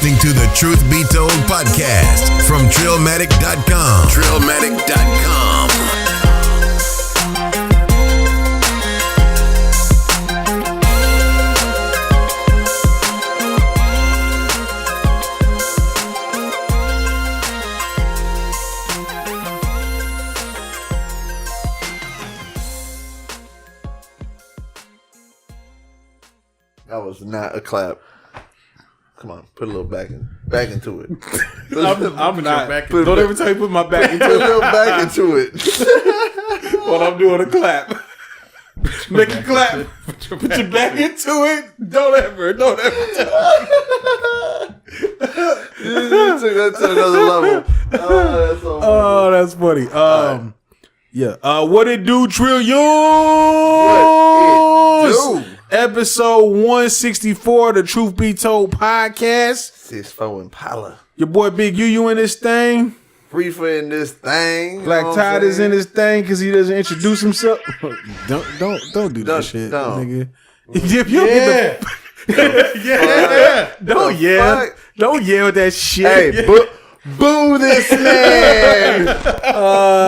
listening to the Truth Be Told podcast from Trillmatic.com. Trillmatic.com. That was not a clap. Come on, put a little back into it. I'm not. Don't ever tell me put my back into it. Put a little back into it. While I'm doing a clap. Make a clap. Put your back into it. Don't ever tell me. You took that to another level. Oh, that's so funny. That's funny. Yeah. What it do, Trillion? What it do? Episode 164 of the Truth Be Told podcast. 6'4" Impala. Your boy Big UU in this thing. Riffa in this thing. Black Todd is in this thing because he doesn't introduce himself. Don't do that shit, nigga. Don't yell at that shit. Hey, boo this man.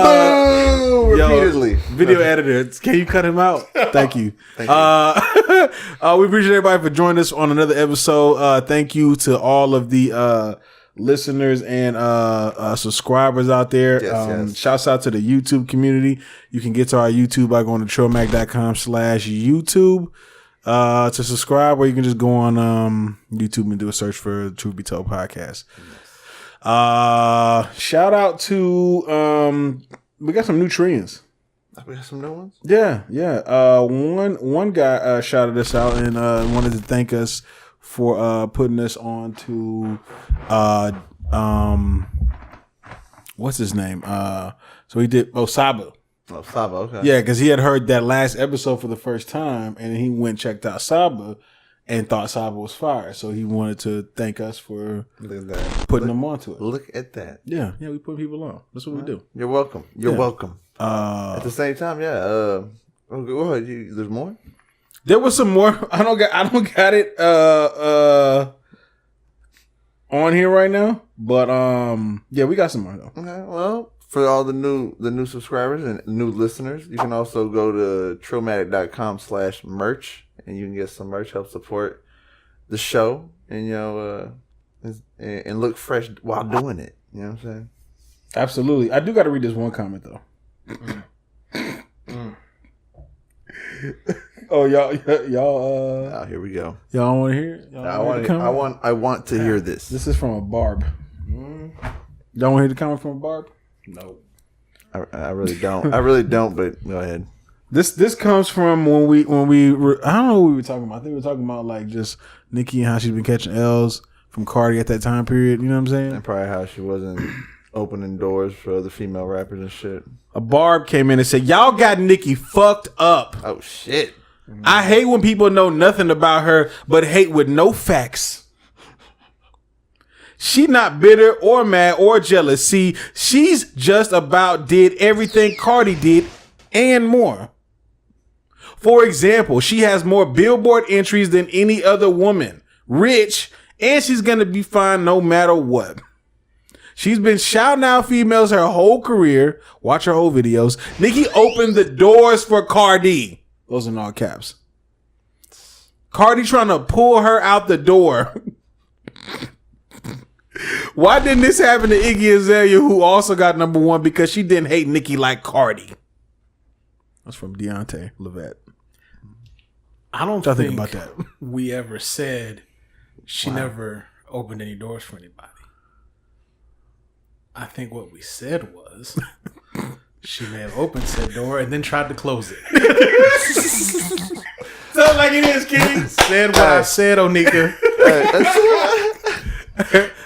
Boo repeatedly. Video editor, can you cut him out? Thank you. Thank you. We appreciate everybody for joining us on another episode. Thank you to all of the listeners and subscribers out there. Yes. Shouts out to the YouTube community. You can get to our YouTube by going to trillmac.com/YouTube to subscribe, or you can just go on YouTube and do a search for Truth Be Told podcast. Shout out to we got some new trends. We got some new ones? Yeah. One guy shouted us out and wanted to thank us for putting us on to what's his name? So he did Saba. Oh, Saba, okay. Yeah, because he had heard that last episode for the first time, and he went and checked out Saba and thought Saba was fire. So he wanted to thank us for putting them onto it. Look at that. Yeah, we put people on. That's what we do. You're welcome. You're welcome. At the same time, there's more? There was some more. I don't got it on here right now, but we got some more though. Okay, well, for all the new subscribers and new listeners, you can also go to trillmatic.com/merch and you can get some merch, help support the show, and and look fresh while doing it. You know what I'm saying? Absolutely. I do got to read this one comment though. Oh, y'all. Oh, here we go. Y'all want to hear it? I want to hear this. This is from a barb. Y'all want to hear the comment from a barb? No. I really don't. I really don't. But go ahead. This comes from when we I don't know what we were talking about. I think we were talking about like just Nicki and how she's been catching L's from Cardi at that time period. You know what I'm saying? And probably how she wasn't opening doors for other female rappers and shit. A barb came in and said, "Y'all got Nicki fucked up." Oh shit! I hate when people know nothing about her but hate with no facts. She not bitter or mad or jealous. See, she's just about did everything Cardi did and more. For example, she has more Billboard entries than any other woman, rich, and she's going to be fine no matter what. She's been shouting out females her whole career. Watch her whole videos. Nicki opened the doors for Cardi. Those in all caps. Cardi trying to pull her out the door. Why didn't this happen to Iggy Azalea, who also got number one? Because she didn't hate Nicki like Cardi. That's from Deontay Levette. I don't think about that. We ever said she never opened any doors for anybody. I think what we said was she may have opened said door and then tried to close it. Sounds like it is, King. Said what I said, Onika.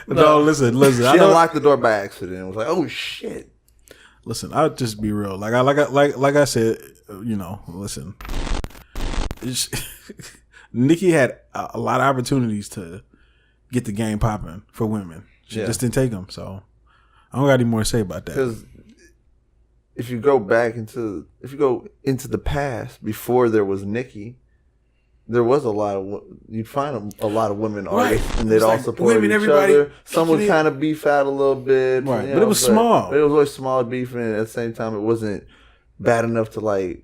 No, listen. She unlocked the door by accident and was like, "Oh shit." Listen, I'll just be real. Like I said, listen. Nicki had a lot of opportunities to get the game popping for women. She just didn't take them. So I don't got any more to say about that. Because if you go into the past before there was Nicki, there was a lot of you'd find a lot of women artists, and they'd It's all like support women, each everybody other. Some would kicking it. kind of beef out a little bit, Right, but it was small. But it was always small beef, and at the same time, it wasn't bad enough to like.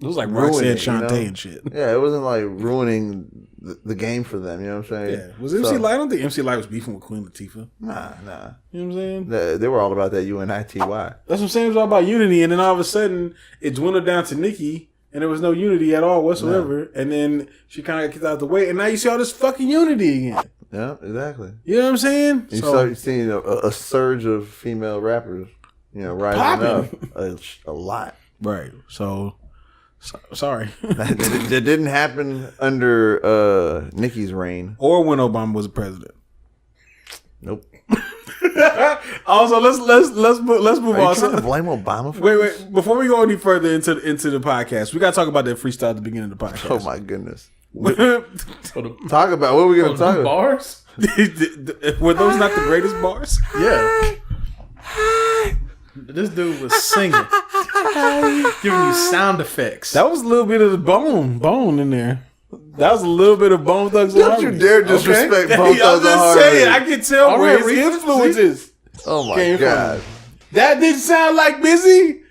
It was like ruin Roxanne it, Shante and shit. Yeah, it wasn't like ruining the game for them. You know what I'm saying? Yeah. Was MC Light? I don't think MC Light was beefing with Queen Latifah. Nah. You know what I'm saying? They were all about that UNITY. That's what I'm saying. It was all about unity, and then all of a sudden it dwindled down to Nicki, and there was no unity at all whatsoever. No. And then she kind of got kicked out the way, and now you see all this fucking unity again. Yeah, exactly. You know what I'm saying? You start seeing a surge of female rappers, rising up a lot. Right. So sorry. that didn't happen under Nicki's reign, or when Obama was president. Nope. Also, let's move Are on. You trying to blame Obama for wait. Before we go any further into the podcast, we got to talk about that freestyle at the beginning of the podcast. Oh my goodness! Talk about what are we going to talk about? Bars? Were those not the greatest bars? Yeah. This dude was singing, giving you sound effects. That was a little bit of the bone in there. That was a little bit of Bone Thugs and Don't Harmony. you dare disrespect Bone Thugs I'm and just Harmony. saying, I can tell All where right, his Riffa, influences. Oh my came god! That didn't sound like Busy.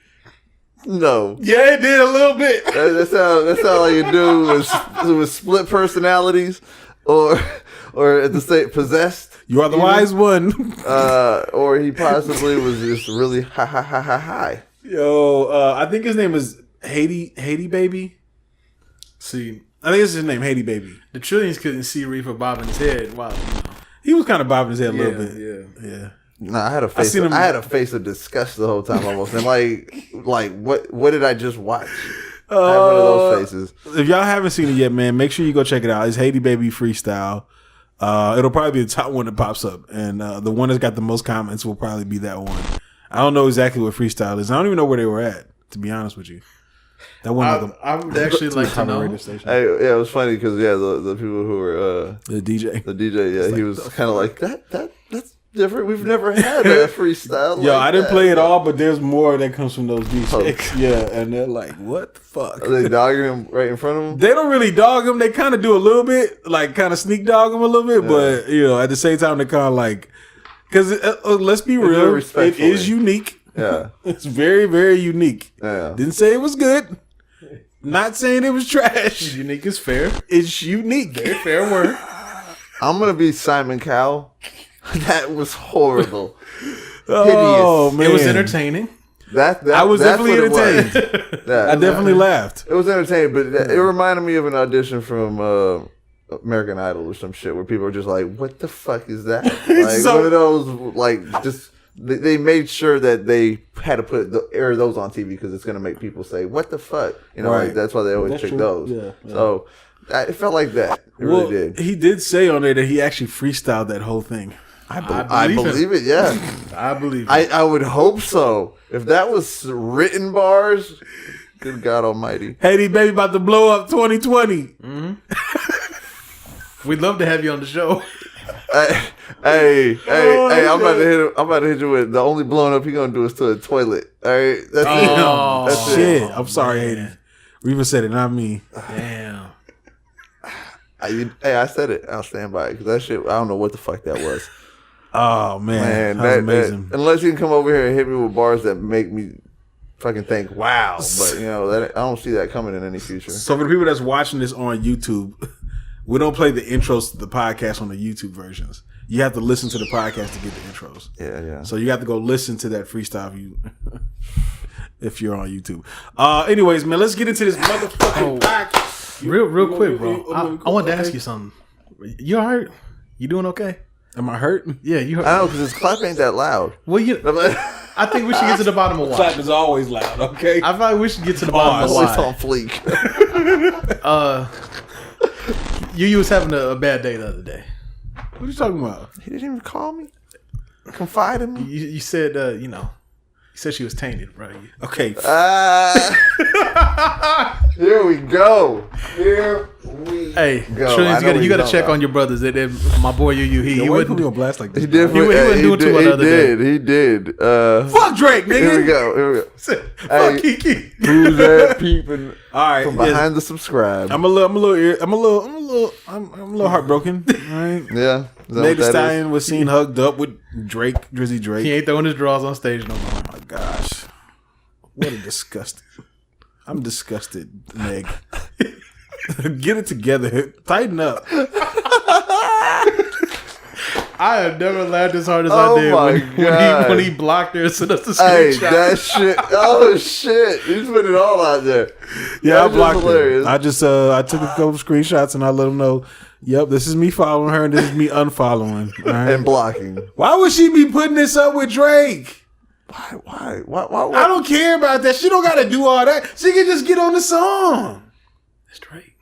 No. Yeah, it did a little bit. That sound like a dude with split personalities, or at the same possessed. You are the wise one. Or he possibly was just really high. Yo, I think his name is Haiti Baby. See, I think it's his name, Haiti Baby. the Trillions couldn't see Riffa bobbing his head. Wow. He was kind of bobbing his head a little bit. Yeah. No, I had a face. I had a face of disgust the whole time almost, and like what did I just watch? I had one of those faces. If y'all haven't seen it yet, man, make sure you go check it out. It's Haiti Baby Freestyle. It'll probably be the top one that pops up, and the one that's got the most comments will probably be that one. I don't know exactly what freestyle is. I don't even know where they were at, to be honest with you. That one. I would actually like to know. It was funny because the people who were the DJ, he was kind of like that's different. We've never had a freestyle. Yo, like I didn't that. play it all, but there's more that comes from those DJs. Yeah, and they're like, what the fuck? Are they dogging him right in front of him? They don't really dog him. They kind of do a little bit, like kind of sneak dog him a little bit, but at the same time, they kind of like, because let's be real, it is unique. Yeah, it's very, very unique. Yeah, didn't say it was good. Not saying it was trash. Unique is fair. It's unique. Very fair word. I'm gonna be Simon Cowell. That was horrible. Oh man, it was entertaining. I was definitely entertained. I definitely laughed. It was entertaining, but it reminded me of an audition from American Idol or some shit where people were just like, "What the fuck is that?" Like one of those, like just they made sure that they had to air those on TV because it's gonna make people say, "What the fuck?" Like that's why they always pick those. Yeah. So it felt like that. It really did. He did say on there that he actually freestyled that whole thing. I believe it. Yeah, I believe it. I would hope so. If that was written bars, good God Almighty. Haiti Baby about to blow up 2020. Mm-hmm. We'd love to have you on the show. Hey! I'm about to hit you with the only blowing up he gonna do is to a toilet. All right, that's it. That's shit. it. I'm sorry, Haiti. Riffa said it, not me. Damn. I said it. I'll stand by it because that shit. I don't know what the fuck that was. Oh man, that's amazing. Unless you can come over here and hit me with bars that make me fucking think, wow. But I don't see that coming in any future. So for the people that's watching this on YouTube, we don't play the intros to the podcast on the YouTube versions. You have to listen to the podcast to get the intros. Yeah. So you have to go listen to that freestyle if you're on YouTube. Anyways, man, let's get into this motherfucking podcast. Real quick, bro. I wanted to ask you something. You all right? You doing okay? Am I hurt? Yeah, you hurt. I know because his clap ain't that loud. Well, I think we should get to the bottom of why. Clap is always loud, okay? I thought we should get to the bottom of It's why. on fleek. You was having a bad day the other day. What are you talking about? He didn't even call me, confide in me. You said, He said she was tainted, bro. Okay. Here we go. Here we go. Trillions, you got to check on your brothers. My boy UU, he wouldn't wouldn't put me on blast like this. He did. He wouldn't do it to another day. He did. Fuck Drake, nigga. Here we go. Fuck Kiki. Who's that peeping? All right. From behind the subscribe. I'm a little heartbroken. All right. Yeah. Megan Thee Stallion was seen hugged up with Drizzy Drake. He ain't throwing his drawers on stage no more. Oh my gosh. What a disgusting. I'm disgusted, Meg. Get it together. Tighten up. I have never laughed as hard as I did when he blocked her and sent us the screenshot. Hey, that shit. Oh shit. He's put it all out there. Yeah, I blocked her. I just I took a couple of screenshots and I let him know, yep, this is me following her and this is me unfollowing. Right? And blocking. Why would she be putting this up with Drake? Why? I don't care about that. She don't got to do all that. She can just get on the song. It's Drake.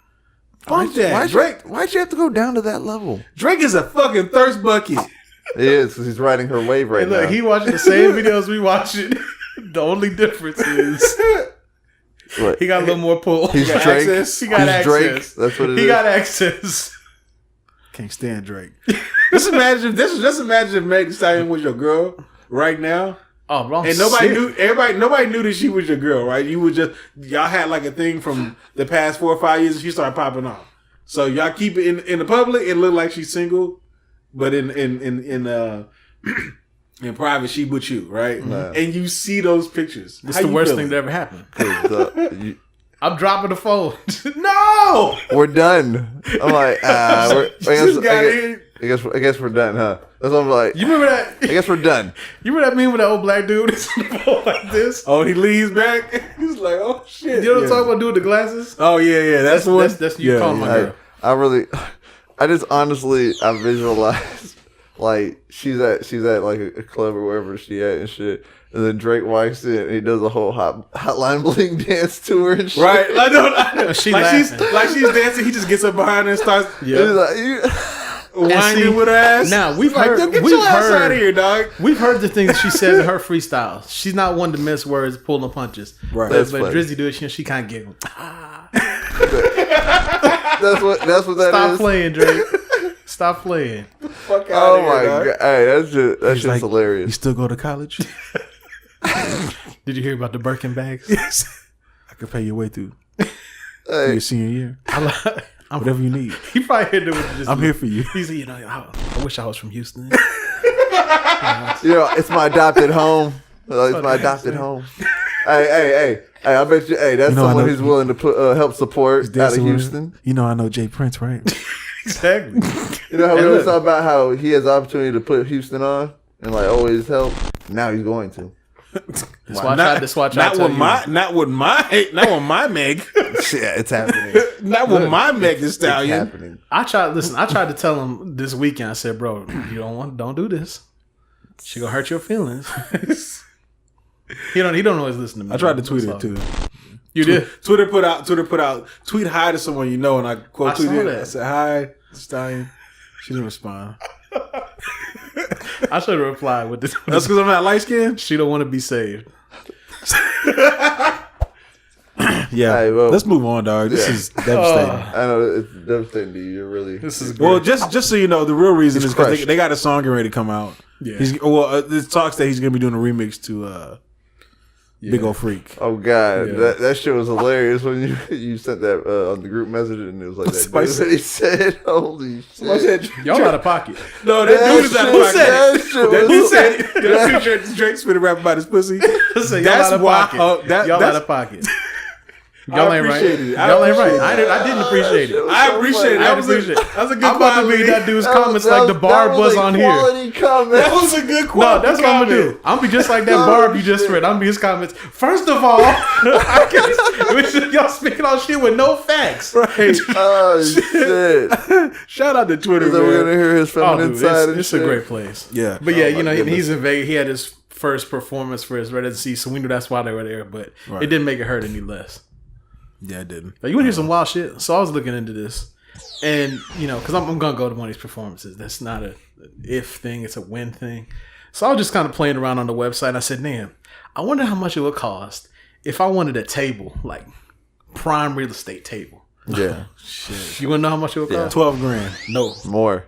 Fuck that. Why'd you have to go down to that level? Drake is a fucking thirst bucket. He is, because he's riding her wave right now. He watching the same videos we watching. The only difference is what? He got a little more pull. He's Drake. Access. He got He's access. Drake. That's what it is. He got access. Can't stand Drake. Just imagine if Megan Thee Stallion was your girl right now. Oh, bro, and nobody knew that she was your girl, right? You would y'all had like a thing from the past 4 or 5 years and she started popping off. So y'all keep it in the public, it look like she's single, but in private she with you, right? Nah. And you see those pictures. It's the worst thing that ever happened. I'm dropping the phone. No! We're done. I'm like, I guess we're done, huh? That's what I'm like. You remember that? I guess we're done. You remember that meme with that old black dude is on the phone like this? Oh, he leans back. He's like, oh shit. You know what I'm talking about? Dude with the glasses? Oh yeah. That's you calling my girl. I just honestly, I visualize like she's at like a club or wherever she at and shit. And then Drake walks in and he does a whole Hotline Bling dance to her and shit. Right. I know. She's dancing. He just gets up behind her and starts whining with her ass. Now, we've heard your ass out of here, dog. We've heard the things she says in her freestyles. She's not one to miss words, pulling punches. Right. But Drizzy do it, she kind of giggle. That's what that Stop is. Playing, Drake. Stop playing. Fuck out of here, my dog. god! Hey, that's just hilarious. You still go to college? Did you hear about the Birkin bags? Yes. I could pay your way through your senior year. Whatever you need. He probably hit it. I'm here for you. He's like, I wish I was from Houston. It's my adopted home. It's my adopted home. Hey! I bet you. Hey, that's someone who's willing to put help support out of Houston. You know, I know Jay Prince, right? Exactly. You know how we always talk about how he has the opportunity to put Houston on and like always help. Now he's going to. Not with my Meg. Yeah, it's happening. Not with my Megan Thee Stallion. It's happening. I tried to tell him this weekend. I said, bro, don't do this. She gonna hurt your feelings. He don't always listen to me. I tried to tweet it too. You did? Twitter put out, tweet hi to someone you know, and I quote tweeted it. I said, hi, Stallion. She didn't respond. I should have replied with this. That's because I'm not light skinned? She don't want to be saved. Yeah. Hey, well, let's move on, dog. This is devastating. I know it's devastating to you. You're really. This is great. Well, just so you know, the real reason is because they got a song ready to come out. Yeah. There's talks that he's gonna be doing a remix to Big Ol' Freak. Oh god, that shit was hilarious when you sent that on the group message and it was like that. That's what he said. Holy shit! Y'all out of pocket. No, that dude is out of pocket. That dude said Drake spit a rap about his pussy. That's why y'all out of pocket. Y'all ain't right. Y'all ain't right. I didn't appreciate it. I appreciate it. That was a good I'm about to read that dude's comments like the Barb was on here. That was a good quote. No, that's what I'm gonna do. I'm gonna be just like that Barb you just read. I'm gonna be his comments. First of all, y'all speaking on shit with no facts. Right. Oh shit! Shout out to Twitter. We're gonna hear his feminine side. It's a great place. Yeah, but yeah, he's in Vegas. He had his first performance for his residency, so we knew that's why they were there. But it didn't make it hurt any less. Yeah, it didn't. But you want to hear some wild shit? So I was looking into this, and because I'm gonna go to one of these performances. That's not a if thing; it's a when thing. So I was just kind of playing around on the website. I said, damn, I wonder how much it would cost if I wanted a table, like prime real estate table. Yeah. Shit. You want to know how much it would cost? 12 grand. No. More.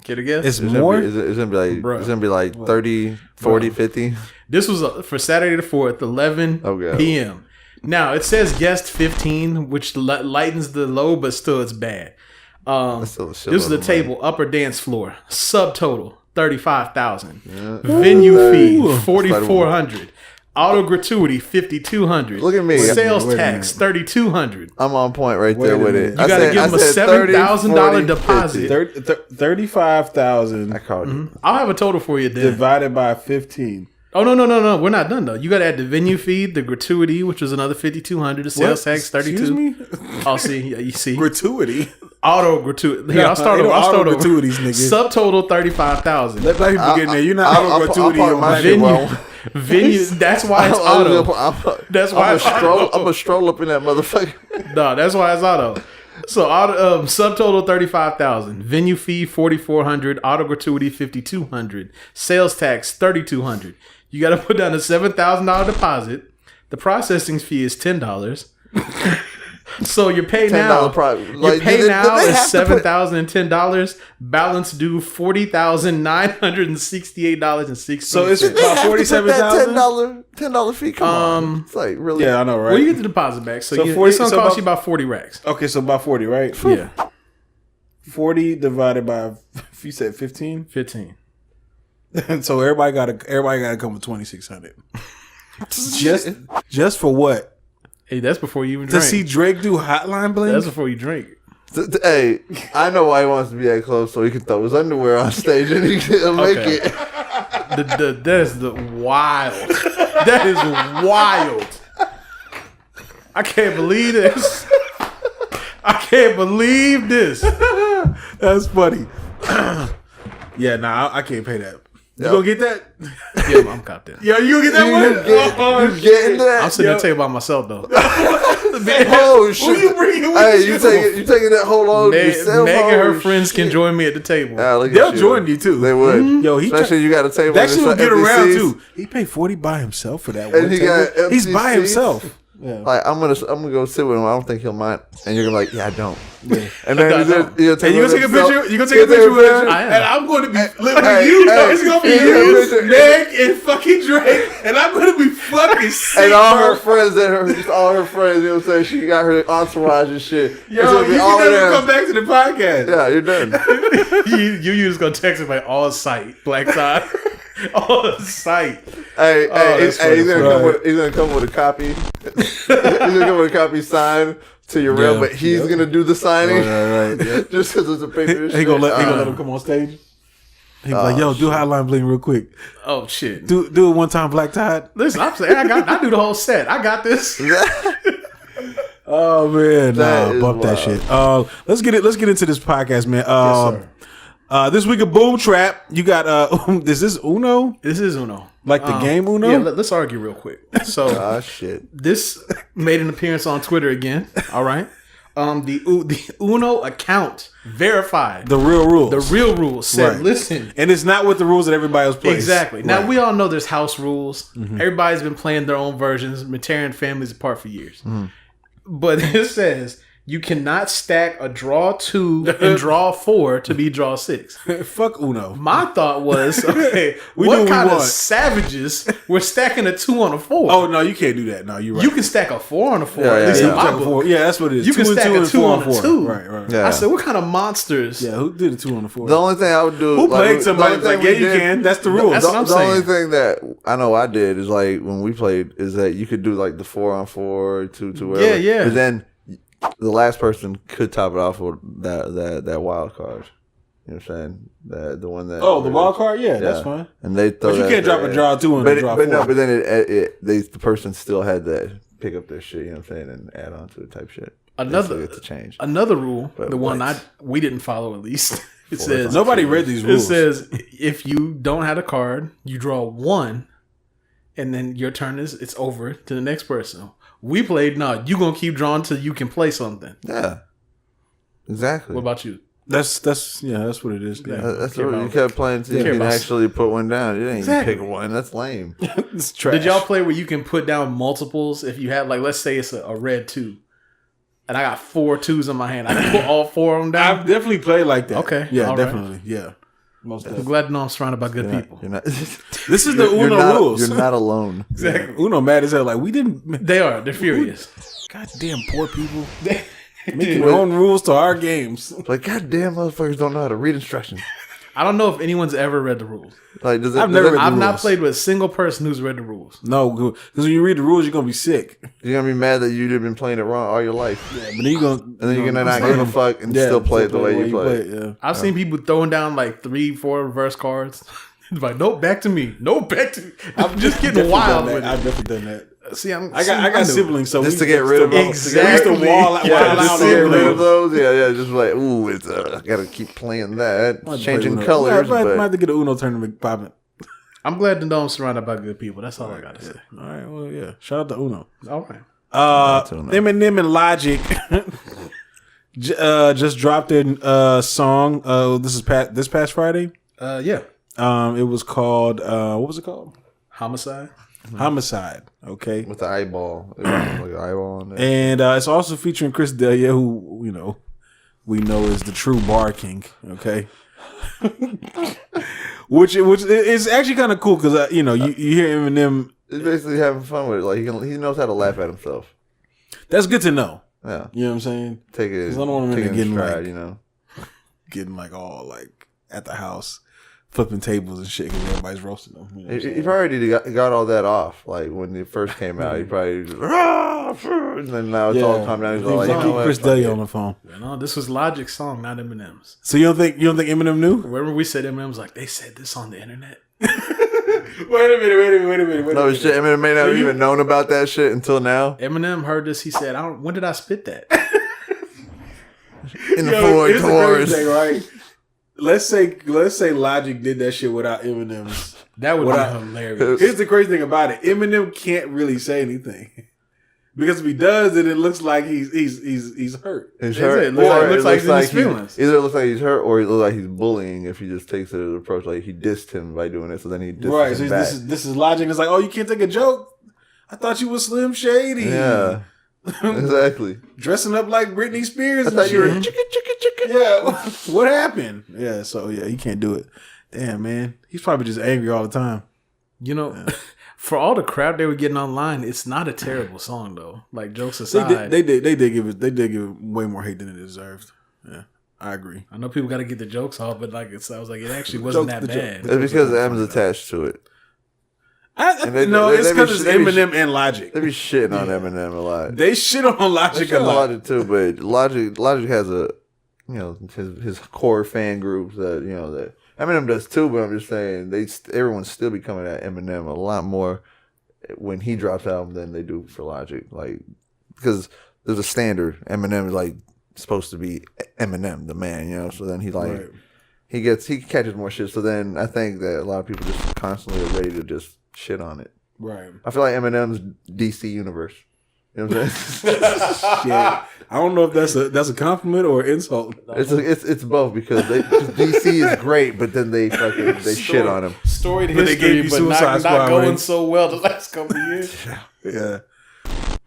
Get a guess? It's more? It's gonna be like, it's gonna be like 30, 40, 50. This was for Saturday the 4th, 11 p.m. Now, it says guest 15, which lightens the load, but still it's bad. This is the table, upper dance floor, subtotal, $35,000. Yeah. Venue fee, $4,400. Auto gratuity, $5,200. Look at me. Sales tax, $3,200. I'm on point right there with it. You got to give them a $7,000 deposit. $35,000. I called it. I'll have a total for you then. Divided by 15. Oh, no. We're not done, though. You got to add the venue fee, the gratuity, which was another $5,200. The sales tax, $32,000. Excuse me? I'll see. Yeah, you see. Gratuity? Auto gratuity. Here, I'll start over. Gratuities, nigga. Subtotal, $35,000. Let black people get in there. You're not auto gratuity on my venue. That's why it's auto. That's why it's auto. I'm gonna stroll up in that motherfucker. No, that's why it's auto. So auto, subtotal $35,000. Venue fee $4,400. Auto gratuity $5,200. Sales tax $3,200. You got to put down a $7,000 deposit. The processing fee is $10. So your pay now, is $7,010. Balance due $40,968.60. So it's about $47,000. $10 fee. Come on, it's like really. Yeah, I know, right? Well, you get the deposit back, so it's gonna cost you about 40 racks. Okay, so about 40, right? Yeah. 40 divided by, you said 15. 15. And so everybody got to come with $2,600. just for what? Hey, that's before you even drink. To see Drake do Hotline Bling? That's before you drink. Hey, I know why he wants to be that close, so he can throw his underwear on stage and he'll make it. That is the wild. That is wild. I can't believe this. I can't believe this. That's funny. Yeah, nah, I can't pay that. You gonna get that? Yeah, I'm caught that. Yo, you gonna get that one? You getting that? I'm sitting at the table by myself though. Oh shit! Who you bringing with Hey, you taking that whole on yourself? Meg and her friends can join me at the table. They'll join you too. They would. Mm-hmm. Yo, especially you got a table. That shit will get around too. He paid $40 by himself for that one. And he got He's by himself. Yeah. Like I'm gonna go sit with him. I don't think he'll mind. And you're gonna be like, yeah, I don't. Yeah. And and then you gonna take a picture. You gonna take a picture with him, and I'm going to be literally you. It's gonna be you, Meg, and fucking Drake, and I'm gonna be fucking sick. And all her friends, you know what I'm saying? She got her entourage and shit. Yo, you can never come back to the podcast. Yeah, you're done. you just gonna text him like all sight, Black Todd. All sight. Hey, he's gonna come with a copy. He's gonna come with a copy signed to your reel, but he's gonna do the signing. Right. Just because it's a picture. He gonna let him come on stage. He's like, yo, do Hotline Bling real quick. Oh shit. Do it one time, Black Todd. Listen, I'm saying I do the whole set. I got this. Oh man, bump that shit. Let's get into this podcast, man. Yes, sir. This week of Boom Trap, you got is this Uno? This is Uno. Like the game Uno? Yeah, let's argue real quick. So shit. This made an appearance on Twitter again. All right. The Uno account verified. The real rules said, right. Listen. And it's not with the rules that everybody else plays. Exactly. Now we all know there's house rules. Mm-hmm. Everybody's been playing their own versions, tearing families apart for years. Mm-hmm. But it says you cannot stack a draw 2 and draw 4 to be draw 6. Fuck Uno. My thought was, okay, what kind of savages were stacking a 2 on a 4? Oh no, you can't do that. No, you're right. You can stack a 4 on a 4. Yeah, at least in my book. Yeah, that's what it is. You can stack a 2 on a 2. Right. Yeah. I said, what kind of monsters? Yeah, who did a 2 on a 4? The only thing I would do. Who played somebody like, yeah, you can. That's the rule. That's what I'm saying. The only thing that I know I did is like when we played is that you could do like the 4 on 4, 2 whatever. Yeah. But then the last person could top it off with that wild card. You know what I'm saying? The one that the wild card, that's fine. And they throw. But you can't drop a draw 2 and a draw 4. But then the person still had to pick up their shit. You know what I'm saying, and add on to it type shit. Another rule, but the one we didn't follow at least. It says nobody read these rules. It says if you don't have a card, you draw 1, and then your turn it's over to the next person. We played, you gonna keep drawing till you can play something. Yeah. Exactly. What about you? That's what it is. Yeah. That's what you kept playing until you can actually put one down. You ain't pick one. That's lame. It's trash. Did y'all play where you can put down multiples? If you have, like, let's say it's a red 2, and I got 4 2s in my hand, I can put all 4 of them down. I've definitely played like that. Okay, yeah, all definitely, right. yeah. Most I'm glad to know I'm surrounded by good people. This is the Uno rules. You're not alone. Exactly. Yeah. Uno mad as hell. Like we didn't. They're furious. Goddamn poor people. Making their own rules to our games. Like, goddamn motherfuckers don't know how to read instructions. I don't know if anyone's ever read the rules. Like, I've not played with a single person who's read the rules. No, because when you read the rules, you're gonna be sick. You're gonna be mad that you've been playing it wrong all your life. Yeah, but then you're gonna not give a fuck and still play it the way you play it. Yeah. I've seen people throwing down like 3-4 reverse cards. Like, nope, back to me. Nope, back to me. I'm just getting wild with it. I've definitely done that. See, I got siblings, so just to get rid of them. Exactly. We used to wall out those. Yeah, just like, ooh, it's I gotta keep playing that. Changing colors. I might have to get an Uno tournament popping. I'm glad to know I'm surrounded by good people. That's all I gotta say. All right, well, yeah. Shout out to Uno. All right. Eminem and Logic just dropped their song. This past Friday. Yeah. It was called what was it called? Homicide. Homicide. Okay. With the eyeball. It was like an eyeball on there. And it's also featuring Chris D'Elia, who we know is the true bar king. Okay. which is actually kind of cool because you hear Eminem. He's basically having fun with it. Like he knows how to laugh at himself. That's good to know. Yeah. You know what I'm saying? Take it. I don't want him getting stride, getting like all like at the house. Flipping tables and shit because everybody's roasting them. He probably got all that off. Like when it first came out, he probably and then now it's all calmed down. He's all like, Chris D'Elia on the phone. No, this was Logic's song, not Eminem's. So you don't think Eminem knew? Remember we said Eminem was like, they said this on the internet. Wait a minute. No shit. Eminem may not have even known about that shit until now. Eminem heard this. He said, when did I spit that? In the four doors, right? Let's say Logic did that shit without Eminem's. That would be hilarious. Here's the crazy thing about it: Eminem can't really say anything because if he does, then it looks like he's hurt. He's hurt. It looks like he's in his feelings. Either it looks like he's hurt, or it looks like he's bullying. If he just takes it as an approach, like he dissed him by doing it, so then he dissed him back. This is Logic. It's like, oh, you can't take a joke. I thought you was Slim Shady. Yeah. Exactly. Dressing up like Britney Spears. I thought you were chicken. Yeah. What happened? Yeah. So yeah, he can't do it. Damn, man. He's probably just angry all the time. For all the crap they were getting online, it's not a terrible song though. Like, jokes aside, they did give it way more hate than it deserved. Yeah, I agree. I know people got to get the jokes off, but like I was like, it actually wasn't that bad. It's because M's attached to it. It's because it's Eminem and Logic. They be shitting on Eminem a lot. They shit on Logic a lot. Logic too, but Logic has a his core fan groups that Eminem does too. But I'm just saying everyone's still be coming at Eminem a lot more when he drops album than they do for Logic. Like, because there's a standard. Eminem is like supposed to be Eminem, the man, So then he he catches more shit. So then I think that a lot of people just constantly are ready to just shit on it. Right. I feel like Eminem's DC universe. You know what I'm saying? Shit. I don't know if that's a compliment or an insult. It's both because DC is great, but then they shit on him. Storied history, but not going so well the last couple of years. Yeah.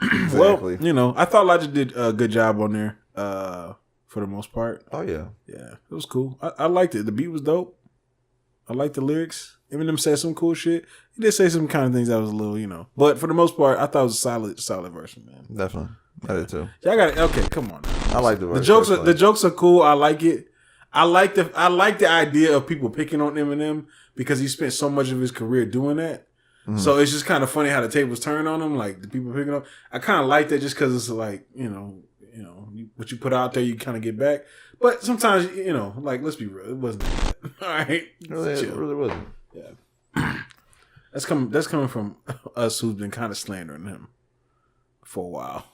Exactly. Well, I thought Logic did a good job on there for the most part. Oh yeah. Yeah, it was cool. I liked it. The beat was dope. I liked the lyrics. Eminem said some cool shit. He did say some kind of things that was a little, but for the most part, I thought it was a solid version, man. Definitely. I did too. Y'all got it. Okay, come on. I like the verse. The jokes are cool. I like it. I like the idea of people picking on Eminem because he spent so much of his career doing that. Mm-hmm. So it's just kind of funny how the tables turn on him, like the people picking up. I kind of like that just because it's like, what you put out there, you kind of get back. But sometimes, like, let's be real, it wasn't that bad. All right, it really wasn't. Yeah, that's coming from us who's been kind of slandering him for a while.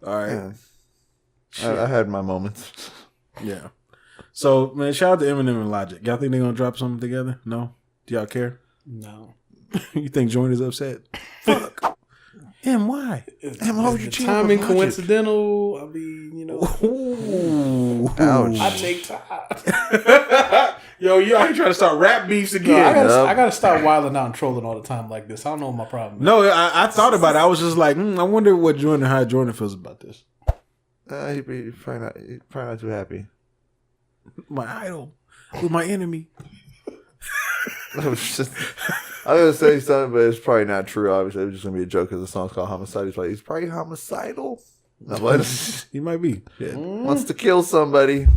All right, yeah. I had my moments. Yeah. So, man, shout out to Eminem and Logic. Y'all think they're gonna drop something together? No? Do y'all care? No. You think Joyner's upset? Fuck. And why? The timing coincidental. I mean, you know. Ooh. Ouch. I take Todd. Yo, you out here trying to start rap beefs again. I gotta stop wilding out and trolling all the time like this. I don't know what my problem is. No, I thought about it. I was just like, I wonder what how Joyner feels about this. He's probably not too happy. My idol with my enemy. I was gonna say something, but it's probably not true. Obviously, it was just gonna be a joke because the song's called Homicide. He's like, he's probably homicidal. He might be. Yeah. Wants to kill somebody.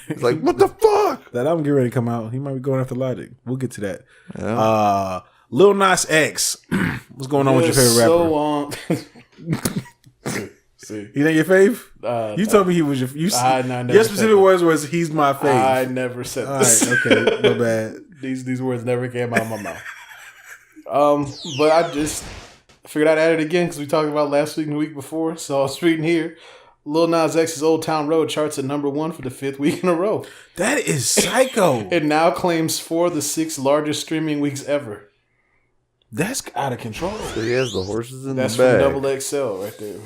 He's like, what the fuck? That album get ready to come out. He might be going after Logic. We'll get to that. Yeah. Lil Nas X. What's going on with your favorite rapper? See. He ain't your fave? You told me he was your. Your specific words was he's my fave. I never said this. All right, okay, my bad. These words never came out of my mouth. But I just figured I'd add it again because we talked about last week and the week before. So I was reading here. Lil Nas X's Old Town Road charts at #1 for the 5th week in a row. That is psycho. It now claims 4 of the 6 largest streaming weeks ever. That's out of control. So he has the horses in That's the bag. from Double XL right there.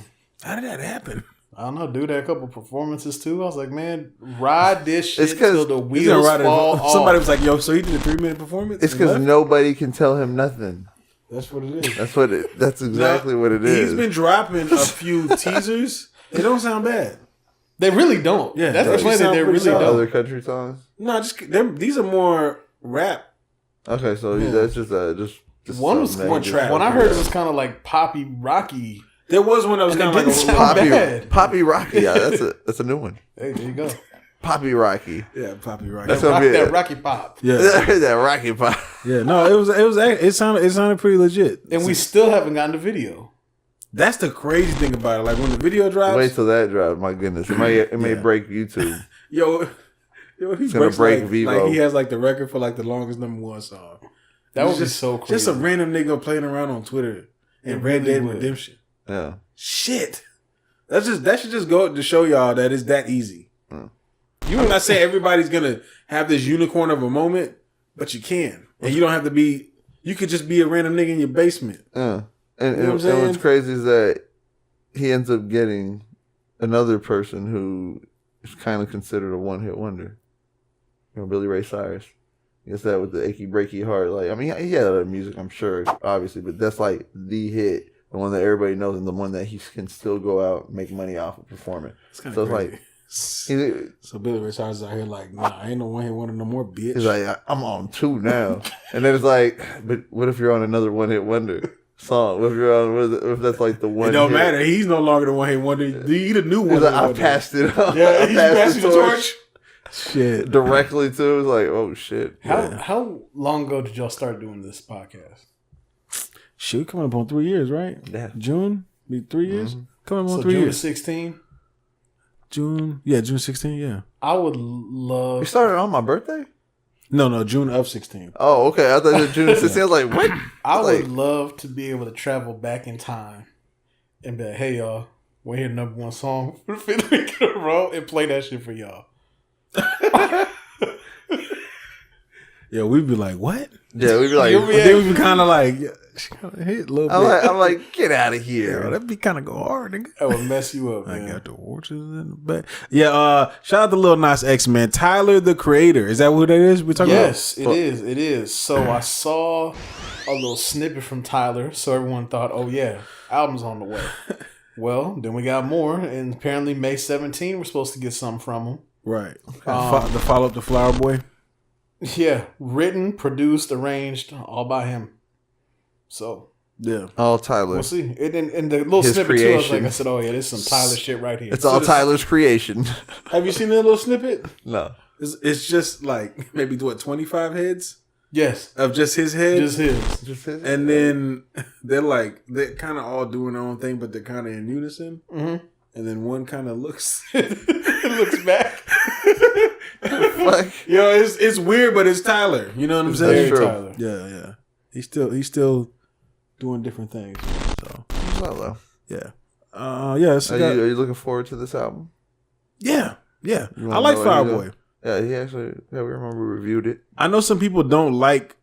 How did that happen? I don't know, dude. Had a couple performances too. I was like, man, ride this shit till the He's wheels fall off. Somebody was like, yo, so he did a 3-minute performance? It's because nobody can tell him nothing. That's what it is. That's exactly what it is. He's been dropping a few teasers. They don't sound bad. They really don't. Yeah, that's the point that they really don't. Other country songs? No, these are more rap. Okay, so that's just one was more trap. When I heard it was kind of like poppy rocky. There was one that was kind of like Poppy Rocky. Yeah, that's a new one. Hey, there you go. Poppy Rocky. Yeah, Poppy Rocky. That's gonna be that Rocky Pop. Yeah, that Rocky Pop. Yeah, no, it sounded pretty legit. And we still haven't gotten the video. That's the crazy thing about it. Like when the video drops, wait till that drops. My goodness, it may break YouTube. Yo, he's gonna break Vivo. Like he has like the record for like the longest #1 song. That would be so crazy. Just a random nigga playing around on Twitter and Red Dead Redemption. Yeah. Shit. That should just go to show y'all that it's that easy. I'm not saying everybody's gonna have this unicorn of a moment, but you can. And you don't have to be, you could just be a random nigga in your basement. Yeah. And what's crazy is that he ends up getting another person who is kind of considered a one-hit wonder. You know, Billy Ray Cyrus. He gets that with the Achy Breaky Heart. Like, I mean, he had other music, I'm sure, obviously, but that's like the hit. The one that everybody knows and the one that he can still go out and make money off of performing. So crazy. It's like... So Billy Ray Cyrus is out here like, nah, I ain't no one-hit wonder no more, bitch. He's like, I'm on 2 now. And then it's like, but what if you're on another one-hit wonder song? What if you're on, what if that's like the one It don't matter. He's no longer the one-hit wonder. He the new one. Like, I passed it on. Yeah, he passed the torch. Shit. Directly to, it's like, oh shit. How long ago did y'all start doing this podcast? Shit, coming up on 3 years, right? Yeah. June? Be 3 years? Coming up on so 3 June years. 16? June 16, yeah. I would love... You started on my birthday? No, June of 16. Oh, okay. I thought it was June 16. I was like, what? I would love to be able to travel back in time and be like, hey, y'all, we're here #1 song for the 5th week in a row and play that shit for y'all. Yeah, we'd be like, what? Yeah, we'd be like... Then we'd be kind of like... She kind of hit a little bit. I'm like, get out of here. Yeah, that'd be kind of go hard, nigga. That would mess you up, man. I got the horses in the back. Yeah, shout out to Lil Nas X, man. Tyler, the Creator. Is that what that is? We're talking about? Yes, it is. It is. So I saw a little snippet from Tyler, so everyone thought, oh, yeah, album's on the way. Well, then we got more, and apparently May 17, we're supposed to get something from him. Right. The follow-up to Flower Boy? Yeah. Written, produced, arranged, all by him. So... Yeah. All Tyler. We'll see. And the little His snippet creation. too, I said, oh yeah, this is some Tyler shit right here. It's all Tyler's creation. Have you seen that little snippet? No. It's just like maybe 25 heads? Yes. Of just his head? Just his. And then they're kind of all doing their own thing, but they're kind of in unison. Mm-hmm. And then one kind of looks back. Fuck. Yo, it's weird, but it's Tyler. You know what I'm saying? That's true. Tyler. Yeah. He's still doing different things. So Hello. yeah. Yeah. So Are you looking forward to this album? Yeah. I like Flower Boy. Yeah, we remember we reviewed it. I know some people don't like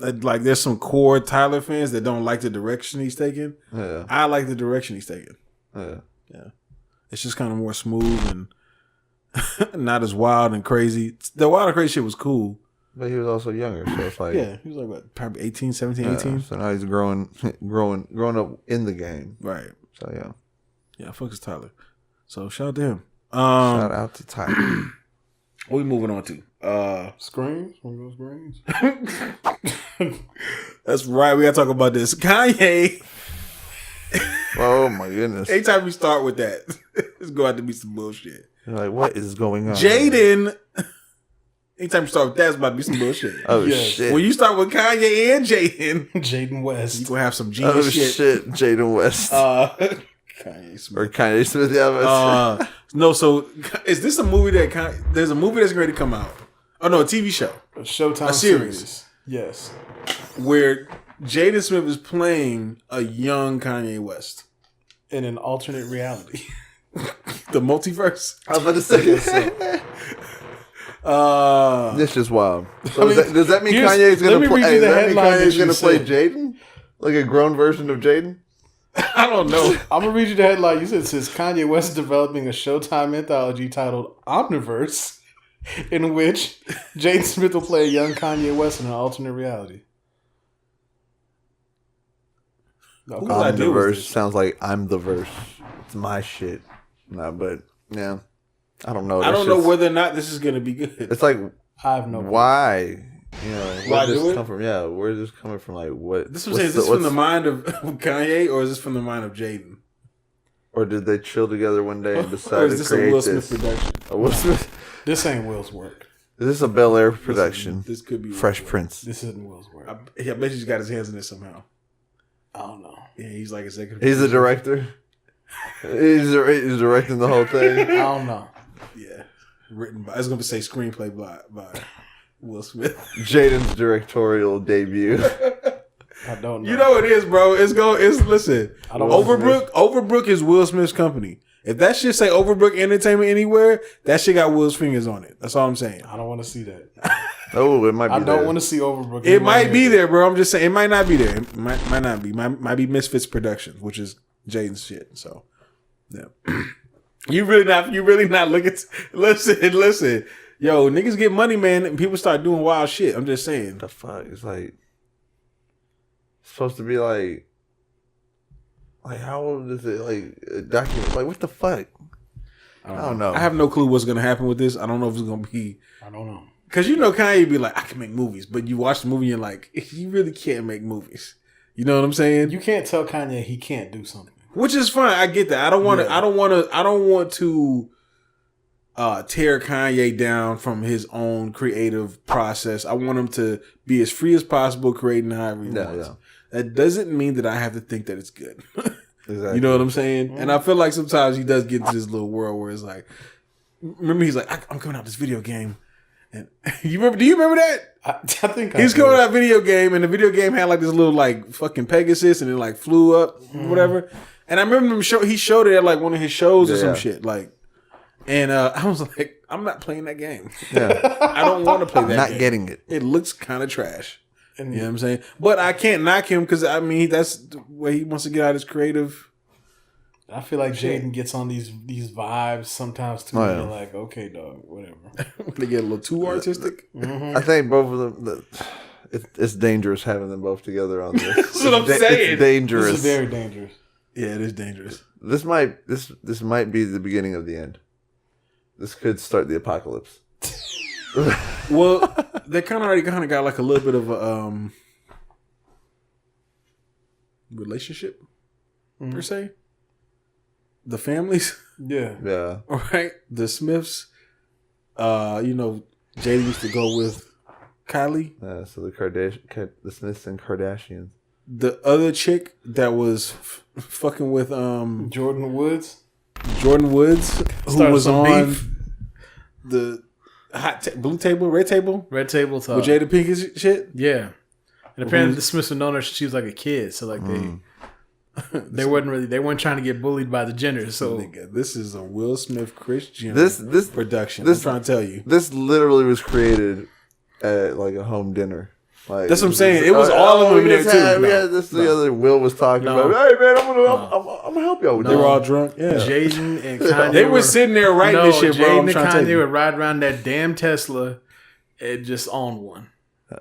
like there's some core Tyler fans that don't like the direction he's taking. Yeah. I like the direction he's taking. Yeah. It's just kind of more smooth and not as wild and crazy. The wild and crazy shit was cool. But he was also younger, so it's like... Yeah, he was like, what, probably 18, 17, 18? So now he's growing up in the game. Right. So, yeah. Yeah, fuck is Tyler. So, shout out to him. Shout out to Tyler. What we moving on to? Screams? One of those screams? That's right. We got to talk about this. Kanye. Oh, my goodness. Anytime we start with that, it's going to have to be some bullshit. You're like, what is going on? Jaden... Anytime you start with that, it's about to be some bullshit. Oh, shit. When you start with Kanye and Jaden West. you going to have some genius shit. Jaden West. Kanye Smith. Or Kanye Smith, yeah. No, so is this a movie there's a movie that's going to come out. Oh, no, a TV show. A Showtime series. Yes. Where Jaden Smith is playing a young Kanye West. In an alternate reality. The multiverse. I was about to say this. This is wild. So does that mean Kanye's going to play? Does that mean Kanye's going to play Jaden, like a grown version of Jaden? I don't know. I'm gonna read you the headline. You said it says Kanye West is developing a Showtime anthology titled Omniverse, in which Jaden Smith will play a young Kanye West in an alternate reality. Omniverse sounds like I'm the verse. It's my shit. No, but yeah. I don't know. I don't know whether or not this is going to be good. It's like, I have no why? You know, why where do it? Come from? Yeah, where is this coming from? Like, what? This was saying, is this from the mind of Kanye or is this from the mind of Jaden? Or did they chill together one day and decide or is this to create a Will Smith production? A Will Smith? This ain't Will's work. Is this a Bel Air production? This could be Fresh Prince. This isn't Will's work. I bet he's got his hands in it somehow. I don't know. Yeah, he's like executive. He's the director. He's directing the whole thing. I don't know. Yeah. Written by, I was going to say screenplay by Will Smith. Jaden's directorial debut. I don't know. You know what it is, bro. Listen. Overbrook is Will Smith's company. If that shit say Overbrook Entertainment anywhere, that shit got Will's fingers on it. That's all I'm saying. I don't want to see that. Oh, it might be. I don't want to see Overbrook. It might be there, bro. I'm just saying it might not be there. It might not be. Might be Misfits Productions, which is Jaden's shit. So, yeah. You really not looking. Listen. Yo, niggas get money, man, and people start doing wild shit. I'm just saying. The fuck? It's like it's supposed to be like how old is it? Like a document? Like what the fuck? I don't know. I have no clue what's gonna happen with this. I don't know if it's gonna be. I don't know. Because you know Kanye be like, I can make movies, but you watch the movie and you're like, you really can't make movies. You know what I'm saying? You can't tell Kanye he can't do something. Which is fine. I get that. I don't want to tear Kanye down from his own creative process. I want him to be as free as possible, creating however he wants. Yeah. That doesn't mean that I have to think that it's good. Exactly. You know what I'm saying? Mm-hmm. And I feel like sometimes he does get into this little world where it's like, remember he's like, I'm coming out this video game. And do you remember that? I think he's going out video game, and the video game had like this little like fucking Pegasus, and it like flew up, whatever. And I remember he showed it at like one of his shows or some shit, like. And I was like, I'm not playing that game. Yeah, I don't want to play that. I'm not game. Getting it. It looks kind of trash. You know what I'm saying? But I can't knock him because I mean that's the way he wants to get out his creative. I feel like Jaden gets on these vibes sometimes too. You're like, okay, dog, whatever. They get a little too artistic. Mm-hmm. I think both of them. It's dangerous having them both together on this. That's what I'm saying. It's dangerous. This is very dangerous. Yeah, it is dangerous. This might be the beginning of the end. This could start the apocalypse. Well, they already got like a little bit of a relationship per se. The families, yeah. All right, the Smiths. Jaden used to go with Kylie. So the Smiths and Kardashians. The other chick that was fucking with Jordan Woods, who was on beef. The blue table, red table with Jada Pinkett shit. Yeah, and apparently the Smiths had known her since she was like a kid, so like they weren't trying to get bullied by the Jenners. So this is a Will Smith Chris Jenner production. I'm trying to tell you, this literally was created at like a home dinner. Like, that's what I'm saying. It was all of them in there too. We had this the other Will was talking about. Hey man, I'm gonna help y'all with They were all drunk. Yeah, Jaden and Kanye. They were sitting there writing this shit, bro. Jaden and Kanye would ride around that damn Tesla and just on one.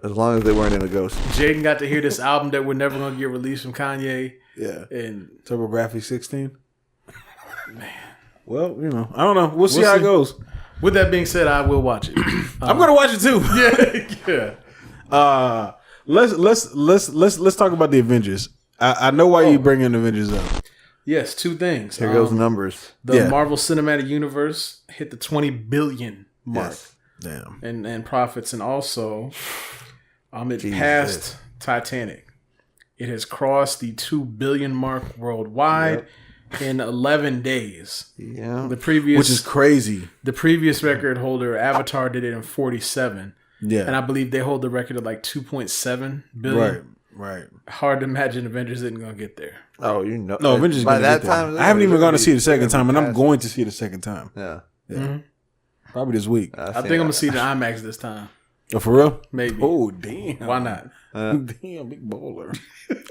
As long as they weren't in a ghost. Jaden got to hear this album that we're never gonna get released from Kanye. Yeah, and TurboGrafx 16. Man, well, you know, I don't know. We'll see how it goes. With that being said, I will watch it. I'm gonna watch it too. Yeah. Let's talk about the Avengers. I know why you bringing the Avengers up. Yes, two things. Here goes numbers. The Marvel Cinematic Universe hit the 20 billion mark. Yes. Damn. And profits, and also it passed Titanic. It has crossed the 2 billion mark worldwide in 11 days. Yeah. Which is crazy. The previous record holder, Avatar, did it in 47. Yeah. And I believe they hold the record at like 2.7 billion. Right. Hard to imagine Avengers isn't going to get there. Oh, you know. No, Avengers by that time. I haven't even gone to see it the second time, and I'm going to see it the second time. Yeah. Mm-hmm. Probably this week. I think I'm going to see the IMAX this time. Oh, for real? Maybe. Oh, damn. Why not? Damn, big bowler.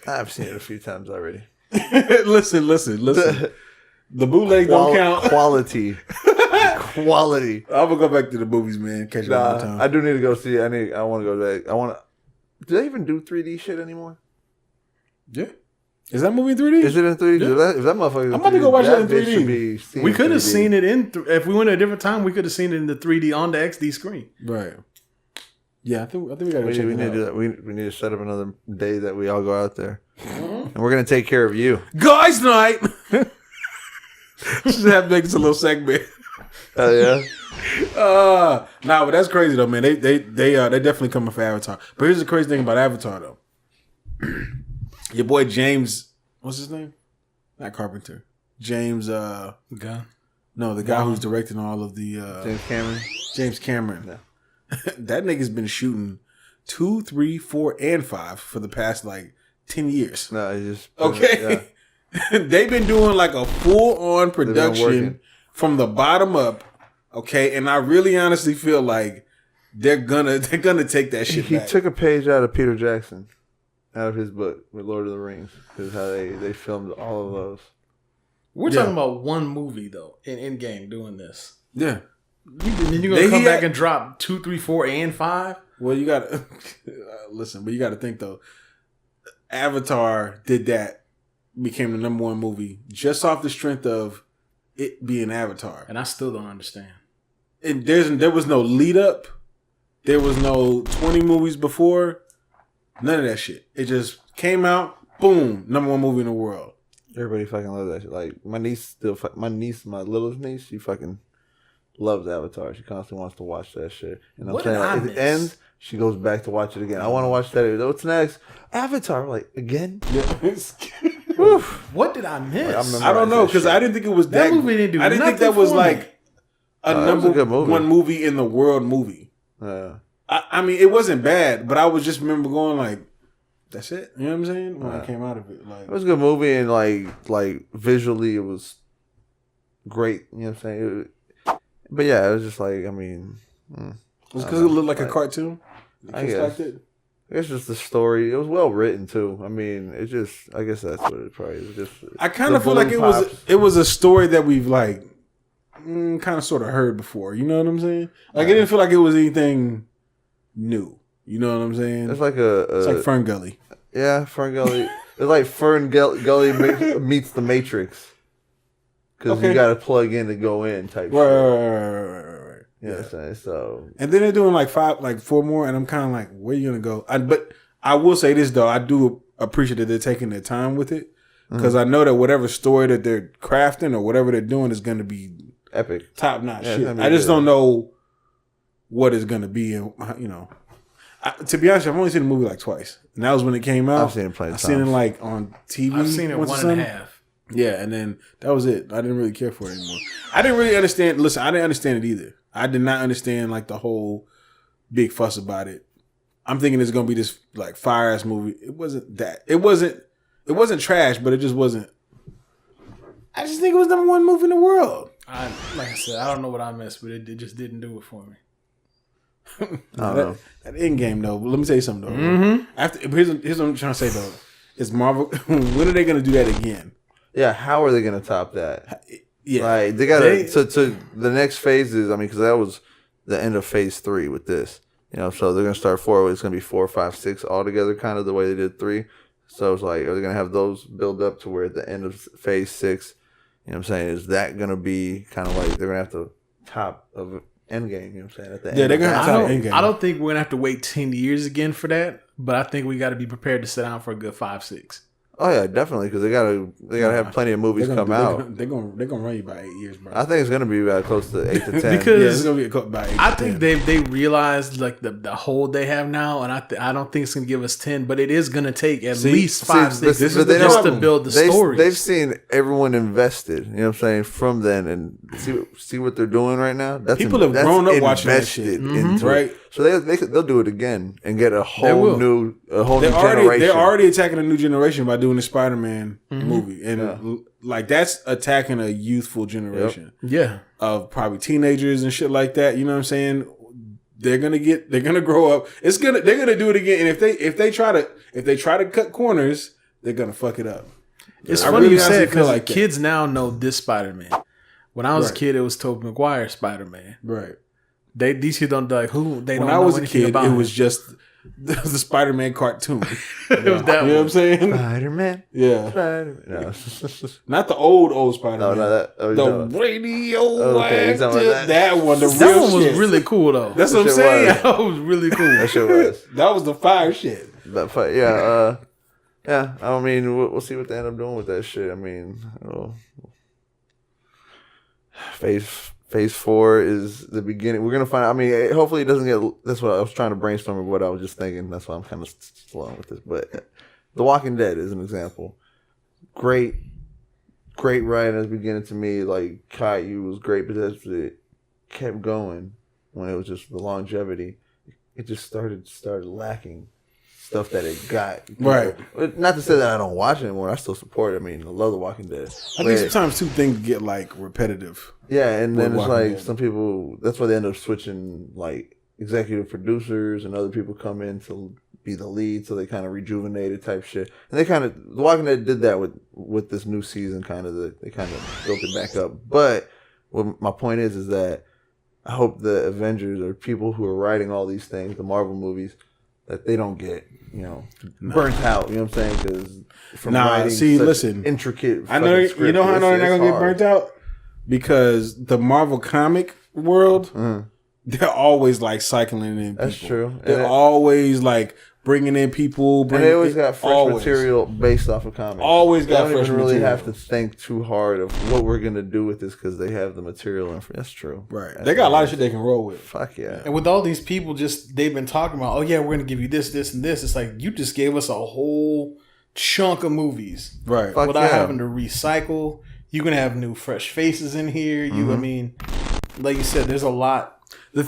I've seen it a few times already. Listen. The bootleg don't count. Quality. I'm gonna go back to the movies, man. Catch it all the time. I do need to go see it. I want to go back. Do they even do 3D shit anymore? Yeah. Is that movie in 3D? Is it in 3D? Yeah. If that motherfucker, I'm about to go watch that in 3D. We could have seen it if we went at a different time. We could have seen it in the 3D on the XD screen. Right. Yeah, I think we gotta check it out. We need to do that. We need to set up another day that we all go out there, and we're gonna take care of you, guys' night. Just have to make this a little segment. Oh yeah. Nah, but that's crazy though, man. They definitely coming for Avatar. But here's the crazy thing about Avatar though. Your boy James, what's his name? Not Carpenter. James Gunn. No, the guy who's directing all of the James Cameron. No. That nigga's been shooting 2, 3, 4, and 5 for the past like 10 years. No, he just okay. They've been doing like a full on production from the bottom up. Okay, and I really honestly feel like they're gonna take that shit back. He took a page out of Peter Jackson, out of his book with Lord of the Rings, because how they filmed all of those. We're talking about one movie though in Endgame doing this. Yeah. Then you're gonna come back and drop 2, 3, 4, and 5? Well, you gotta listen, but you gotta think though. Avatar did that, became the number 1 movie just off the strength of it being Avatar. And I still don't understand. And there was no lead up. There was no 20 movies before. None of that shit. It just came out, boom, number 1 movie in the world. Everybody fucking loves that shit. Like my littlest niece, she fucking loves Avatar. She constantly wants to watch that shit. And I'm saying, if it ends, she goes back to watch it again. I want to watch that. What's next? Avatar. Like, again? Yeah. What did I miss? I don't know, because I didn't think it was that movie didn't do I didn't think that was like a number movie. 1 movie in the world movie. I mean, it wasn't bad, but I was just remember going like, that's it. You know what I'm saying? When I came out of it. Like, it was a good movie, and like visually it was great. You know what I'm saying? But yeah, it was just like, I mean, was it because it looked like a cartoon? I guess. It's just the story. It was well written too. I mean, it just. I guess that's what it probably is. Just. I kind of feel like it was a story that we've like, kind of sort of heard before. You know what I'm saying? Like it didn't feel like it was anything new. You know what I'm saying? It's like it's like Fern Gully. Yeah, Fern Gully. It's like Fern Gully meets the Matrix. Because you got to plug in to go in type shit. Right. You know what I'm saying? So. And then they're doing like 4 more, and I'm kind of like, where you going to go? But I will say this, though. I do appreciate that they're taking their time with it. Because I know that whatever story that they're crafting or whatever they're doing is going to be epic. Top-notch shit. I just don't know what it's going to be. And, you know. To be honest, I've only seen the movie like twice. And that was when it came out. I've seen it plenty of times. I've seen it like on TV. I've seen it 1.5. Yeah, and then that was it. I didn't really care for it anymore. I didn't really understand. Listen, I didn't understand it either. I did not understand like the whole big fuss about it. I'm thinking it's gonna be this like fire ass movie. It wasn't that. It wasn't trash, but it just wasn't. I just think it was number 1 movie in the world. Like I said, I don't know what I missed, but it just didn't do it for me. I don't know. That Endgame though. But let me tell you something though. Mm-hmm. Here's what I'm trying to say though. Is Marvel? When are they going to do that again? Yeah, how are they going to top that? Yeah, like they got to the next phases. I mean, because that was the end of phase 3 with this. So they're going to start 4. It's going to be 4, 5, 6 all together, kind of the way they did 3. So it's like, are they going to have those build up to where at the end of phase 6? You know what I'm saying? Is that going to be kind of like they're going to have to top of Endgame? You know what I'm saying? At the they're going to have to Endgame. I don't think we're going to have to wait 10 years again for that, but I think we got to be prepared to sit down for a good 5, 6. Oh yeah, definitely, because they gotta have plenty of movies come out. They're gonna run you by 8 years, bro. I think it's gonna be about close to 8 to 10. Because it's gonna be about 8 I think they realized like the hold they have now, and I don't think it's gonna give us 10, but it is gonna take at least 5, 6 just to build the story. They've seen everyone invested. You know what I'm saying? From then and see what they're doing right now. People have grown up watching that shit, right? So they'll do it again and get a whole new generation. They're already attacking a new generation by doing the Spider-Man movie, and like that's attacking a youthful generation. Of probably teenagers and shit like that. You know what I'm saying? They're gonna grow up. They're gonna do it again. And if they try to cut corners, they're gonna fuck it up. It's funny you said because like kids now know this Spider-Man. When I was a kid, it was Tobey Maguire Spider-Man. Right. These kids don't like who they don't. When I was a kid, it was just the Spider-Man cartoon. It was that. You know what I'm saying? Spider-Man. Yeah. Spider-Man. No. Not the old Spider-Man. No, the radioactive. That one. That one was really cool though. That's what I'm saying. That was really cool. That shit was. That was the fire shit. Yeah. I mean, we'll see what they end up doing with that shit. I mean, Phase 4 is the beginning. We're gonna find out. I mean, hopefully it doesn't get. That's what I was trying to brainstorm. What I was just thinking. That's why I'm kind of slow with this. But The Walking Dead is an example. Great writing at the beginning to me. Like Caillou was great, but as it kept going, when it was just the longevity, it just started lacking stuff that it got. Right. Not to say that I don't watch it anymore. I still support it. I mean, I love The Walking Dead. I think sometimes two things get like repetitive. Yeah, and then it's like some people, that's why they end up switching like executive producers and other people come in to be the lead, so they kind of rejuvenated type shit. And they kind of, The Walking Dead did that with this new season, they kind of built it back up. But what my point is that I hope the Avengers or people who are writing all these things, the Marvel movies, that they don't get, burnt out. You know what I'm saying? Because from writing listen, intricate. I know. You know how I know they're not gonna get burnt out? Because the Marvel comic world, they're always like cycling in people. That's true. They're always like bringing in people. And they always got fresh material based off of comics. Always got fresh material. They don't even really have to think too hard of what we're gonna do with this because they have the material. That's true. Right. They got a lot of shit they can roll with. Fuck yeah. And with all these people, they've been talking about, oh yeah, we're gonna give you this, this, and this. It's like you just gave us a whole chunk of movies, right? Without having to recycle. You're gonna have new, fresh faces in here. I mean, like you said, there's a lot. The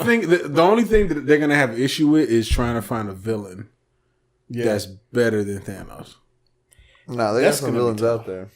only thing that they're gonna have an issue with is trying to find a villain that's better than Thanos. No, they got some villains out there.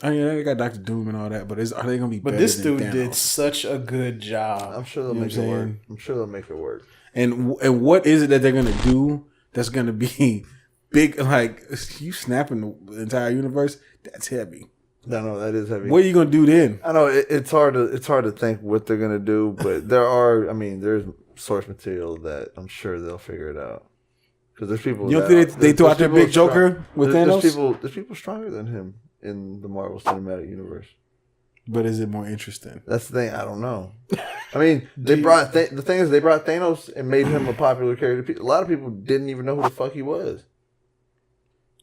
I mean, they got Dr. Doom and all that, but are they gonna be? But better this than dude Thanos? did such a good job. I'm sure they'll make it work. I'm sure they'll make it work. And what is it that they're gonna do that's gonna be big? Like you snapping the entire universe? That's heavy. No, that is heavy. What are you gonna do then? I know it's hard to think what they're gonna do, but there's source material that I'm sure they'll figure it out. Because there's people. You don't think they threw out their big Joker with Thanos? There's people stronger than him in the Marvel Cinematic Universe. But is it more interesting? That's the thing. I don't know. I mean, the thing is they brought Thanos and made him a popular character. A lot of people didn't even know who the fuck he was.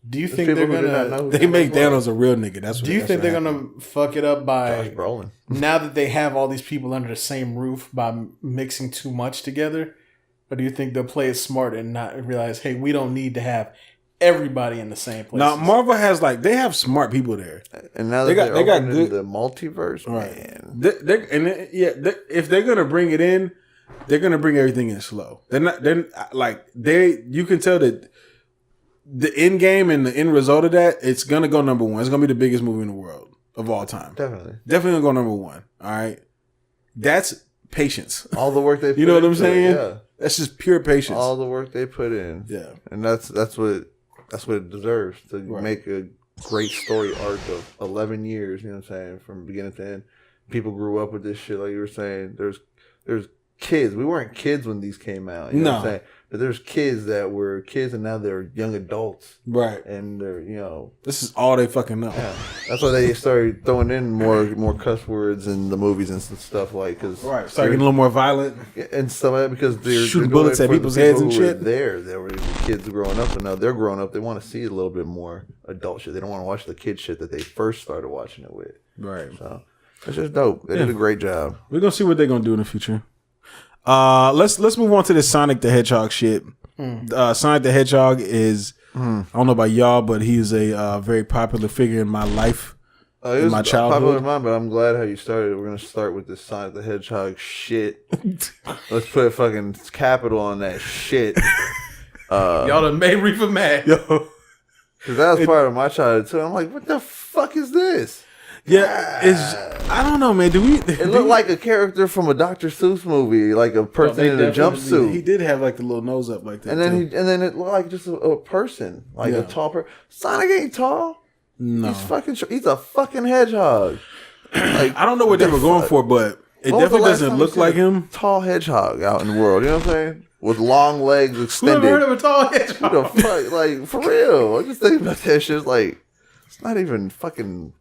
Do you think they're gonna? They make Thanos a real nigga. That's what. Do you think they're gonna fuck it up by Josh Brolin? Now that they have all these people under the same roof by mixing too much together, or do you think they'll play it smart and not realize, hey, we don't need to have everybody in the same place? Now Marvel has they have smart people there, and now that they got good the multiverse, man. If they're gonna bring it in, they're gonna bring everything in slow. They're not. You can tell that. The end game and the end result of that, it's gonna go number one. It's gonna be the biggest movie in the world of all time. Definitely gonna go number one. All right, that's patience. All the work they, you know what I'm saying? Yeah. That's just pure patience. All the work they put in. Yeah. And that's what it deserves to make a great story arc of 11 years, you know what I'm saying, from beginning to end. People grew up with this shit, like you were saying. There's kids. We weren't kids when these came out, you know what I'm saying? But there's kids that were kids and now they're young adults. Right. And they're, you know. This is all they fucking know. Yeah. That's why they started throwing in more cuss words in the movies and stuff like. Cause right. Started getting a little more violent. And stuff like that because they're shooting bullets at people's heads and shit. They were kids growing up and now they're growing up. They want to see a little bit more adult shit. They don't want to watch the kid shit that they first started watching it with. Right. So it's just dope. They did a great job. We're going to see what they're going to do in the future. Let's move on to this Sonic the Hedgehog shit. Sonic the Hedgehog is I don't know about y'all, but he's a very popular figure in my life, in my childhood. Popular in mine, but I'm glad how you started. We're gonna start with this Sonic the Hedgehog shit. Let's put a fucking capital on that shit. Y'all done made Riffa mad, yo. Because that was part of my childhood too. I'm like, what the fuck is this? Yeah, I don't know, man. It looked like a character from a Dr. Seuss movie, like a person in a jumpsuit. He did have like the little nose up like that, and then it looked like just a person, like a tall person. Sonic ain't tall. No, he's fucking. He's a fucking hedgehog. Like, I don't know what they were going for, but it definitely doesn't look like him. Tall hedgehog out in the world. You know what I'm saying? With long legs extended. Who ever heard of a tall hedgehog? What the fuck? Like, for real. I just think about that shit. It's like, it's not even fucking.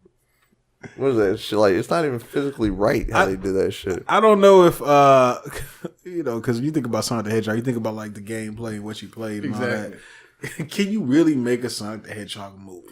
What is that shit? Like, it's not even physically right how they do that shit. I don't know if because you think about Sonic the Hedgehog, you think about like the gameplay, what you played, and all that. Can you really make a Sonic the Hedgehog movie?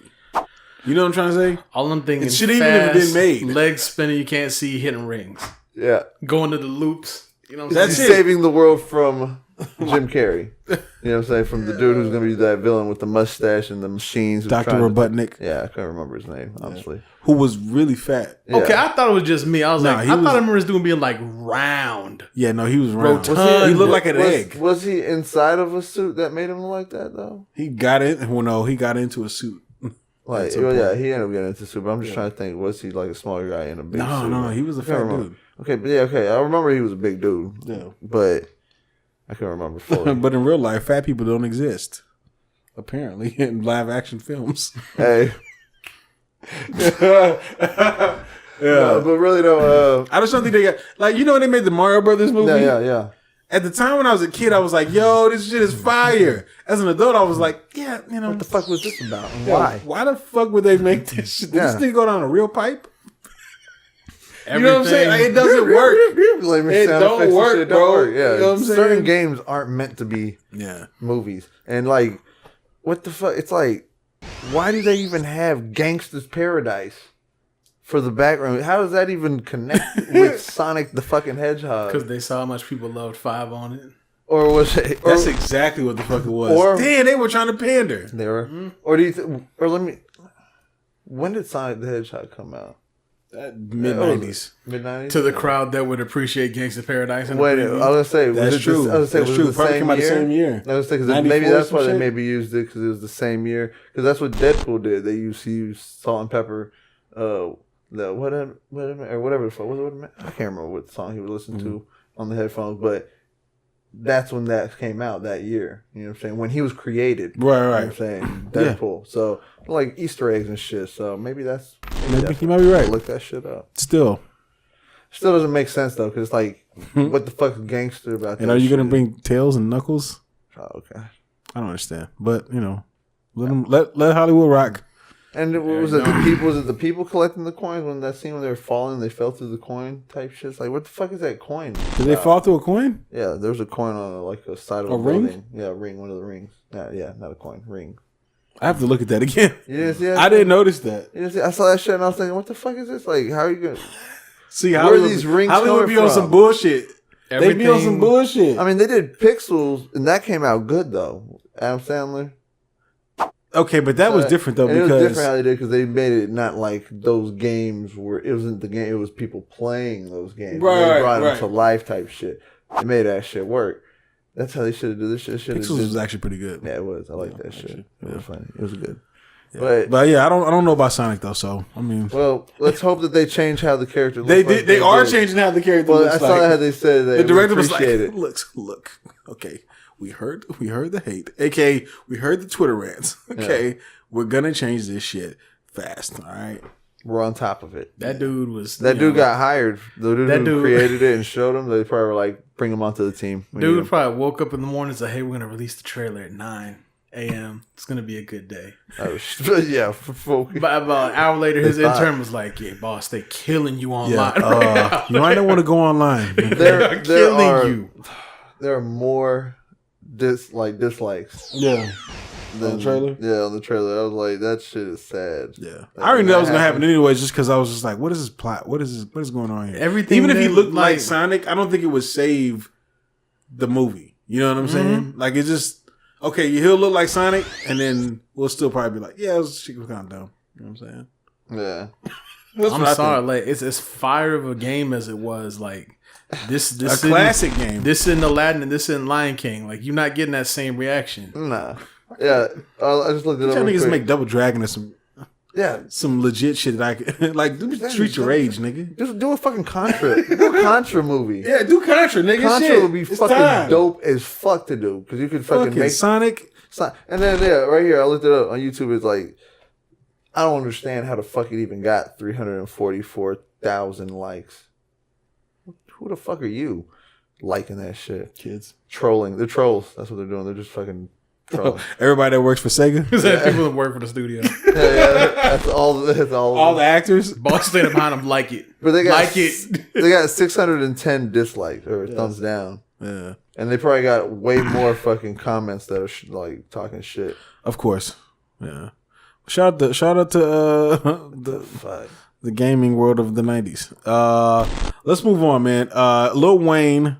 You know what I'm trying to say? All I'm thinking is shit even if it been made. Legs spinning, you can't see, hitting rings. Yeah, going to the loops. You know what I'm saying? That's saving the world from Jim Carrey. You know what I'm saying? From the dude who's going to be that villain with the mustache and the machines. Dr. Robotnik. Yeah, I can't remember his name, honestly. Who was really fat. Yeah. Okay, I thought it was just me. I was I thought I remember this dude being like round. Yeah, no, he was round. Rotund. He looked like an egg. Was he inside of a suit that made him look like that, though? He got in. Well, no, he got into a suit. Like, yeah, he ended up getting into a suit, but I'm just trying to think, was he like a smaller guy in a big suit? No, he was a fat dude. Okay, but I remember he was a big dude. Yeah. But I can't remember fully. But in real life, fat people don't exist. Apparently, in live action films. Hey. Yeah, no, but really though, I just don't think they got like when they made the Mario Brothers movie. Yeah. At the time when I was a kid, I was like, "Yo, this shit is fire." As an adult, I was like, "Yeah, what the fuck was this about? And why? Why the fuck would they make this shit? Did this thing go down a real pipe?" You know what I'm saying? Like, it doesn't work. It don't work, bro. Yeah, you know what I'm saying? Certain games aren't meant to be movies, and like, what the fuck? It's like, why do they even have Gangsta's Paradise for the background? How does that even connect with Sonic the fucking Hedgehog? Because they saw how much people loved 5 on it. Or was it? That's exactly what the fuck it was. Damn, they were trying to pander. They were. Mm-hmm. Or do you? When did Sonic the Hedgehog come out? Mid-90s. Mid-90s? To the crowd that would appreciate Gangsta Paradise. Wait, I was going to say, that's true. Was it the same year? I was thinking maybe that's why they maybe used it, because it was the same year. Because that's what Deadpool did. They used salt and pepper, whatever the fuck. I can't remember what song he was listening to on the headphones, but that's when that came out that year. You know what I'm saying? When he was created. Right. You know what I'm saying? Deadpool. Yeah. So, like Easter eggs and shit. So, maybe that's... Maybe you might be right. Look that shit up. Still doesn't make sense, though, because, like, what the fuck is gangster about that? And are you going to bring Tails and Knuckles? Oh, okay. I don't understand. But, let Hollywood rock. And was it the people collecting the coins when that scene when they were falling, they fell through the coin type shit? It's like, what the fuck is that coin? Did they fall through a coin? Yeah, there was a coin on a side of a ring? building. Yeah, a ring, one of the rings. Yeah, not a coin, ring. I have to look at that again. You didn't see that? I didn't notice that. I saw that shit and I was thinking, what the fuck is this? Like, how are you going to... See, where are these rings Hollywood be on some bullshit. They be on some bullshit. I mean, they did Pixels and that came out good, though. Adam Sandler. Okay, but that was different though, because it was different how they did, because they made it not like those games where it wasn't the game; it was people playing those games. They brought them to life type shit. They made that shit work. That's how they should have done this shit. Pixels was actually pretty good. Yeah, it was. I like that shit. It was funny. It was good. But yeah, I don't know about Sonic though. So I mean, well, let's hope that they change how the character looks. They are changing how the character looks. I saw how they said that the director was like, "Look, okay, we heard the hate. Okay, we heard the Twitter rants. Okay, we're gonna change this shit fast. All right." We're on top of it. That dude was... That dude got hired. The dude who created it and showed him, they probably were like, bring him onto the team. Dude probably woke up in the morning and said, hey, we're going to release the trailer at 9 a.m. It's going to be a good day. Yeah. But about an hour later, his intern was like, yeah, boss, they killing you online right now. You might not want to go online. They're killing you. There are more dislikes. Yeah. On the trailer? Yeah, on the trailer. I was like, that shit is sad. Yeah. I already knew that was going to happen anyways, just because I was just like, what is this plot? What is going on here? Everything. Even if he looked like Sonic, I don't think it would save the movie. You know what I'm saying? Like, it's just, okay, he'll look like Sonic, and then we'll still probably be like, yeah, she was kind of dumb. You know what I'm saying? Yeah. I'm sorry. Like, it's as fire of a game as it was. Like, this a classic game. This in Aladdin and this in Lion King. Like, you're not getting that same reaction. Nah. Yeah, I just looked it up. Niggas make Double Dragon or some legit shit that I could like. Treat your age, nigga. Just do a fucking Contra. Do a Contra movie. Yeah, do Contra, nigga. Contra would be fucking dope as fuck to do because you could fucking make Sonic. And then right here, I looked it up on YouTube. It's like I don't understand how the fuck it even got 344,000 likes. Who the fuck are you liking that shit? Kids trolling. They're trolls. That's what they're doing. They're just fucking. Everybody that works for Sega, people that work for the studio. That's all. All the actors, boss standing behind them like it, but they got They got 610 dislikes or thumbs down. Yeah, and they probably got way more fucking comments that are like talking shit. Of course, yeah. Shout out to the gaming world of the 90s. Let's move on, man. Lil Wayne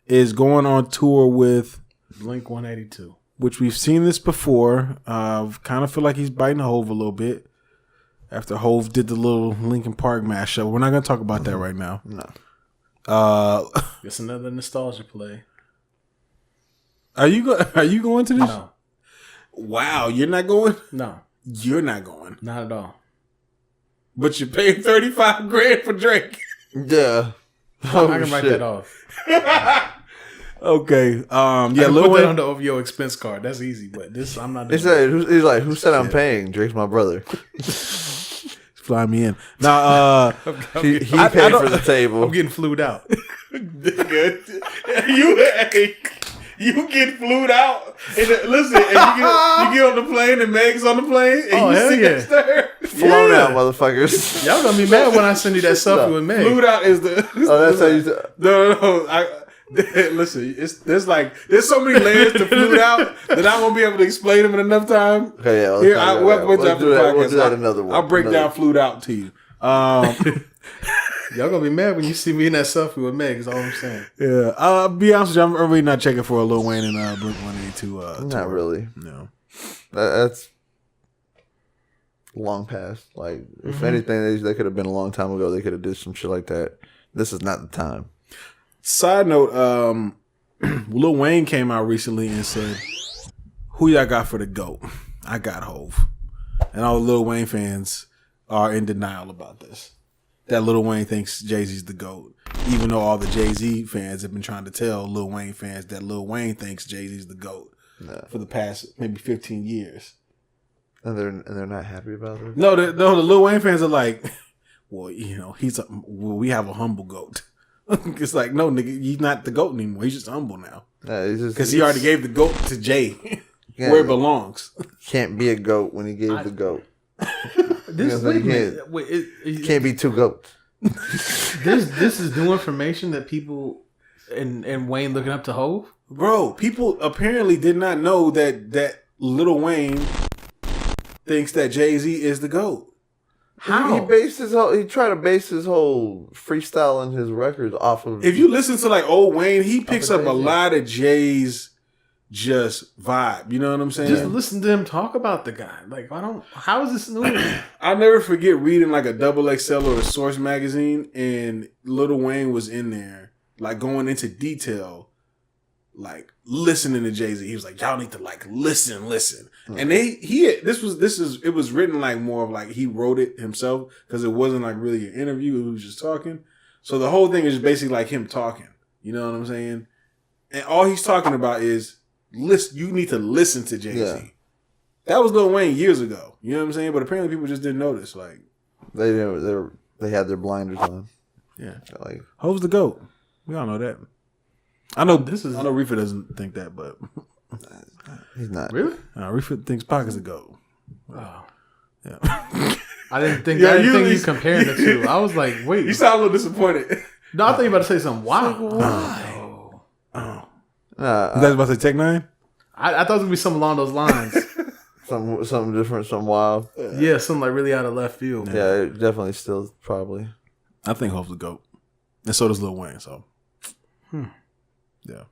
is going on tour with Blink 182. Which we've seen this before. Kind of feel like he's biting Hove a little bit after Hove did the little Linkin Park mashup. We're not going to talk about that right now. No. It's another nostalgia play. Are you going to this? No. Wow, you're not going? No. You're not going? Not at all. But you're paying $35,000 for Drake. Yeah. I can write that off. Okay. Yeah, Lil Wayne on the OVO expense card. That's easy, but this I'm not doing. He's like, who said I'm paying? Drake's my brother. Fly me in. Now, he paid for the table. I'm getting flued out. You get flued out. And listen, and you get on the plane, and Meg's on the plane, and you sit next to her. Flown out, motherfuckers. Y'all gonna be mad when I send you that selfie with Meg. Flued out is the. That's how you. No. Listen, there's so many layers to flued out that I won't be able to explain them in enough time. Okay, yeah. We'll do that another one. I'll break down flued out to you. Y'all gonna be mad when you see me in that selfie with Meg. Is all I'm saying. Yeah, I'll be honest with you. I'm really not checking for a Lil Wayne and Blink 182. Not really. No, that's long past. Like, if anything, they could have been a long time ago. They could have did some shit like that. This is not the time. Side note, Lil Wayne came out recently and said, who y'all got for the GOAT? I got Hove. And all the Lil Wayne fans are in denial about this. That Lil Wayne thinks Jay-Z's the GOAT. Even though all the Jay-Z fans have been trying to tell Lil Wayne fans that Lil Wayne thinks Jay-Z's the GOAT for the past maybe 15 years. And they're not happy about it? No, the Lil Wayne fans are like, well, we have a humble GOAT. It's like, no, nigga, he's not the GOAT anymore. He's just humble now. Because he already gave the GOAT to Jay, where it belongs. Can't be a GOAT when he gave the GOAT. This can't be two GOATs. This is new information that people and Wayne looking up to Hove? Bro, people apparently did not know that Lil Wayne thinks that Jay-Z is the GOAT. How? He tried to base his whole freestyle and his records off of. If you listen to like old Wayne, he picks up a lot of Jay's just vibe. You know what I'm saying? Just listen to him talk about the guy. Like, how is this new? I'll never forget reading like a XXL or a Source magazine, and Lil Wayne was in there, like going into detail, like listening to Jay-Z. He was like, y'all need to like listen. And it was written like more of like he wrote it himself because it wasn't like really an interview. He was just talking. So the whole thing is basically like him talking. You know what I'm saying? And all he's talking about is listen. You need to listen to Jay-Z. Yeah. That was Lil Wayne years ago. You know what I'm saying? But apparently people just didn't notice. Like they had their blinders on. Yeah. Like Hov's the GOAT. We all know that. I know Riffa doesn't think that, but he's not. Really? Riffa thinks Pac's a GOAT. Oh. Yeah. I didn't think you compared the two. I was like, wait. You sound a little disappointed. No, I thought you were about to say something. Wow. You guys about to say Tech 9? I thought it was going to be something along those lines. something different, something wild. Yeah, something like really out of left field. Yeah, it definitely still probably. I think Hov's the GOAT. And so does Lil Wayne, so. Yeah.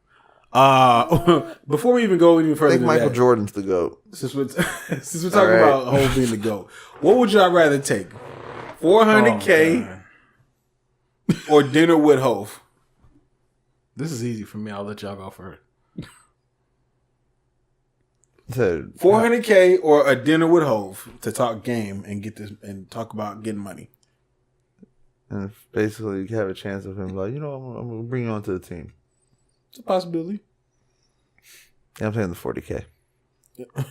Before we even go any further, I think Michael Jordan's the GOAT. Since we're talking about Hov being the GOAT, what would y'all rather take? $400K or dinner with Hov? This is easy for me. I'll let y'all go first. $400K or a dinner with Hov to talk game and get this and talk about getting money. And basically, you have a chance of him like, I'm gonna bring you onto the team. It's a possibility. Yeah, I'm saying the 40K.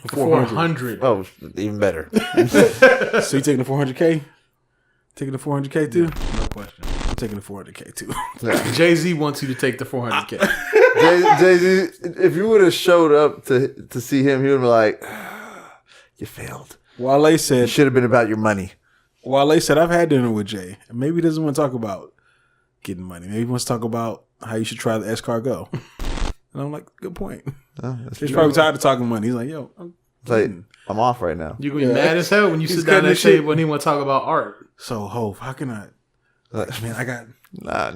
400. Oh, even better. So you taking the 400K? Taking the 400K too? No question. I'm taking the 400K too. Yeah. Jay-Z wants you to take the 400K. Jay-Z, if you would have showed up to see him, he would be like, you failed. Wale said, it should have been about your money. Wale said, I've had dinner with Jay. Maybe he doesn't want to talk about getting money. Maybe he wants to talk about how you should try the escargot. And I'm like, good point. He's probably tired of talking money. He's like, yo, I'm off right now. You're going to be mad as hell when you sit down at that table and he want to talk about art. So, Hov, how can I? Man, I got... Nah,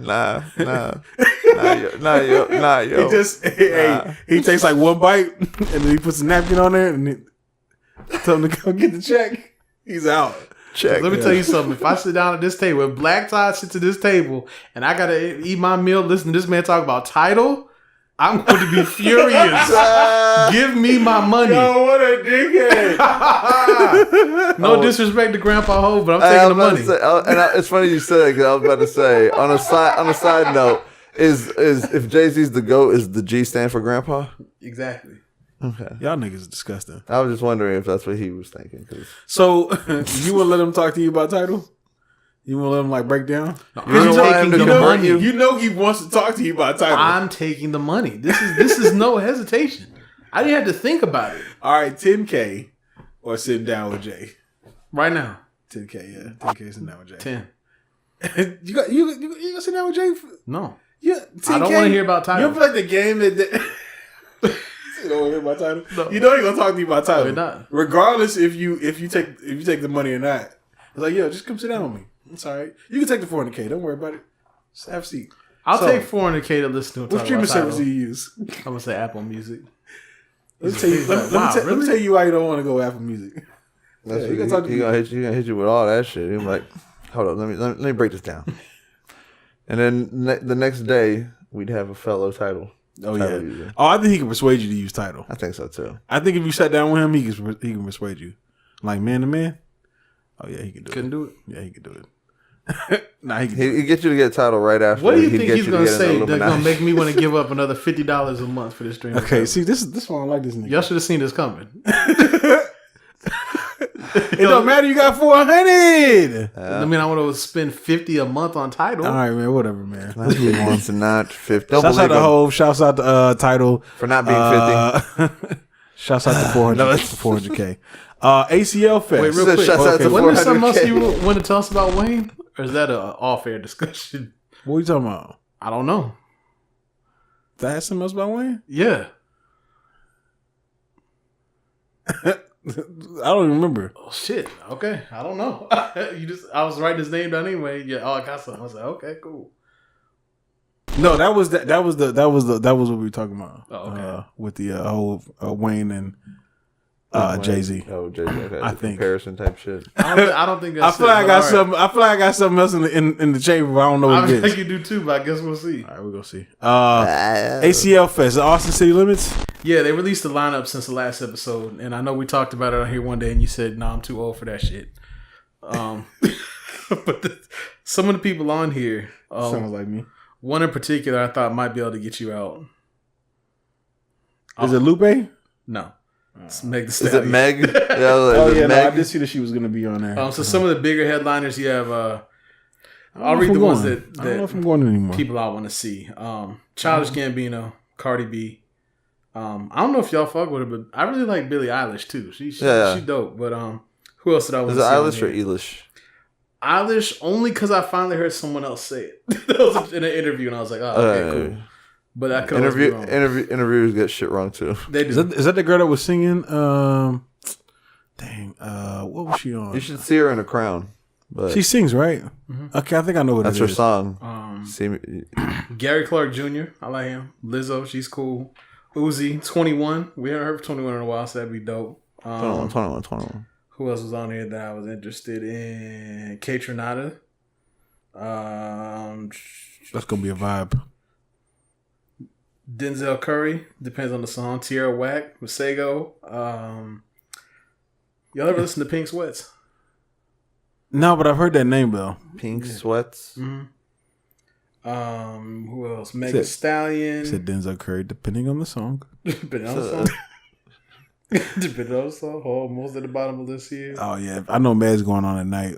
yo. He takes like one bite and then he puts a napkin on there and he tell him to go get the check. He's out. Check. Let me tell you something. If I sit down at this table, if Black Todd sits at this table and I gotta eat my meal, listen to this man talk about Tidal, I'm going to be furious. Give me my money. Yo, what a dickhead. No disrespect to Grandpa Hov, but I'm taking the money. It's funny you said that because I was about to say on a side note, is if Jay-Z's the GOAT, is the G stand for Grandpa? Exactly. Okay. Y'all niggas disgusting. I was just wondering if that's what he was thinking. So, you would let him talk to you about Tidal? You want to let him like break down? No, I'm taking the money. You know he wants to talk to you about Tidal. I'm taking the money. This is no hesitation. I didn't have to think about it. All right, 10K or sitting down with Jay right now. 10K, yeah, 10K sitting down with Jay. 10. you gonna sit down with Jay? No. Yeah, 10K? I don't want to hear about Tidal. You feel like the game that. You don't want to hear about Tidal? No. You know he's gonna talk to you about Tidal. We're not. Regardless if you take the money or not. It's like, yo, just come sit down with me. It's all right. You can take the 400K. Don't worry about it. Just have a seat. I'll take 400K to listen to it. What streaming service do you use? I'm gonna say Apple Music. Let me tell you why you don't want to go Apple Music. That's he gonna hit you with all that shit. He's like, hold up, let me break this down. And then the next day we'd have a fellow Tidal. Oh yeah. User. Oh, I think he can persuade you to use Tidal. I think so too. I think if you sat down with him, he can persuade you, like man to man. Oh yeah, he can do it. Couldn't do it. Yeah, he can do it. Nah, he get you to get Tidal right after. What do you think he's gonna say that's gonna make me want to give up another $50 a month for this stream? Okay, see, this one I like this nigga. Y'all should have seen this coming. It don't matter. You got 400. I mean, I want to spend $50 a month on Tidal. All right, man. Whatever, man. He wants to not 50. Shouts out to Hov. Shouts out to Tidal for not being 50. Shouts out to 400K. ACL Fest. Wait, real quick. Wasn't there something else you want to tell us about Wayne? Or is that an off-air discussion? What are you talking about? I don't know. Did I ask something else about Wayne? Yeah. I don't even remember. Oh shit. Okay. I don't know. I was writing his name down anyway. Yeah. Oh, I got something. I was like, okay, cool. No, that was what we were talking about. Oh, okay. With the whole Wayne and Jay-Z. Oh, Jay-Z. Okay. I think comparison type shit. I don't think that's I feel like I got something else in the chamber, but I don't know what it is. I think you do too, but I guess we'll see. All right, we're gonna see. ACL Fest, the Austin City Limits. Yeah, they released the lineup since the last episode, and I know we talked about it on here one day, and you said, "No, I'm too old for that shit." But some of the people on here, sounds like me. One in particular, I thought might be able to get you out. Is it Lupe? No. It's Meg Thee Stallion. Is it Meg? Meg? No, I did see that she was going to be on there. So some of the bigger headliners, you have. I'll read the ones that I don't know if I'm going anymore. People I want to see. Childish Gambino, Cardi B. I don't know if y'all fuck with her, but I really like Billie Eilish too. She dope. But who else did I want to see? Is it Eilish or Eilish? Eilish, only because I finally heard someone else say it. That was in an interview, and I was like, "Oh, okay, cool." But that could be wrong. Interviewers get shit wrong too. They do. Is that the girl that was singing? What was she on? You should see her in a crown. But she sings, right? Mm-hmm. Okay, I think I know what that's it her is. song. Gary Clark Jr. I like him. Lizzo, she's cool. Uzi, 21. We haven't heard from 21 in a while, so that'd be dope. 21. Who else was on here that I was interested in? K Tronada. That's gonna be a vibe. Denzel Curry, depends on the song. Tierra Whack, Masego. Y'all ever listen to Pink Sweats? No, but I've heard that name though. Pink Sweats. Mm-hmm. Who else? Megan Thee Stallion. Said Denzel Curry, depending on the song. Depending on the song. Depending on the song. Almost at the bottom of this here. Oh yeah, I know Mad's going on at night.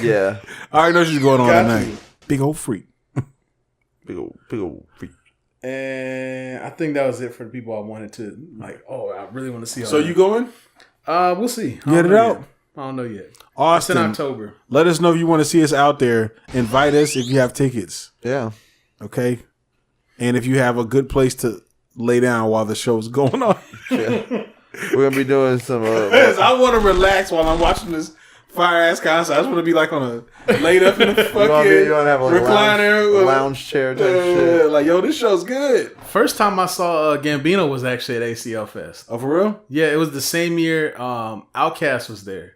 Yeah, I already know she's going on at night. Big old freak. Big old freak. And I think that was it for the people I wanted to like. Oh, I really want to see. So you going? We'll see. Get it out. I don't know yet. Austin, it's in October. Let us know if you want to see us out there. Invite us if you have tickets. Yeah. Okay. And if you have a good place to lay down while the show's going on. Yeah. We're gonna be doing some. I want to relax while I'm watching this fire ass concert. I just want to be like on a laid up in a fucking you want to have like recliner, a lounge chair type shit. Like, yo, this show's good. First time I saw Gambino was actually at ACL Fest. Oh, for real? Yeah, it was the same year Outkast was there.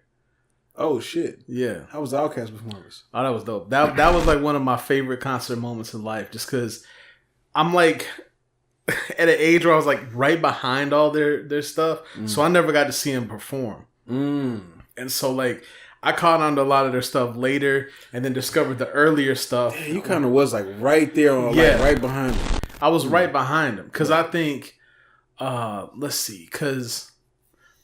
Oh shit! Yeah, how was the Outkast performance? Oh, that was dope. That was like one of my favorite concert moments in life, just because I'm like at an age where I was like right behind all their stuff, so I never got to see them perform. And so like I caught on to a lot of their stuff later, and then discovered the earlier stuff. Damn, you kind of was like right there, like right behind them. I was right behind them because I think, let's see, because.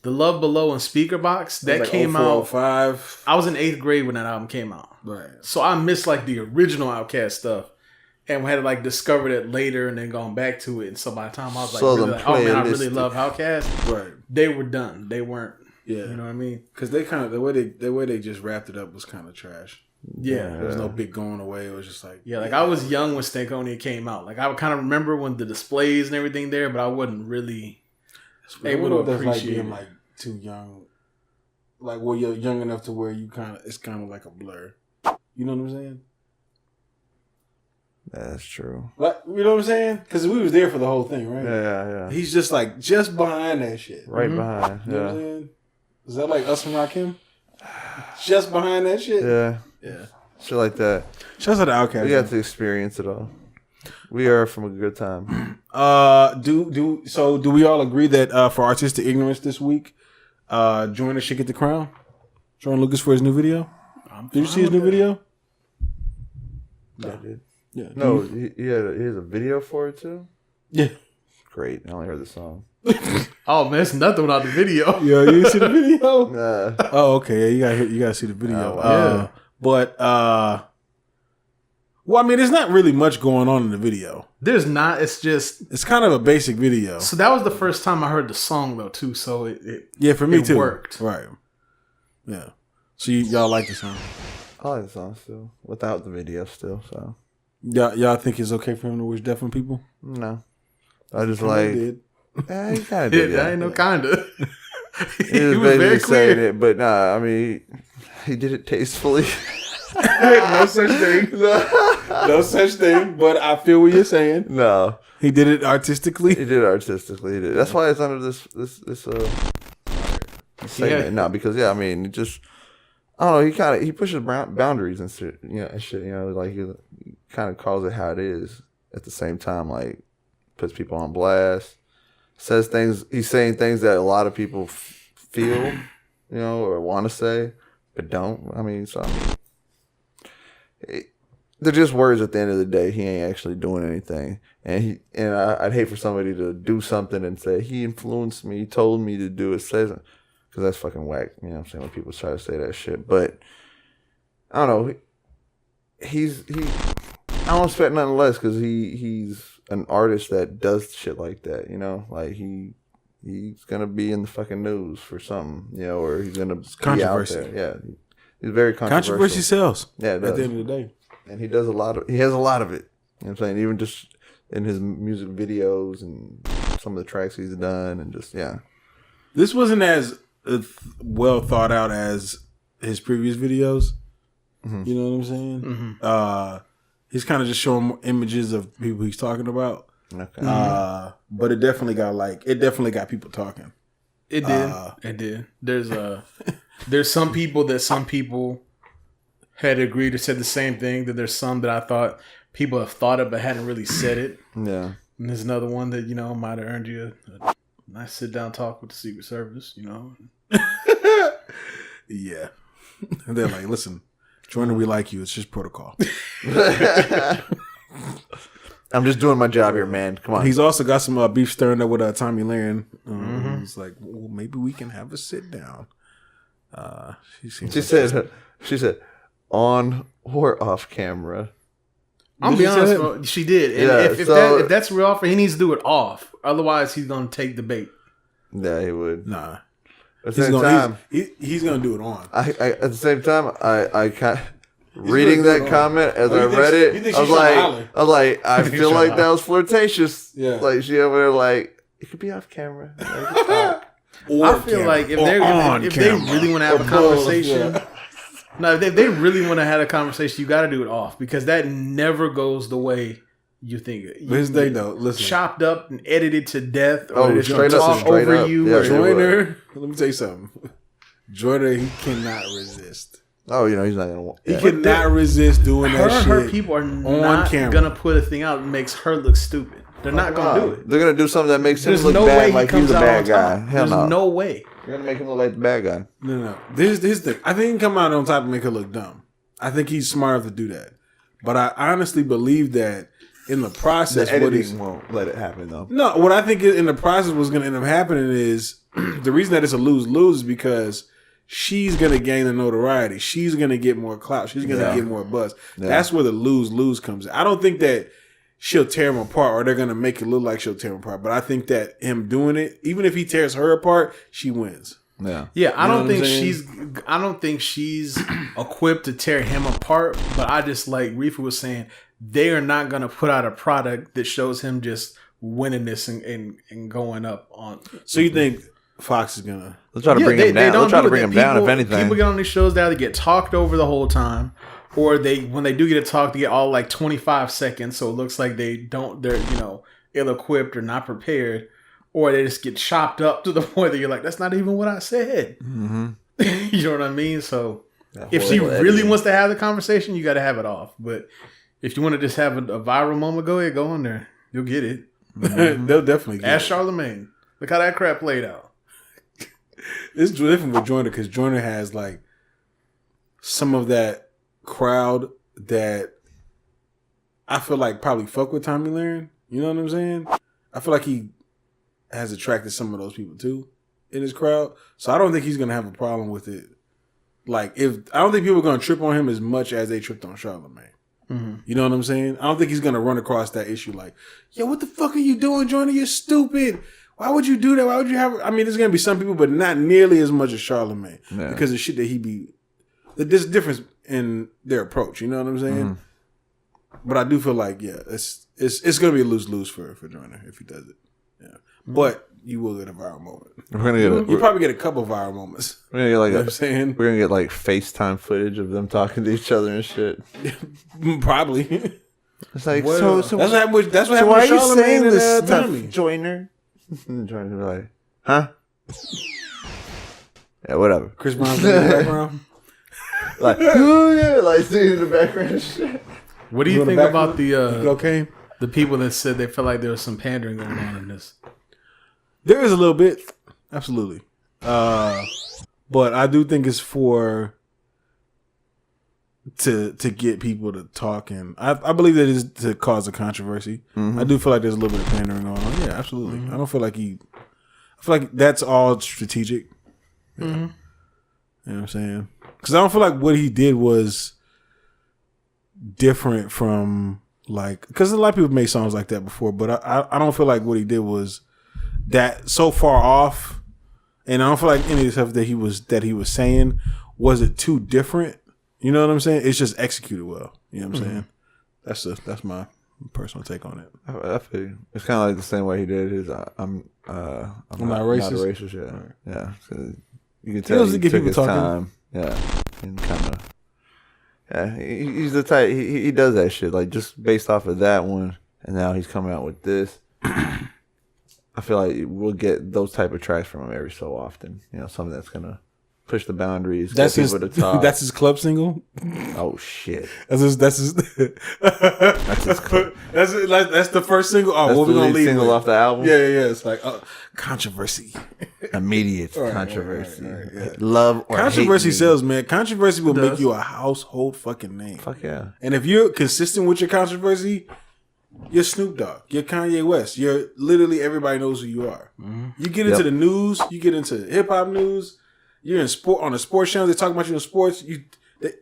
The Love Below and Speaker Box that like came out. I was in 8th grade when that album came out. Right. So I missed like the original Outkast stuff, and we had to like discover it later, and then gone back to it. And so by the time I was like, really like oh man, I really love Outkast. Right. They were done. They weren't. Yeah. You know what I mean? Because they kind of the way they just wrapped it up was kind of trash. Yeah. There was no big going away. It was just like like I was young when Stankonia came out. Like I would kind of remember when the displays and everything there, but I wasn't really able to appreciate it. Like too young, like well, you're young enough to where it's kind of like a blur. You know what I'm saying? That's true. But you know what I'm saying? Because we was there for the whole thing, right? Yeah. He's just like behind that shit, right behind. You know what I'm saying? Is that like us from Rakim? Just behind that shit. Yeah. Shit like that. Shouts out to Outkast. We got to experience it all. We are from a good time. Do we all agree that for artistic ignorance this week, Joyner should get the crown? Joyner Lucas for his new video. Did you see his new video? No, I did. Yeah. No, he has a video for it too. Yeah. Great. I only heard the song. Oh man, it's nothing without the video. Yeah, you didn't see the video? Nah. Oh, okay. Yeah, you gotta see the video. Yeah. But well, I mean, there's not really much going on in the video. There's not. It's kind of a basic video. So that was the first time I heard the song though too. So for me too. Worked. Right. Yeah. So y'all like the song? I like the song still, without the video still. So y'all think it's okay for him to wish death on people? No. I just like. Did. He kind of did. That ain't no kinda. He was basically saying it, but nah. I mean, he did it tastefully. No such thing. No such thing. But I feel what you're saying. No, he did it artistically. He did it artistically. He did. That's why it's under this segment now. Because I mean, it just I don't know. He pushes boundaries and shit. And shit. Like he kind of calls it how it is. At the same time, like puts people on blast. Says things. He's saying things that a lot of people feel, or want to say, but don't. I mean, they're just words at the end of the day. He ain't actually doing anything, and I'd hate for somebody to do something and say he influenced me, he told me to do it, says it, because that's fucking whack. You know what I'm saying? When people try to say that shit, but I don't know. I don't expect nothing less because he's an artist that does shit like that. Like he's gonna be in the fucking news for something, or he's gonna be out there. Yeah, he's very controversial. Controversy sells. Yeah, it does. At the end of the day. And he does he has a lot of it. You know what I'm saying? Even just in his music videos and some of the tracks he's done and just, This wasn't as well thought out as his previous videos. Mm-hmm. You know what I'm saying? Mm-hmm. He's kind of just showing images of people he's talking about. Okay. But it definitely got people talking. It did. It did. There's some people had agreed or said the same thing. That there's some that I thought people have thought of but hadn't really said it. Yeah. And there's another one that might have earned you a nice sit down talk with the Secret Service. Yeah. And they're like, listen, Joyner, we like you. It's just protocol. I'm just doing my job here, man. Come on. He's also got some beef stirring up with Tommy Lahren. He's like, well, maybe we can have a sit down. She said, on or off camera. I'll be honest, she did. And if that's real offer, he needs to do it off. Otherwise, he's going to take the bait. Yeah, he would. Nah. At the same time, he's going to do it on. At the same time, I reading that comment as I read it, I was like, I feel like that was flirtatious. Yeah. Like she over there, like it could be off camera. I feel like if they really want to have a conversation. No, if they really want to have a conversation, you got to do it off because that never goes the way you think it. This day though, listen, chopped up and edited to death, or just talk over you. Yeah, Joyner, let me tell you something. Joyner, he cannot resist. Oh, he's not gonna. He cannot resist doing that shit. Her people are not gonna put a thing out that makes her look stupid. They're not gonna do it. They're gonna do something that makes him look bad, like he's a bad guy. Hell no. There's no way. You're gonna make him look like the bad guy. No. This thing. I think he can come out on top and make her look dumb. I think he's smart enough to do that. But I honestly believe that in the process, the editing won't let it happen though. No, what I think in the process what's gonna end up happening is the reason that it's a lose-lose is because she's gonna gain the notoriety. She's gonna get more clout. She's gonna get more buzz. Yeah. That's where the lose-lose comes in. I don't think that she'll tear him apart or they're going to make it look like she'll tear him apart. But I think that him doing it, even if he tears her apart, she wins. Yeah. Yeah, I don't think she's equipped to tear him apart, but I just like Riffa was saying, they are not going to put out a product that shows him just winning this and going up on. So you think Fox is going to... They'll try to bring him down. They'll try to bring him down if anything. People get on these shows now, they get talked over the whole time. Or when they do get to talk, they get all like 25 seconds, so it looks like they're ill-equipped or not prepared, or they just get chopped up to the point that you're like, that's not even what I said. Mm-hmm. You know what I mean? So if she really wants to have the conversation, you got to have it off. But if you want to just have a viral moment, go ahead, go on there. You'll get it. Mm-hmm. They'll definitely get it. Ask Charlemagne. Look how that crap played out. It's different with Joyner because Joyner has like some of that crowd that I feel like probably fuck with Tommy Lahren. You know what I'm saying? I feel like he has attracted some of those people too in his crowd. So I don't think he's gonna have a problem with it. Like I don't think people are gonna trip on him as much as they tripped on Charlemagne. Mm-hmm. You know what I'm saying? I don't think he's gonna run across that issue like, yo, what the fuck are you doing, Joyner? You're stupid. Why would you do that? Why would you have? I mean, there's gonna be some people, but not nearly as much as Charlemagne because of shit that he be. There's a difference in their approach. You know what I'm saying? Mm-hmm. But I do feel like it's gonna be a lose-lose for Joyner if he does it. Yeah. Mm-hmm. But you will get a viral moment. We're gonna get. You probably get a couple viral moments. We're gonna get like you know what I'm saying. We're gonna get like FaceTime footage of them talking to each other and shit. Probably. It's like so that's what happened with so why are you saying and, this stuff, Tommy? Joyner? Joyner be like, huh? Yeah, whatever. Chris Brown's in the background. Like, oh yeah, like singing in the background and shit. What do you think about the people that said they felt like there was some pandering going on in this? There is a little bit, absolutely. But I do think it's for to get people to talk, and I believe that is to cause a controversy. I do feel like there's a little bit of pandering going on. Yeah, absolutely. I don't feel like I feel like that's all strategic. Yeah. You know what I'm saying? Because I don't feel like what he did was different from like, because a lot of people made songs like that before, but I don't feel like what he did was that so far off, and I don't feel like any of the stuff that he was saying was it too different. You know what I'm saying? It's just executed well. You know what I'm saying? That's my personal take on it. I feel you. It's kind of like the same way he did his. I'm not racist. Not a racist. Yeah, right. Yeah. So you can tell he took his time. Yeah, and kind of. Yeah, he's the type. He does that shit like just based off of that one, and now he's coming out with this. I feel like we'll get those type of tracks from him every so often. You know, something that's gonna push the boundaries. That's his. That's his club single. Oh shit! That's his. That's his club. That's the first single. Oh, that's what we gonna leave single with? Off the album? Yeah. It's like controversy. Immediate controversy. Right, yeah. Love or controversy hate sells, man. Controversy will make you a household fucking name. Fuck yeah! And if you're consistent with your controversy, you're Snoop Dogg. You're Kanye West. You're literally everybody knows who you are. You get into the news. You get into hip hop news. You're in sport on the sports channel. They talk about you in sports.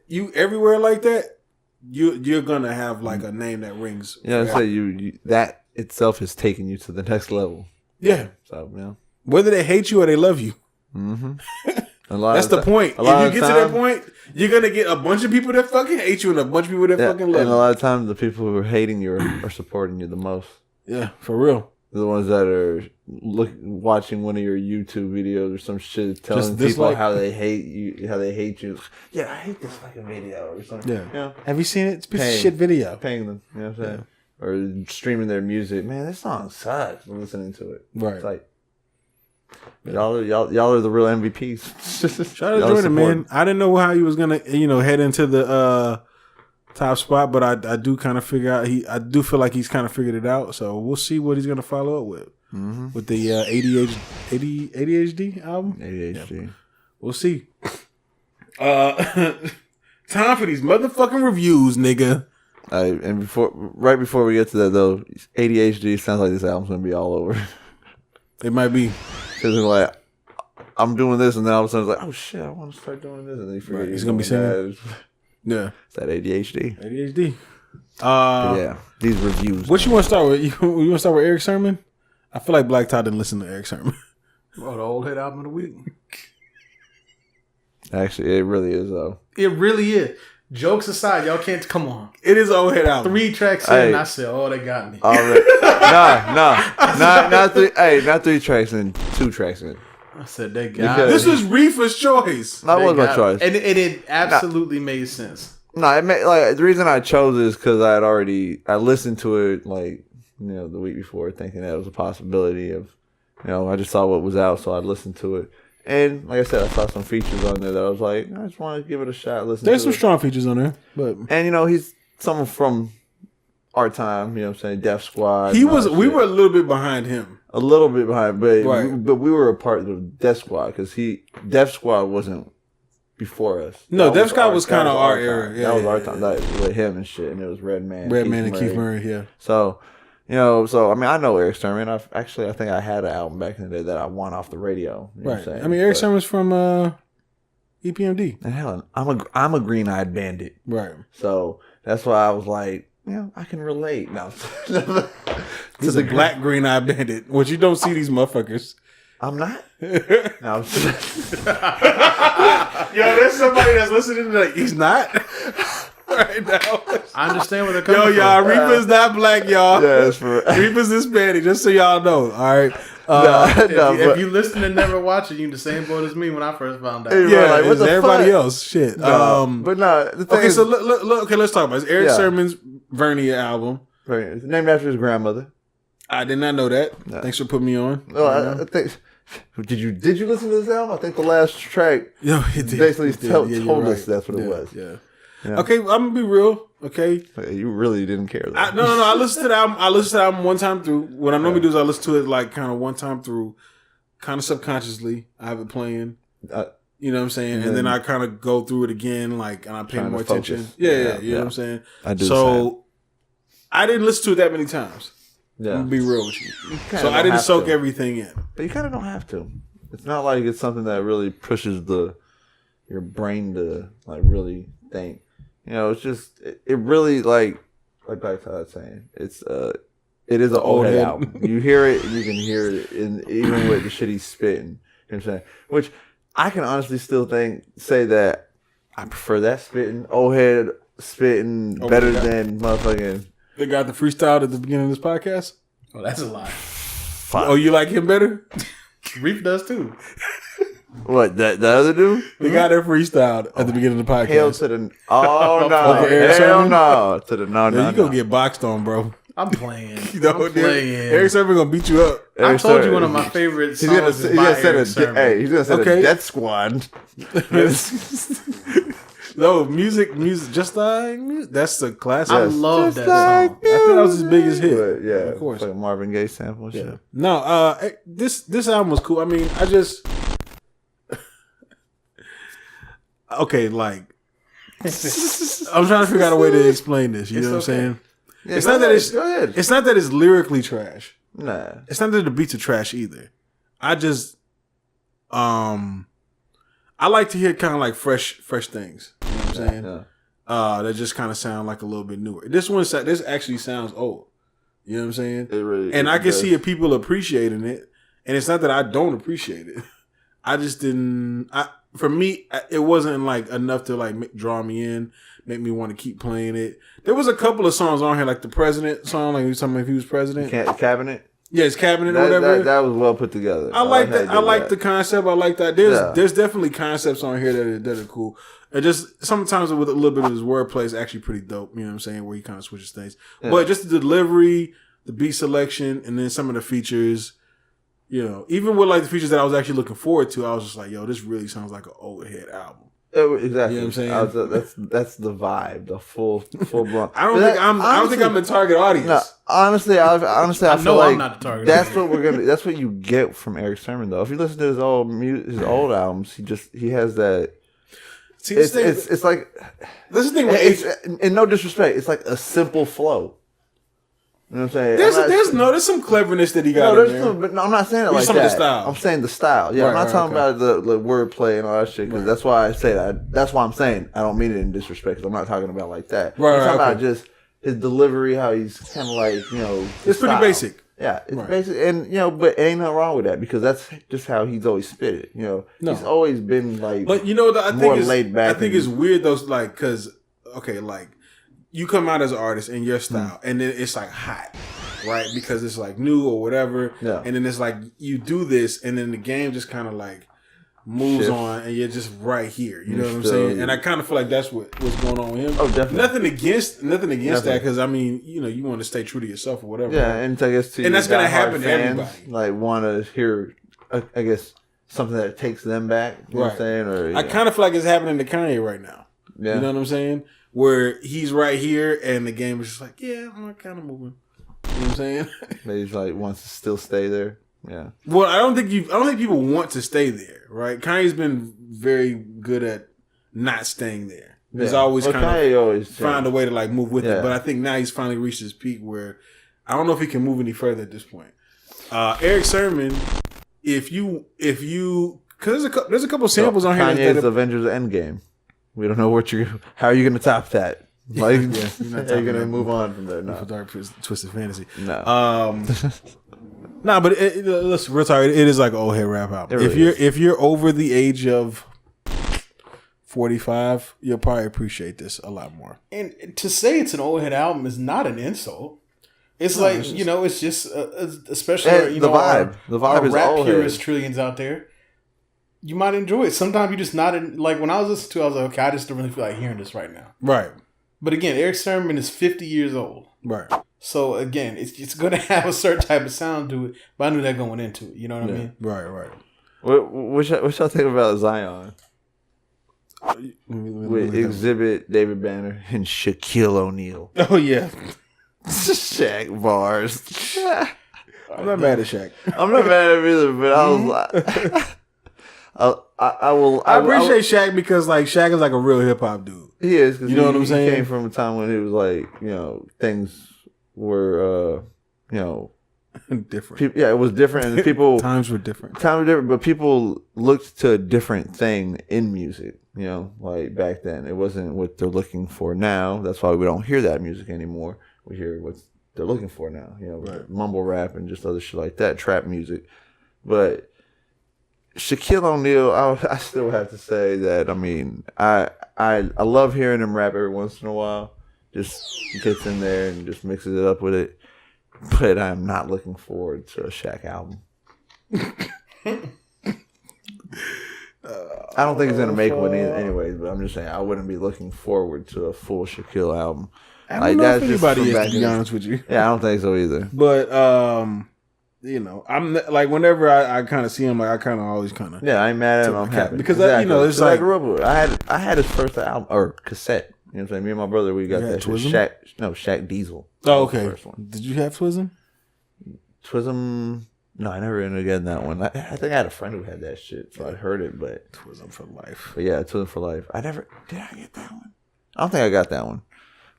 You everywhere like that. You're gonna have like a name that rings. Yeah, I say you that itself has taken you to the next level. Yeah. So yeah. Whether they hate you or they love you. That's the point. If you get to that point, you're gonna get a bunch of people that fucking hate you and a bunch of people that fucking love you. And a lot of times, the people who are hating you are supporting you the most. Yeah, for real. The ones that are watching one of your YouTube videos or some shit, telling people how they hate you. Yeah, I hate this fucking video or something. Yeah. You know? Have you seen it? It's a piece of shit video. Paying them. You know what I'm saying? Yeah. Or streaming their music. Man, this song sucks. I'm listening to it. Right. It's like, y'all are the real MVPs. Shout out to Jordan, man. I didn't know how he was gonna, head into the top spot, but I do kind of figure out I do feel like he's kind of figured it out. So we'll see what he's gonna follow up with the ADHD album. ADHD. Yeah. We'll see. Time for these motherfucking reviews, nigga. And right before we get to that though, ADHD sounds like this album's gonna be all over. It might be. Because like, I'm doing this, and then all of a sudden it's like, oh shit, I want to start doing this, and then you forget he's gonna be saying, yeah, it's that ADHD. ADHD. Yeah, these reviews. What you want to start with? You want to start with Erick Sermon? I feel like Black Todd didn't listen to Erick Sermon. Oh, the old hit album of the week. Actually, it really is though. It really is. Jokes aside, y'all can't come on. It is old hit album. 3 tracks in, and I said, "Oh, they got me." Not 3. Hey, not 3 tracks in, 2 tracks in. I said they got me. This was Riffa's choice. That was my choice, and it absolutely made sense. No, it made, like the reason I chose it is because I listened to it the week before, thinking that it was a possibility of, I just saw what was out, so I listened to it. And like I said, I saw some features on there that I was like, I just want to give it a shot. There's some strong features on there, but he's someone from our time. You know what I'm saying? Def Squad. We were a little bit behind him. A little bit behind, but we were a part of Def Squad because Def Squad wasn't before us. No, Def Squad was kind of our era. Yeah, that was our time. That with him and shit, and it was Redman and Keith Murray. Yeah. So. I know Erick Sermon. I think I had an album back in the day that I won off the radio. You know what I'm saying? Erick Sermon's from EPMD. And hell, I'm a green-eyed bandit. Right. So that's why I was like, I can relate now. He's a black green-eyed bandit. Which you don't see these motherfuckers. I'm not. No. Yo, there's somebody that's listening to he's not. Right. right now. I understand where they're coming from. Y'all, Reaper's not black, y'all. Yeah, that's for Reaper's Hispanic, just so y'all know. All right. If you listen and never watch it, you in the same boat as me when I first found out. Yeah, like, what everybody else. Shit. But no, the thing is, so look, let's talk about it. It's Erick Sermon's Vernia album. Right. It's named after his grandmother. I did not know that. No. Thanks for putting me on. No, I think. Did you listen to this album? I think the last track basically told us that's what it was. Yeah. Okay, I'm gonna be real. Okay, you really didn't care. No. I listened to the album. I listened to the album one time through. What I normally do is I listen to it like kind of one time through, kind of subconsciously. I have it playing. You know what I'm saying? And then I kind of go through it again, like, and I pay more attention. Yeah. You know what I'm saying? I do. So I didn't listen to it that many times. Yeah. I'm gonna be real with you. So I didn't soak everything in. But you kind of don't have to. It's not like it's something that really pushes your brain to like really think. You know, it's just it really like Black Todd saying, it is an old head album. You hear it, you can hear it, even with the shit he's spitting. You know what I'm saying? Which I can honestly still say that I prefer that spitting, old head spitting better than motherfucking. They got the freestyle at the beginning of this podcast? Oh, that's a lie. Fuck. Oh, you like him better? Reef does too. What, the other dude? They got their freestyle at the beginning of the podcast. Hell to the... Oh, no. Hell no. To the no. You gonna get boxed on, bro. I'm playing. I'm playing. Erick Sermon gonna beat you up. I told you one of my favorite songs is by Erick Sermon. Hey, he's gonna say the Death Squad. No, music, just like music. That's the classic. I love that song. I think that was his biggest hit. But, yeah, of course. Like Marvin Gaye sample. Yeah. Shit. No, this album was cool. I mean, I just okay. Like, I'm trying to figure out a way to explain this. You know what I'm saying? Yeah, it's not that it's not that it's lyrically trash. Nah, it's not that the beats are trash either. I just I like to hear kind of like fresh things. You know what I'm saying? Yeah. That just kind of sound like a little bit newer. This actually sounds old. You know what I'm saying? It really, and I can see people appreciating it. And it's not that I don't appreciate it. I just didn't. For me, it wasn't like enough to like draw me in, make me want to keep playing it. There was a couple of songs on here, like the President song, like he was talking about if he was president. Cabinet. Yeah, it's Cabinet or whatever. That was well put together. I like that. I like the concept. I like that. There's definitely concepts on here that are cool. And just sometimes with a little bit of his wordplay is actually pretty dope. You know what I'm saying? Where he kind of switches things. Yeah. But just the delivery, the beat selection, and then some of the features. You know, even with like the features that I was actually looking forward to, I was just like, yo, this really sounds like an old head album. Exactly. You know what I'm saying? That's the vibe, the full blown. I don't think I'm the target audience. No, honestly, I feel like I'm not the target that's audience. That's what you get from Erick Sermon, though. If you listen to his old albums, he has that. See, it's like this is the thing. It's in no disrespect, it's like a simple flow. You know what I'm saying? There's some cleverness that he got. But I'm not saying it like that. The style. I'm saying the style. Yeah, I'm not talking about the wordplay and all that shit. Because that's why I say that. That's why I'm saying I don't mean it in disrespect. Cause I'm not talking about like that. I'm talking about just his delivery, how he's kind of like it's pretty basic. Yeah, it's basic, and but ain't nothing wrong with that because that's just how he's always spit it. He's always been like. But laid back. I think it's weird though, like because like. You come out as an artist in your style, and then it's like hot, right? Because it's like new or whatever. Yeah. And then it's like you do this, and then the game just kind of like moves on, and you're just right here. You know what I'm saying? And I kind of feel like that's what's going on with him. Oh, definitely. Nothing against that, because I mean, you want to stay true to yourself or whatever. Yeah, and I guess and that's gonna happen to everybody. Like want to hear, I guess something that takes them back. You know what I'm saying? Or I kind of feel like it's happening to Kanye right now. Yeah. You know what I'm saying? Where he's right here and the game is just like, yeah, I'm kind of moving. You know what I'm saying? Maybe he's like wants to still stay there. Yeah. Well, I don't think people want to stay there, right? Kanye's been very good at not staying there. Yeah. He's always always find a way to like move with it. But I think now he's finally reached his peak where I don't know if he can move any further at this point. Erick Sermon, if you because there's a couple samples on here. Kanye's Avengers Endgame. We don't know how are you going to top that? Like, you're going to move on from there. No. For dark twisted fantasy. No. But listen, real talk. It is like an old head rap album. If you're over the age of 45, you'll probably appreciate this a lot more. And to say it's an old head album is not an insult. It's it's just especially the vibe. The vibe is rap old purist head. trillions out there. You might enjoy it. Sometimes you just not in, like when I was listening to it, I was like, okay, I just don't really feel like hearing this right now. Right. But again, Erick Sermon is 50 years old. Right. So again, it's going to have a certain type of sound to it. But I knew that going into it. You know what I mean? Right. What y'all think about Zion? With Exhibit, David Banner, and Shaquille O'Neal. Oh yeah. Shaq bars. I'm not mad at Shaq. I'm not mad at him either, but I was like, I appreciate Shaq because like Shaq is like a real hip hop dude. He is, because you know what I'm saying. He came from a time when it was like things were different. It was different, and people times were different. But people looked to a different thing in music. Like back then, it wasn't what they're looking for now. That's why we don't hear that music anymore. We hear what they're looking for now. Right. Mumble rap and just other shit like that, trap music. But Shaquille O'Neal, I still have to say that. I mean, I love hearing him rap every once in a while. Just gets in there and just mixes it up with it. But I'm not looking forward to a Shaq album. I don't think he's gonna make one anyways. But I'm just saying I wouldn't be looking forward to a full Shaquille album. I don't know if anybody is, to be honest with you. Yeah, I don't think so either. But I'm like whenever I kind of see him, like I kind of always kind of I ain't mad at him. I'm happy because it's like I grew up with. I had his first album or cassette. You know what I'm saying? Me and my brother, we got that shit. Shaq Diesel. Oh, okay. First one. Did you have Twism? Twism. No, I never ended up getting that one. I think I had a friend who had that shit, so I heard it. But Twism for life. But yeah, Twism for life. Did I get that one? I don't think I got that one.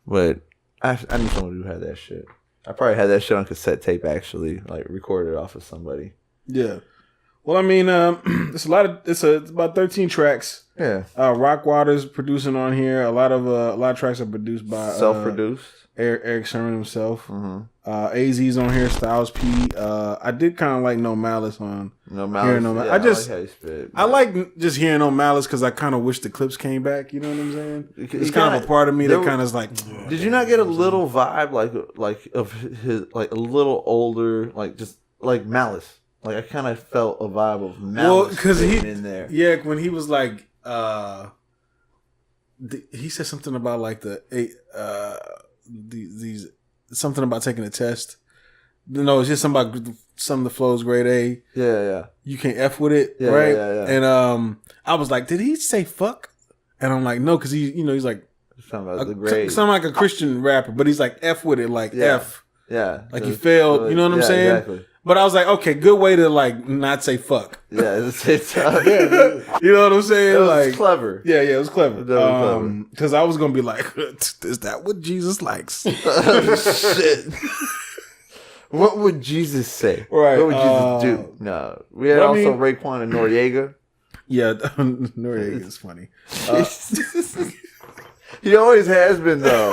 But I knew someone who had that shit. I probably had that shit on cassette tape, actually, like recorded off of somebody. Yeah. Well, I mean, it's about 13 tracks. Yeah. Rockwater's producing on here. A lot of tracks are produced by self-produced. Erick Sermon himself. Mm-hmm. AZ's on here. Styles P. I did kind of like No Malice on. No Malice. Yeah, I like how you spit. I like just hearing No Malice because I kind of wish the clips came back. You know what I'm saying? It's kind of a part of me that kind of is like. Did you not get a little vibe like of his like a little older just like Malice? Like I kind of felt a vibe of Malice because in there. Yeah, when he was like, he said something about like these something about taking a test. No, it's just something that flows grade A. Yeah. You can't F with it, right? Yeah. And I was like, did he say fuck? And I'm like, no, because he's like something about the grade. Sound like a Christian rapper, but he's like F with it, like F. Yeah. Like he failed. You know what I'm saying? Exactly. But I was like, okay, good way to like not say fuck. Yeah, it's you know what I'm saying? It was like clever. Yeah, it was clever. Because I was gonna be like, is that what Jesus likes? Oh, shit. What would Jesus say? Right. What would Jesus do? No. We had Raekwon and Noriega. Yeah, Noriega is funny. He always has been though.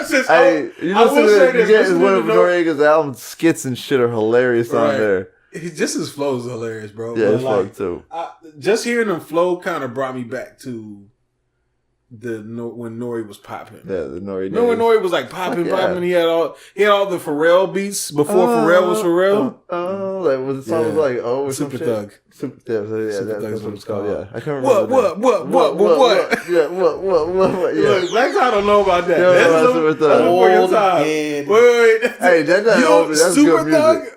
You listen to one of Noriega's album skits and shit are hilarious on there. Just his flow is hilarious, bro. Yeah, his flow too. Just hearing him flow kind of brought me back to when Nori was popping. Yeah, the Nori. Remember when Nori was like popping? He had all the Pharrell beats before Pharrell was Pharrell. That was the song was like or Super Thug. That's what it's called. Yeah, I can't remember. What? Yeah, what? Yeah. Look, Black I don't know about that. That's Super Thug. Old head. Wait. Hey, that's Super good Thug. music.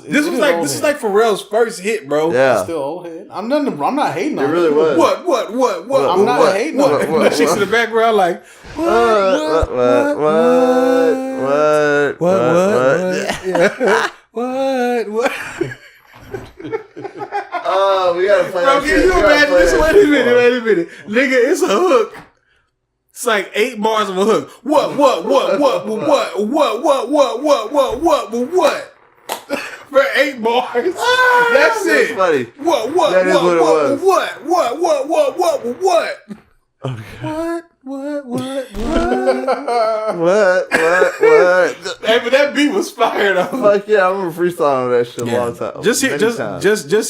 This is like Pharrell's first hit, bro. Yeah, still old head. I'm not hating on it. It really was. What? I'm not hating on it. What? She's in the background like what? Oh, we gotta play that shit. Can you imagine this? Wait a minute. Nigga, it's a hook. It's like 8 bars of a hook. What? For 8 bars. That's it. Funny. What? That is what it was. What? Okay. What? Hey, but that beat was fire though. Fuck yeah, I remember freestyling that shit a long time. Just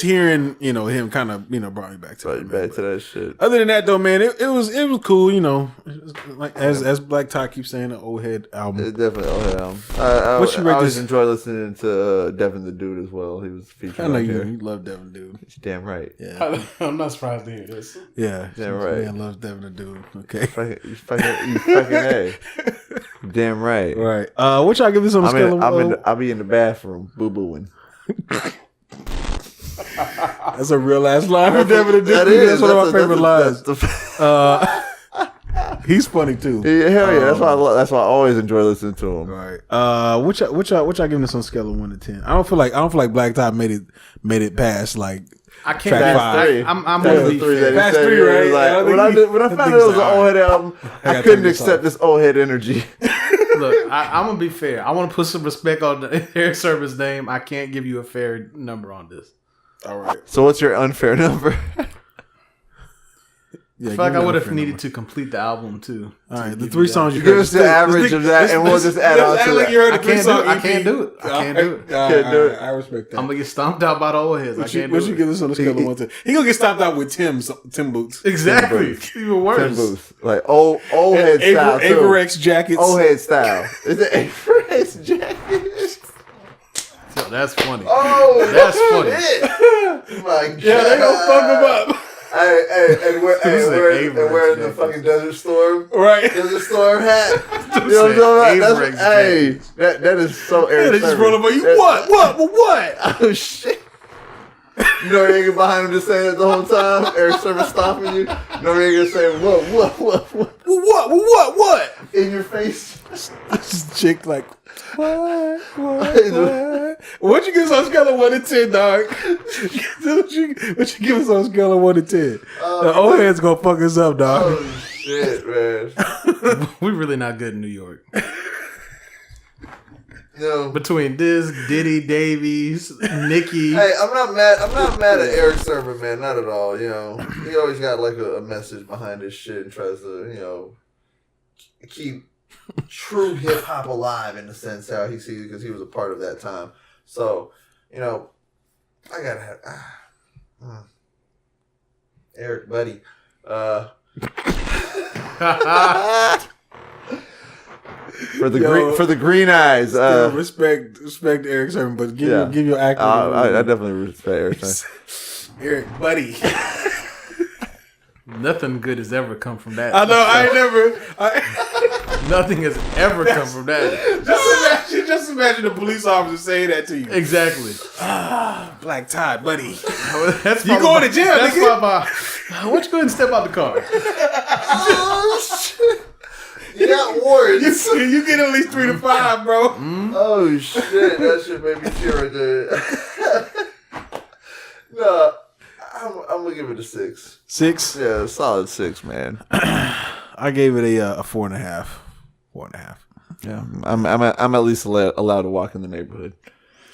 hearing, him kind of, brought me back to it. Back to that shit. Other than that though, man, it was cool, like as Black Todd keeps saying, an old head album. It's definitely old head album. I always enjoy listening to Devin the Dude as well. He was featured. I know you love Devin the Dude. Damn right. Yeah. I'm not surprised to hear this. Yeah. Damn right. Man loves Devin the Dude. Okay. You fucking A. Damn right. Right. What y'all give this on a scale of... I'll be in the bathroom boo-booing. That's a real ass line for Devin the Dude. That's one of my favorite lines. He's funny too. Yeah, hell yeah. That's why I always enjoy listening to him. Right. What y'all giving this on a scale of 1 to 10? I don't feel like Black Todd made it past like I can't. Track 5. I'm gonna be fair. Past 3, right? Like, when I found out it was an old head album, I couldn't accept this old head energy. Look, I'm gonna be fair. I want to put some respect on Erick Sermon's name. I can't give you a fair number on this. All right. So what's your unfair number? I feel like I would have needed to complete the album too. All right, the 3 songs you give us the average of that, and we'll just add on to that. I can't do it. I respect that. I'm gonna get stomped out by the old heads. What you give this on the scale of 1 to 10? He gonna get stomped out with Tim boots. Exactly. Even worse. Tim boots, like old head style. Averex jackets. Old head style. Is it Averex jackets? Yo, that's funny. Oh, that's funny. My God. Yeah, they gonna fuck him up. And wearing the fucking Desert Storm, right? Desert Storm hat. You know what I'm talking about? That is so Erick Sermon. They just roll up on you. What? Oh shit! You know you're behind him just saying it the whole time. Erick Sermon stopping you. You know you're saying what? What? In your face. This chick like. What? What'd you give us on a scale of 1 to 10, dog? What you give us on a scale of 1 to 10? The old head's gonna fuck us up, dog. Oh shit, man. We really not good in New York. No. Between this, Diddy, Davies, Nicki. Hey, I'm not mad at Erick Sermon, man. Not at all. He always got like a message behind his shit and tries to, keep true hip hop alive in the sense how he sees it because he was a part of that time. So, I gotta have Eric, buddy. For the green eyes. Respect Erick Sermon, but give your acting. I definitely respect Erick Sermon. Eric, buddy. Nothing good has ever come from that. I know. Nothing has ever come from that. Just imagine the police officer saying that to you. Exactly. Black Todd, buddy. You going to jail? That's why why don't you go ahead and step out the car? Oh shit! You got warrants. You get at least 3 to 5, bro. Oh shit! That shit made me tear right there. No. I'm gonna give it a 6. 6? Yeah, a solid 6, man. I gave it a 4.5. 4.5. Yeah, I'm at least allowed to walk in the neighborhood.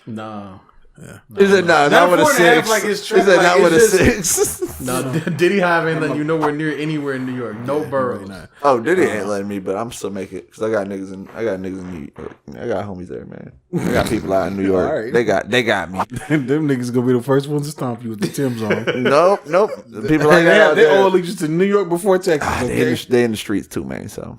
No. Yeah. Is it not with a 6? Like is it not with a 6? No, Diddy have ain't letting you nowhere near anywhere in New York. No boroughs. Really Oh, Diddy ain't letting me, but I'm still make it because I got niggas in New York. I got homies there, man. I got people out in New York. Right. They got me. Them niggas gonna be the first ones to stomp you with the Timbs on. Nope. The people like that. They all allegiance to New York before Texas. They in the streets too, man. So.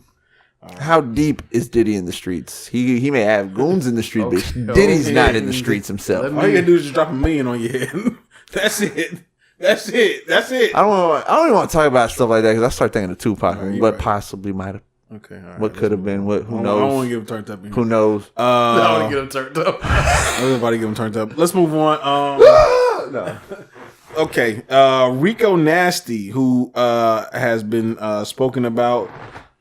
How deep is Diddy in the streets? He may have goons in the street, but Diddy's not in the streets himself. All you gotta do is just drop $1 million on your head. That's it. I don't even want to talk about stuff like that because I start thinking of Tupac, what possibly might have. Okay. All right, what could have been? Who knows? I don't want to get him turned up. Who knows? I don't want to get him turned up. I was about to get him turned up. Let's move on. No. Okay. Rico Nasty, who has been spoken about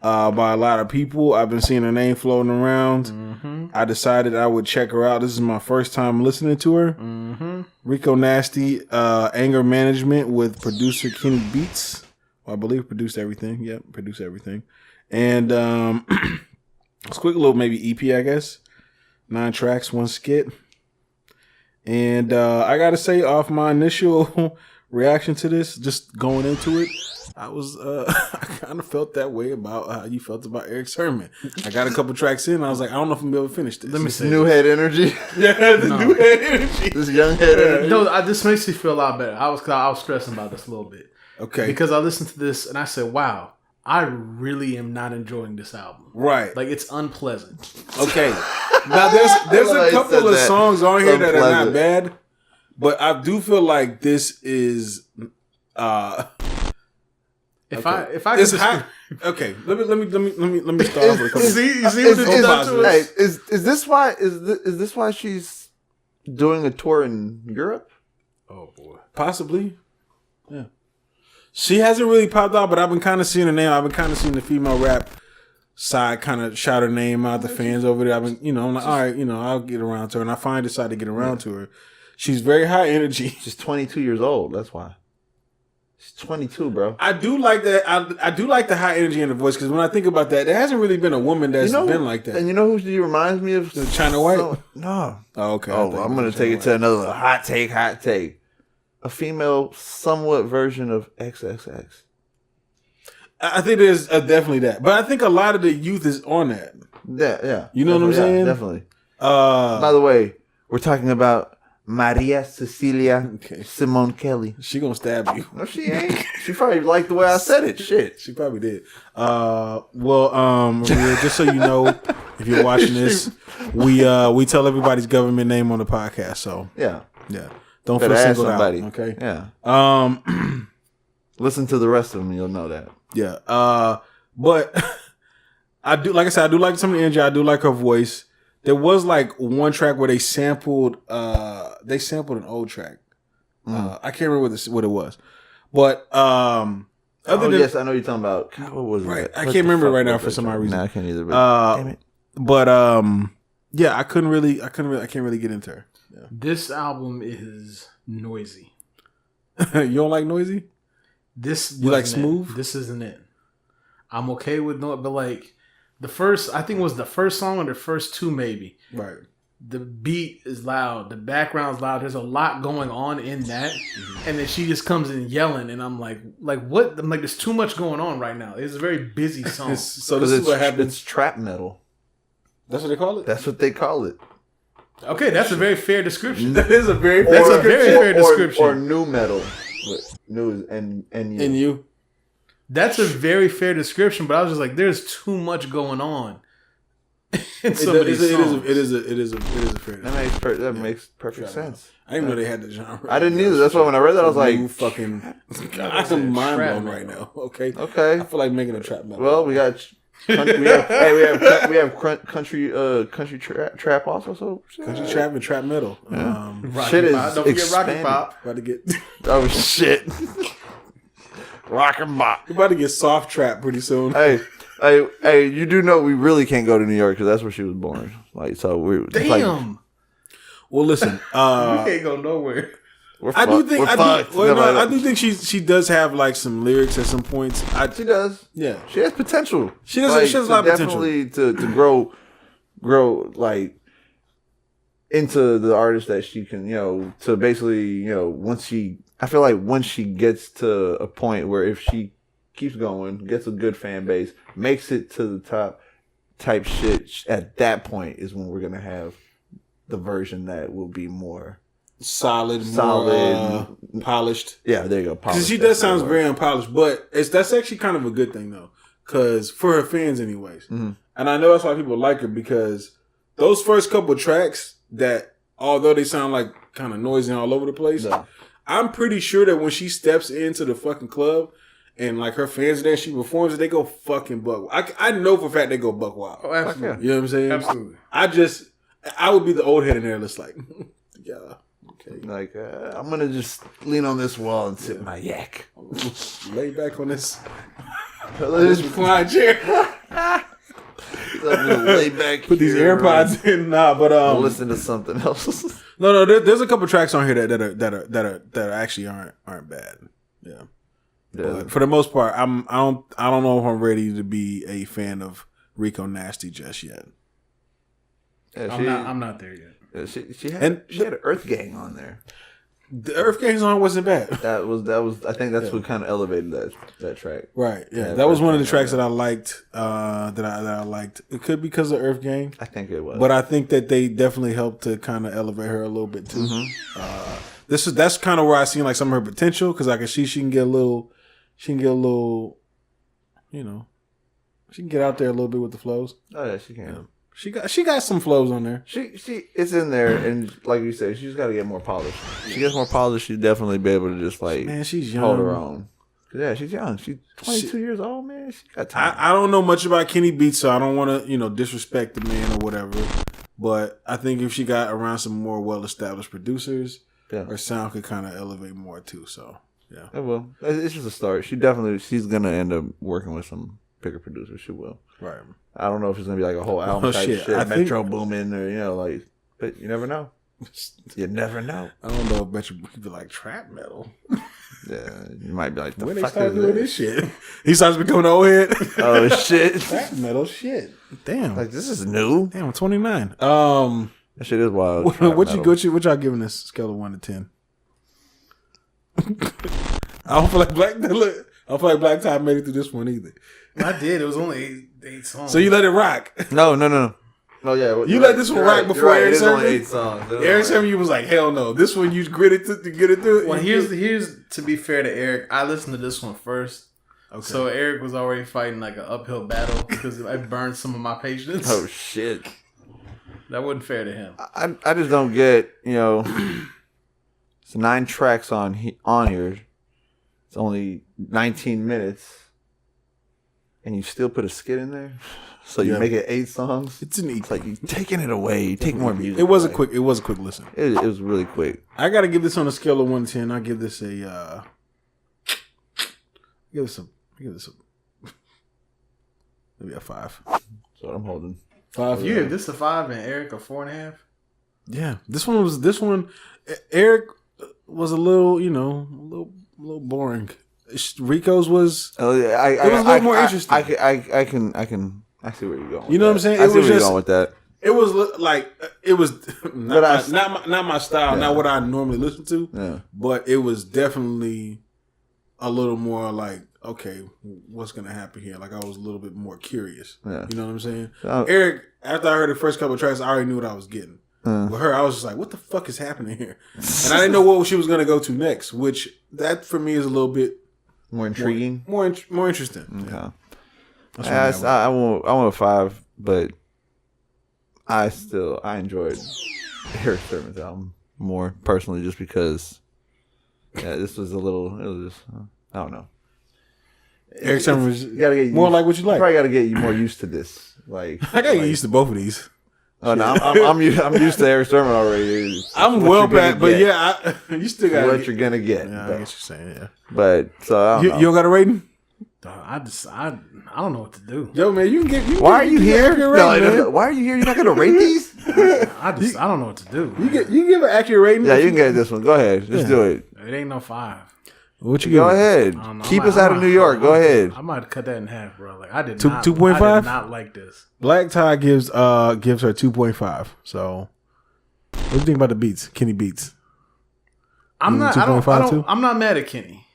by a lot of people. I've been seeing her name floating around. Mm-hmm. I decided I would check her out. This is my first time listening to her. Mm-hmm. Rico Nasty, anger management with producer Kenny Beats. Well, I believe produced everything. Yep, produced everything. And it's a quick little maybe EP, I guess. 9 tracks, 1 skit. And I gotta say, off my initial reaction to this, just going into it, I was I kind of felt that way about how you felt about Erick Sermon. I got a couple tracks in, and I was like, I don't know if I'm gonna be able to finish this. Let me see. New head energy. Yeah, the new head energy. This young head energy. No, this makes me feel a lot better. I was stressing about this a little bit. Okay. Because I listened to this and I said, wow, I really am not enjoying this album. Right. Like, it's unpleasant. Okay. Now, there's a couple of songs on here that are not bad, but I do feel like this is If I it's hot. Okay, let me start off with a couple. You see what it's done to us? Hey, is this why she's doing a tour in Europe? Oh boy, possibly. Yeah, she hasn't really popped out, but I've been kind of seeing her name. I've been kind of seeing the female rap side kind of shout her name out. The fans over there. I've been, I'm like, all right, I'll get around to her, and I finally decided to get around to her. She's very high energy. She's 22 years old. That's why. She's 22, bro. I do like that. I do like the high energy in the voice because when I think about that, there hasn't really been a woman that's been like that. And you know who she reminds me of? China White? No. Oh, okay. Oh, I'm going to take it to another hot take. A female somewhat version of XXX. I think there's definitely that. But I think a lot of the youth is on that. Yeah. You know what I'm saying? Definitely. By the way, we're talking about Maria Cecilia Simone Kelly. She gonna stab you. No, she ain't. She probably liked the way I said it. Shit. She probably did. Maria, just so you know, if you're watching this, we tell everybody's government name on the podcast. So yeah. Don't feel singled out. Okay. Yeah. Listen to the rest of them, you'll know that. Yeah. But I do, like I said, I do like some of the energy. I do like her voice. There was like one track where they sampled an old track. I can't remember what it was. But other than yes, I know you're talking about. God, what was right. it? I can't remember right now for some odd reason. No, I can't either. But, damn it. But yeah, I can't really get into her. Yeah. This album is noisy. You don't like noisy? You like smooth? This isn't it. I'm okay with no, but like the first, I think it was the first song or the first two maybe. Right. The beat is loud. The background's loud. There's a lot going on in that, and then she just comes in yelling, and I'm like what? I'm like, there's too much going on right now. It's a very busy song. So this is what happens. It's trap metal. That's what they call it. That's what they call it. Okay, that's a very fair description. That is a very fair description. Or new metal. New is NU. That's a very fair description, but I was just like, there's too much going on in some of these songs. It is a fair description. That makes perfect sense. I didn't know they had the genre. I didn't either. That's why when I read that, I was like, I'm mind blown right now. Okay. I feel like making a trap metal. Well, we have country trap also. So country trap and trap metal. Yeah. Shit is don't forget Rocky Pop. About to get oh shit. Rock and bop. We're about to get soft trap pretty soon. Hey, you do know we really can't go to New York because that's where she was born. Like, so we damn. Like, well, listen, we can't go nowhere. I do think she does have like some lyrics at some points. She does. Yeah, she has potential. She does. She has a lot of potential. Definitely to grow like into the artist that she can. To basically I feel like once she gets to a point where if she keeps going, gets a good fan base, makes it to the top type shit, at that point is when we're going to have the version that will be more solid, more polished. Yeah, there you go. Because she does sound very unpolished, but that's actually kind of a good thing though, because for her fans anyways. Mm-hmm. And I know that's why people like her, because those first couple tracks that, although they sound like kind of noisy and all over the place, I'm pretty sure that when she steps into the fucking club and like her fans are there, she performs it, they go fucking buck. I know for a fact they go buck wild. Oh, absolutely. You know what I'm saying? Absolutely. I would be the old head in there that's like, yeah, okay. Like, I'm going to just lean on this wall and sip my yak. Lay back on this recline chair. Lay back. Put these AirPods in. Nah, but listen to something else. No. There's a couple tracks on here that actually aren't bad. Yeah. But for the most part, I don't know if I'm ready to be a fan of Rico Nasty just yet. Yeah, I'm not there yet. She had an Earth Gang on there. The Earth Gang song wasn't bad. That was. I think that's what kind of elevated that track. Right. Yeah. That was one of the tracks that I liked. That I liked. It could be because of Earth Gang. I think it was. But I think that they definitely helped to kind of elevate her a little bit too. Mm-hmm. That's kind of where I seen like some of her potential because I can see she can get a little, you know, she can get out there a little bit with the flows. Oh yeah, she can. Yeah. She got some flows on there. She it's in there, and like you said, she's got to get more polished. She gets more polished, she'd definitely be able to just like she's young. hold her own. Yeah, she's young. She's 22 years old, man. She got time. I don't know much about Kenny Beats, so I don't want to disrespect the man or whatever. But I think if she got around some more well-established producers, her sound could kind of elevate more too. So yeah, well, it's just a start. She's gonna end up working with some bigger producers. She will. Right. I don't know if it's gonna be like a whole album type shit, Metro Boomin, or but you never know. You never know. I don't know if Metro could be like trap metal. Yeah, you might be like, when they start doing this shit, he starts becoming old head. Oh shit, trap metal shit. Damn, like this is new. Damn, I'm 29. That shit is wild. What y'all giving this scale of 1 to 10? I don't feel like Black Todd made it through this one either. I did. It was only 8 songs. So you let it rock? No. Oh yeah, you let this one rock before Erick Sermon. Only 8 songs. Erick Sermon, you was like, hell no. This one you gritted to get it through. Well, here's to be fair to Erick, I listened to this one first. Okay. So Erick was already fighting like an uphill battle because I burned some of my patience. Oh shit, that wasn't fair to him. I just don't get it's 9 tracks on here. It's only 19 minutes. And you still put a skit in there, so you make it 8 songs. It's like you taking it away. You take more music. It was a quick listen. It was really quick. I gotta give this on a scale of 1 to 10. I give this a. Maybe a 5. That's what I'm holding. 5. You give this a 5 and Erick a 4.5. Yeah, this one. Erick was a little, a little boring. Rico's was. It was a little more interesting. I see where you're going. You know what I'm saying? I see where you're going with that. It was like it was not my style, not what I normally listen to. Yeah. But it was definitely a little more like, okay, what's gonna happen here? Like I was a little bit more curious. Yeah. You know what I'm saying? Erick, after I heard the first couple of tracks, I already knew what I was getting. With her, I was just like, what the fuck is happening here? And I didn't know what she was gonna go to next, which that for me is a little bit more intriguing, more interesting. Okay. I want a 5, but I enjoyed Erick Sermon's album more personally, just because. Yeah, this was I don't know. Erick Sermon was more like what you like. Probably got to get you more used to this. Like I gotta get used to both of these. Oh no, I'm used to Erick Sermon already. I'm well back, but yeah, you still got what you're gonna get. Yeah, I get what you're saying. Yeah, but so I don't know. You don't got a rating? I don't know what to do. Yo, man, you can get. Why are you here? Why are you here? You're not gonna rate these? I don't know what to do. You give an accurate rating. Yeah, you can get this one. Go ahead, just do it. It ain't no 5. What you go ahead? Keep us out of New York. Go ahead. I might cut that in half, bro. Like I did 2.5. I did not like this. Black Todd gives her 2.5. So, what do you think about the beats? Kenny beats. I'm not mad at Kenny.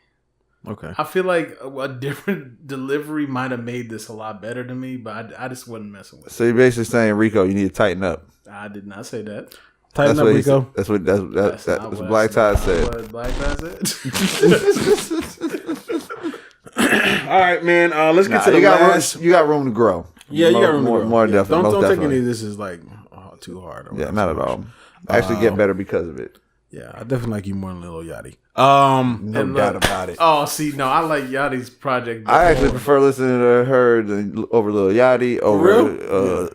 Okay. I feel like a different delivery might have made this a lot better to me, but I just wasn't messing with it. So you're basically saying, Rico, you need to tighten up. I did not say that. Tighten up, Rico. That's what Black Todd said. What Black Todd said. All right, man. Let's get to the last. You got room to grow. Yeah, you got room to grow. More definitely. Don't take any of this as like too hard. Yeah, not at all. I actually get better because of it. Yeah, I definitely like you more than Lil Yachty. No doubt about it. Oh, see, no, I like Yachty's project before. I actually prefer listening to her over Lil Yachty over Lil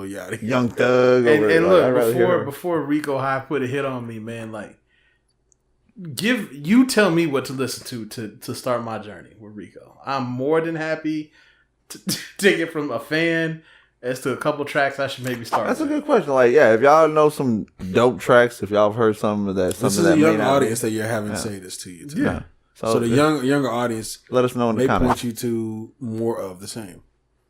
Yachty. Young Thug. And look, before Rico High put a hit on me, man, like tell me what to listen to start my journey with Rico. I'm more than happy to take it from a fan as to a couple tracks I should maybe start. That's a good question. Like, yeah, if y'all know some dope tracks, if y'all have heard some of that, this is a young audience that you're having say this to you. Yeah. So the younger audience, let us know in the comments. Point you to more of the same.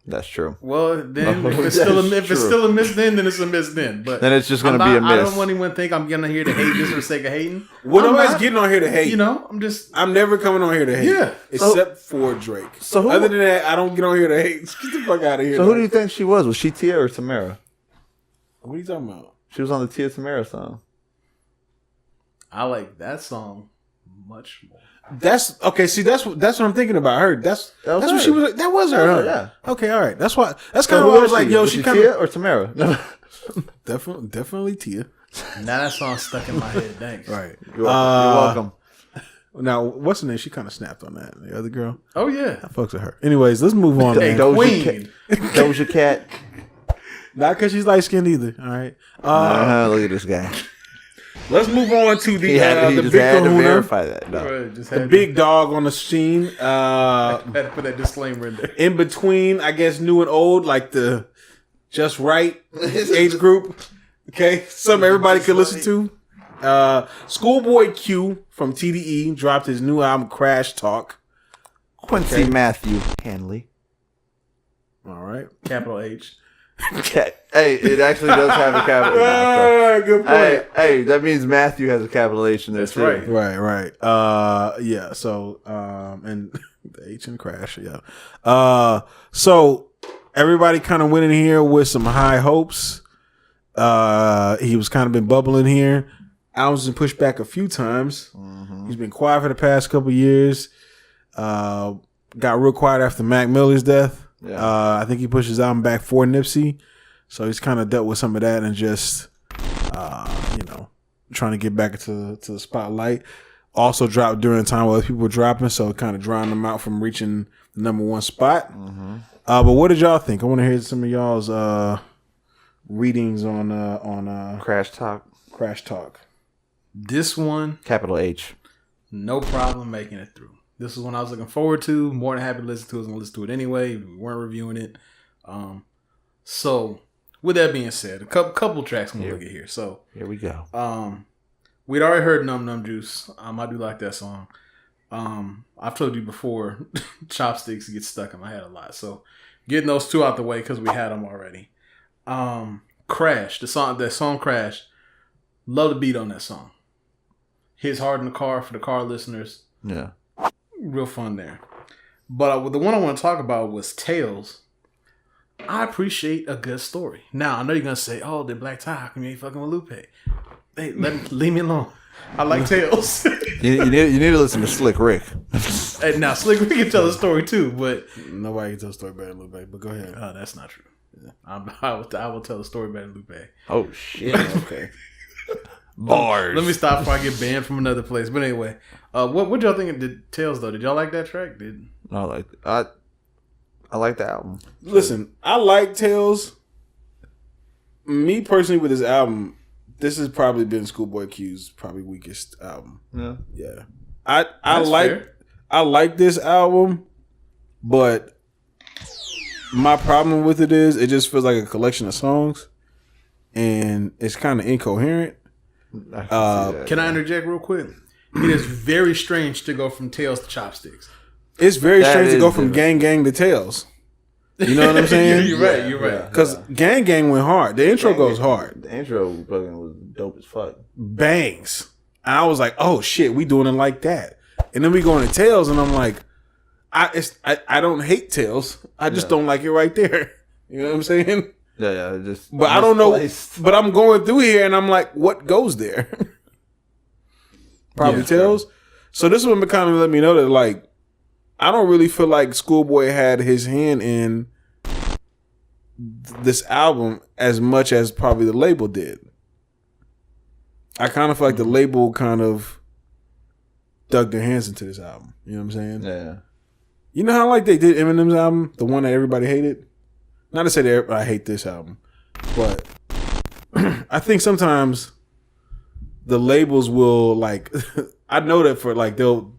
That's true. Well, then if it's still a miss, then it's a miss. But then it's just gonna be a miss. I don't want anyone to think I'm gonna here to hate just for the sake of hating. Well, nobody's getting on here to hate. You know, I'm never coming on here to hate. Yeah, except for Drake. So other than that, I don't get on here to hate. Get the fuck out of here. So who do you think she was? Was she Tia or Tamara? What are you talking about? She was on the Tia Tamara song. I like that song much more. That's okay. See, that's what I'm thinking about her. That's what she was. That was her. Yeah. Okay. All right. That's why. That's kind of what I was like. Yo, she kind of Tia or Tamara. No. definitely Tia. Now that song stuck in my head. Thanks. Right. You're welcome. Now, what's her name? She kind of snapped on that. The other girl. Oh yeah. I fucks with her. Anyways, let's move on. Hey, Queen. Doja Cat. Not because she's light skinned either. All right. Look at this guy. Let's move on to the big kahuna. To verify that. No. Right, the big dog on the scene. I had to put that disclaimer in there. In between, I guess, new and old, like the just right age group. Okay, something everybody could listen to. ScHoolboy Q from TDE dropped his new album Crash Talk. Quincy Matthew Hanley. All right, capital H. Hey, it actually does have a capital H. Good point. Hey, that means Matthew has a capital H in there too. Right. Yeah. So, and the H in Crash. Yeah. So everybody kind of went in here with some high hopes. He was kind of been bubbling here. Album's been pushed back a few times. Mm-hmm. He's been quiet for the past couple years. Got real quiet after Mac Miller's death. Yeah. I think he pushed his album back for Nipsey. So he's kind of dealt with some of that and just, trying to get back into the spotlight. Also dropped during a time where other people were dropping, so it kind of drowned him out from reaching the number one spot. Mm-hmm. But what did y'all think? I want to hear some of y'all's readings on Crash Talk. This one, capital H. No problem making it through. This is one I was looking forward to. More than happy to listen to it. I was going to listen to it anyway. We weren't reviewing it. So, with that being said, a couple tracks I'm going to look at here. So, here we go. We'd already heard Num Num Juice. I do like that song. I've told you before, Chopsticks get stuck in my head a lot. So, getting those two out the way because we had them already. Crash, that song Crash. Love the beat on that song. Hits hard in the car for the car listeners. Yeah. Real fun there. But the one I want to talk about was Tales. I appreciate a good story. Now, I know you're going to say, oh, the Black Tie, how come you ain't fucking with Lupe? Hey, leave me alone. I like Tales. you need to listen to Slick Rick. Hey, now, Slick Rick can tell the story too, but... Nobody can tell the story better than Lupe, but go ahead. Oh, that's not true. I will tell the story better than Lupe. Oh, shit. Okay. Bars. Let me stop before I get banned from another place. But anyway, what y'all think of Tales though? Did y'all like that track? I like the album. Listen, I like Tales. Me personally, with this album, this has probably been ScHoolboy Q's probably weakest album. Yeah. I like this album, but my problem with it is it just feels like a collection of songs, and it's kind of incoherent. Can I interject real quick? It is very strange to go from Tales to Chopsticks. It's very strange to go from Gang Gang to Tales. You know what I'm saying? You're right. Because Gang Gang went hard. The intro goes hard. The intro fucking was dope as fuck. Bangs. And I was like, oh shit, we doing it like that. And then we go into Tales, and I'm like, I don't hate Tales. I just don't like it right there. You know what I'm saying? Yeah. But I don't know. But I'm going through here, and I'm like, what goes there? Probably Tales. So this one kind of let me know that, like, I don't really feel like ScHoolboy had his hand in this album as much as probably the label did. I kind of feel like the label kind of dug their hands into this album. You know what I'm saying? Yeah. You know how like they did Eminem's album, the one that everybody hated? Not to say that I hate this album, but I think sometimes the labels will like. I know that for like they'll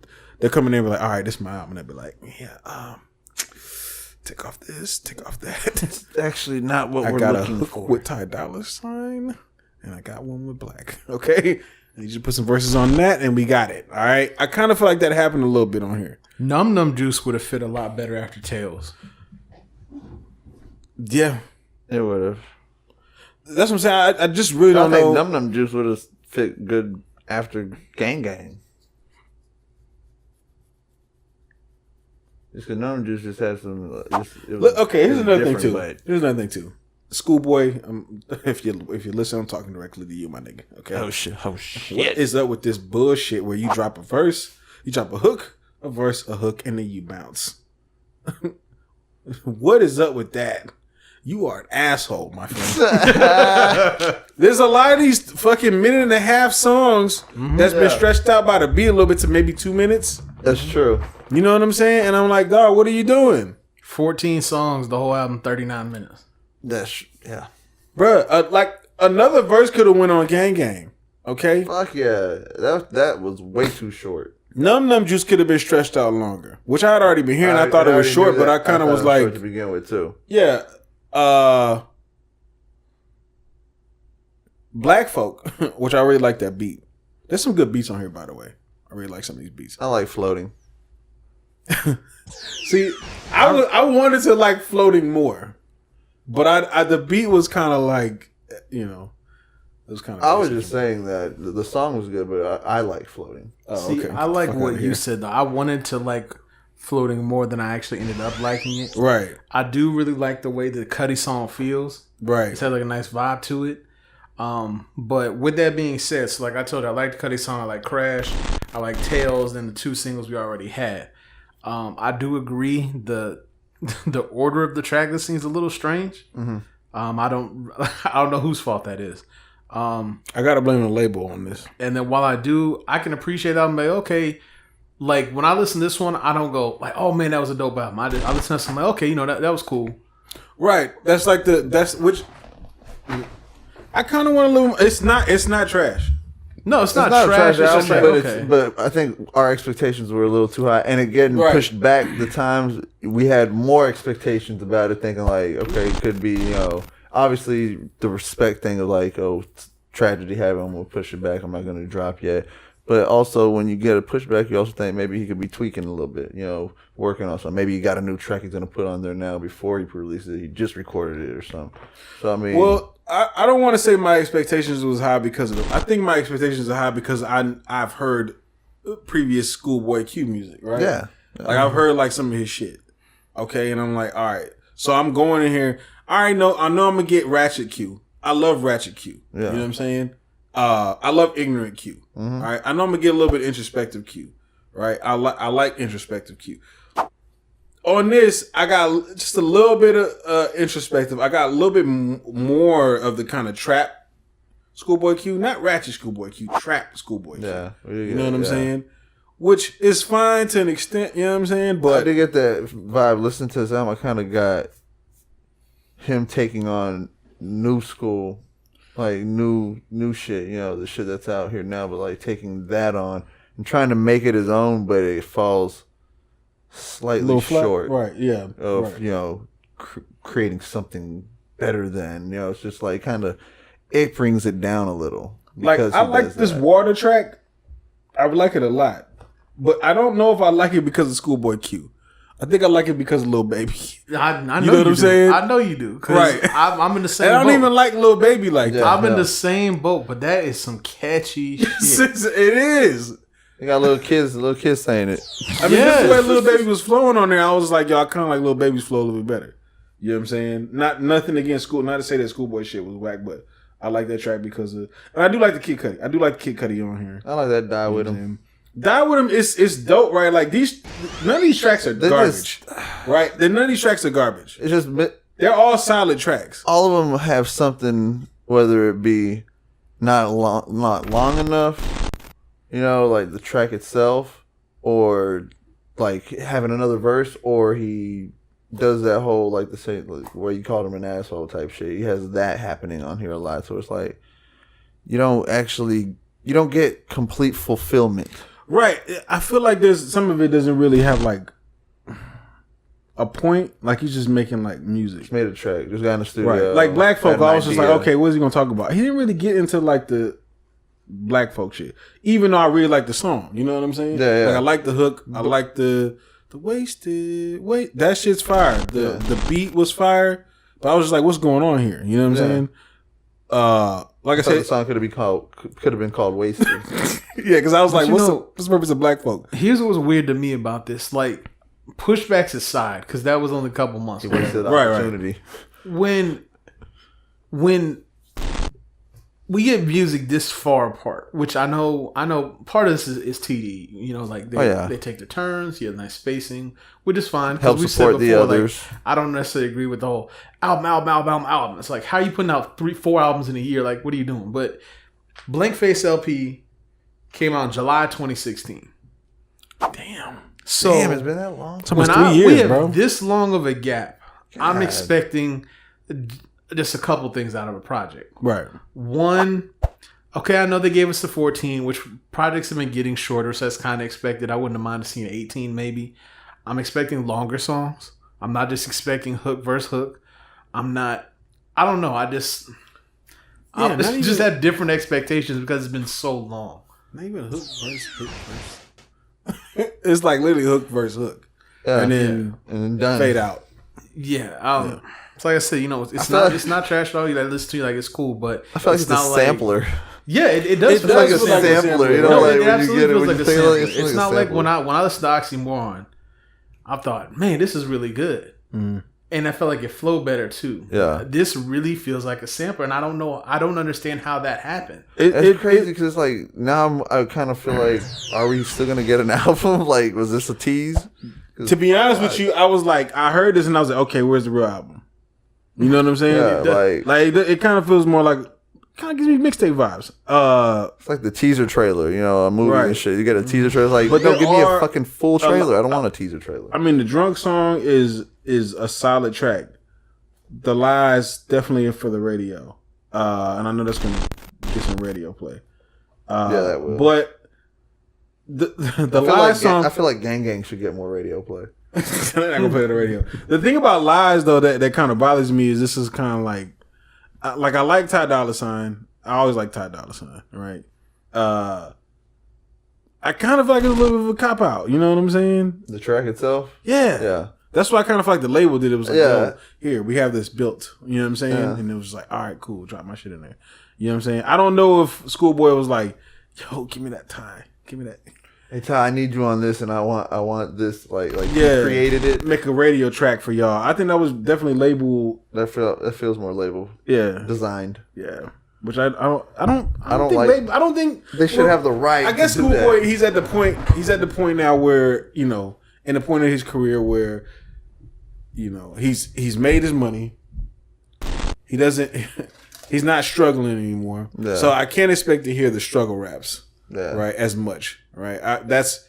come in there and be like, all right, this is my album. And they'll be like, yeah, take off this, take off that. It's actually not what we're looking for. With Ty Dolla $ign, and I got one with Black. Okay, and you just put some verses on that, and we got it. All right, I kind of feel like that happened a little bit on here. Num Num Juice would have fit a lot better after Tales. Yeah, it would have. That's what I'm saying. I just really don't know. I think Num Juice would have fit good after Gang Gang. Just because Num Juice just had some. Here's another thing too. Schoolboy, if you listen, I'm talking directly to you, my nigga. Okay. Oh shit. What is up with this bullshit where you drop a verse, you drop a hook, a verse, a hook, and then you bounce? What is up with that? You are an asshole, my friend. There's a lot of these fucking 1.5-minute songs that's been stretched out by the beat a little bit to maybe 2 minutes. That's true. You know what I'm saying? And I'm like, dog, what are you doing? 14 songs, the whole album, 39 minutes. Yeah. Bruh, like another verse could have went on Gang Gang. Okay? Fuck yeah. That was way too short. Num Juice could have been stretched out longer, which I had already been hearing. I thought it was short, but I kind of was like, to begin with too. Yeah, Black Folk, which I really like that beat. There's some good beats on here, by the way. I really like some of these beats. I like Floating. See, I wanted to like Floating more, but the beat was kind of like, you know. It was kind of. I was just saying that the song was good, but I like Floating. Oh, okay. I like what you said though. I wanted to like Floating more than I actually ended up liking it. Right. I do really like the way the Cudi song feels. Right. It's had like a nice vibe to it. But with that being said, so like I told you, I like the Cudi song. I like Crash. I like Tales and the 2 singles we already had. I do agree the order of the track this seems a little strange. Mm-hmm. I don't know whose fault that is. I gotta blame the label on this. And then while I can appreciate that. I'm like, okay, like when I listen to this one, I don't go like, oh man, that was a dope album. I listen to something like, okay, you know, that was cool. Right. That's like which I kind of want to live. It's not trash. No, it's not trash. It's album, but I think our expectations were a little too high, and it getting pushed back. The times we had more expectations about it, thinking like, okay, it could be, you know. Obviously, the respect thing of like, oh, tragedy happened, I'm going to push it back, I'm not going to drop yet. But also, when you get a pushback, you also think maybe he could be tweaking a little bit, you know, working on something. Maybe he got a new track he's going to put on there now before he releases it. He just recorded it or something. So, I mean. Well, I don't want to say my expectations was high because of it. I think my expectations are high because I've heard previous Schoolboy Q music, right? Yeah. Like, I've heard like some of his shit. Okay, and I'm like, all right. So, I'm going in here. I know I'm gonna get Ratchet Q. I love Ratchet Q. Yeah. You know what I'm saying? I love Ignorant Q. Mm-hmm. All right. I know I'm gonna get a little bit introspective Q. Right. I like introspective Q. On this, I got just a little bit of introspective. I got a little bit more of the kind of trap Schoolboy Q, not Ratchet Schoolboy Q, trap Schoolboy Q. Yeah. You know what I'm saying? Which is fine to an extent. You know what I'm saying? But I did get that vibe. Listening to this album, I kind of got him taking on new school, like new shit, you know, the shit that's out here now, but like taking that on and trying to make it his own, but it falls slightly short, right? Yeah, of you know, creating something better than, you know, it's just like kind of it brings it down a little. Like I like this Water track, I like it a lot, but I don't know if I like it because of Schoolboy Q. I think I like it because of Lil Baby. I know you know what I'm saying? I know you do. Right. I'm in the same boat. I don't even like Lil Baby like that. I'm in the same boat, but that is some catchy shit. It is. They got little kids saying it. I mean, this is where Lil Baby was flowing on there. I was like, y'all kind of like Lil Baby's flow a little bit better. You know what I'm saying? Nothing against School. Not to say that Schoolboy shit was whack, but I like that track because of. And I do like the Kid Cudi. I do like Kid Cudi on here. I like that Die With Him. Die With Him is dope, right? Like none of these tracks are garbage, right? None of these tracks are garbage. It's just they're all solid tracks. All of them have something, whether it be not long enough, you know, like the track itself, or like having another verse, or he does that whole like the same like, where you called him an asshole type shit. He has that happening on here a lot, so it's like you don't get complete fulfillment. Right. I feel like there's some of it doesn't really have like a point. Like he's just making like music. Just made a track. Just got in the studio. Right. Like Black Folk, I was just like, okay, what is he gonna talk about? He didn't really get into like the Black Folk shit. Even though I really like the song. You know what I'm saying? Yeah. Like I like the hook. I like the wasted. Wait, that shit's fire. The beat was fire. But I was just like, what's going on here? You know what I'm saying? Like I said, the song could have been called Wasted. Yeah, because I was like, what's the purpose of black folk? Here's what was weird to me about this. Like, pushbacks aside, because that was only a couple months ago. Wasted opportunity. When we get music this far apart, which I know part of this is TD. You know, like they take the turns, you have nice spacing, which is fine. Help support the others. Like, I don't necessarily agree with the whole album. It's like, how are you putting out 3-4 albums in a year? Like, what are you doing? But Blank Face LP came out in July 2016. Damn. So it's been that long. It's almost 3 years, we have bro. this long of a gap. God. I'm expecting just a couple things out of a project. Right. One, okay, I know they gave us the 14, which projects have been getting shorter, so that's kind of expected. I wouldn't have minded seeing 18 maybe. I'm expecting longer songs. I'm not just expecting hook verse hook. I don't know. I just had different expectations because it's been so long. Not even hook verse. It's like literally hook verse hook. Yeah. And then done. Fade out. Yeah. It's like I said, you know, it's not trash at all. You like listen to, like, it's cool, but I feel like it's a sampler. Yeah, it does feel like a sampler. You know, No, like it when absolutely you get it, feels when like you a think sampler. like It's not like when I listened to Oxymoron, I thought, man, this is really good. And I felt like it flowed better too. Yeah. This really feels like a sampler, and I don't understand how that happened. It's crazy because it's like now I kind of feel like, are we still gonna get an album? Like, was this a tease? To be honest with you, I was like, I heard this and I was like, okay, where's the real album? You know what I'm saying? Yeah, like it kind of feels more like, kind of gives me mixtape vibes. It's like the teaser trailer, you know, a movie and shit. You get a teaser trailer, like, but no, give me a fucking full trailer. I don't want a teaser trailer. I mean, the Drunk song is a solid track. The Lies definitely for the radio, and I know that's gonna get some radio play. That will. But the Lies song, I feel like Gang Gang should get more radio play. They're not gonna play it on the radio. The thing about Lies though that kind of bothers me is this is kind of like I like Ty Dolla $ign. I always like Ty Dolla $ign, right? I kind of feel like it's a little bit of a cop out. You know what I'm saying? The track itself, yeah. That's why I kind of feel like the label did. It was like, yo, here we have this built. You know what I'm saying? Yeah. And it was like, all right, cool, drop my shit in there. You know what I'm saying? I don't know if Schoolboy was like, yo, give me that Ty, give me that. Hey Ty, I need you on this, and I want this. Like you created it. Make a radio track for y'all. I think that was definitely labeled. That feels more label. Yeah, designed. Yeah, which I don't think they should have the right. I guess Schoolboy, he's at the point now where, you know, in the point of his career where, you know, he's made his money. He's not struggling anymore. Yeah. So I can't expect to hear the struggle raps. Yeah. Right, as much. Right, that's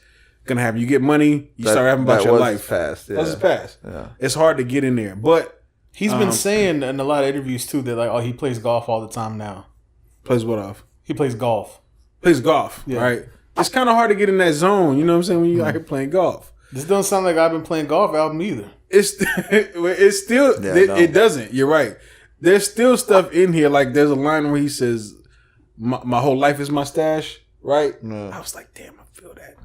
gonna happen. You get money, you start rapping about your life. Past, yeah. That's past. Yeah. It's hard to get in there, but he's been saying in a lot of interviews too that, like, oh, he plays golf all the time now. Plays what off? He plays golf. Yeah. Right. It's kind of hard to get in that zone. You know what I'm saying? When you out here playing golf. This doesn't sound like I've been playing golf album either. It's still it doesn't. You're right. There's still stuff in here. Like there's a line where he says, "My whole life is my stash." Right? No. I was like, damn, I feel that.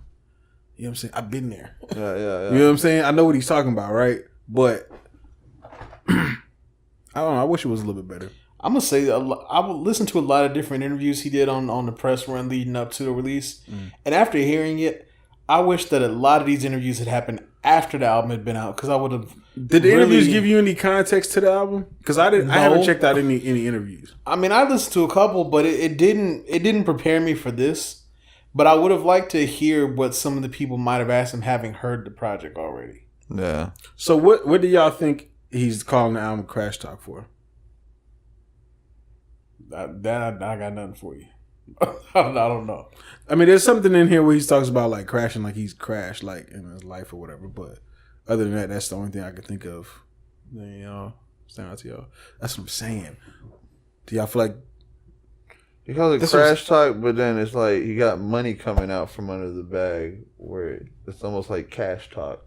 You know what I'm saying? I've been there. Yeah. You know what I'm saying? I know what he's talking about, right? But I don't know. I wish it was a little bit better. I'm gonna say I would listen to a lot of different interviews he did on the press run leading up to the release, and after hearing it, I wish that a lot of these interviews had happened after the album had been out, because I would have. Did the interviews give you any context to the album? Because I haven't checked out any interviews. I mean, I listened to a couple, but it didn't prepare me for this. But I would have liked to hear what some of the people might have asked him, having heard the project already. Yeah. So what do y'all think he's calling the album Crash Talk for? I got nothing for you. I don't know. I mean, there's something in here where he talks about like crashing, like he's crashed like in his life or whatever. But other than that, that's the only thing I could think of. You know, stand out to y'all. That's what I'm saying. Do y'all feel like he calls it Crash Talk, but then it's like he got money coming out from under the bag, where it's almost like Cash Talk,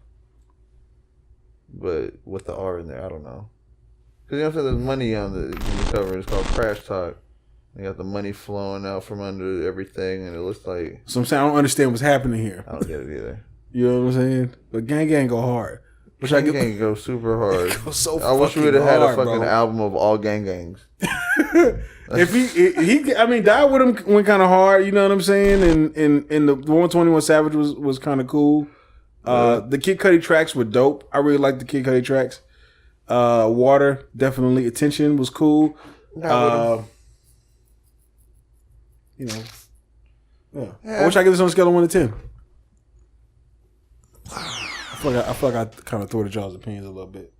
but with the R in there. I don't know, because you know what I'm saying. There's money on the cover. It's called Crash Talk. They got the money flowing out from under everything, and it looks like. So I'm saying I don't understand what's happening here. I don't get it either. You know what I'm saying? But Gang Gang go hard. Which I can go super hard. I wish we would have had a fucking album of all gangs. If he, I mean, Die With Him went kind of hard. You know what I'm saying? And the 121 Savage was kind of cool. The Kid Cudi tracks were dope. I really liked the Kid Cudi tracks. Water, definitely. Attention was cool. You know, yeah. I wish I could give this on a scale of 1 to 10. I feel like I kind of thwarted y'all's opinions a little bit.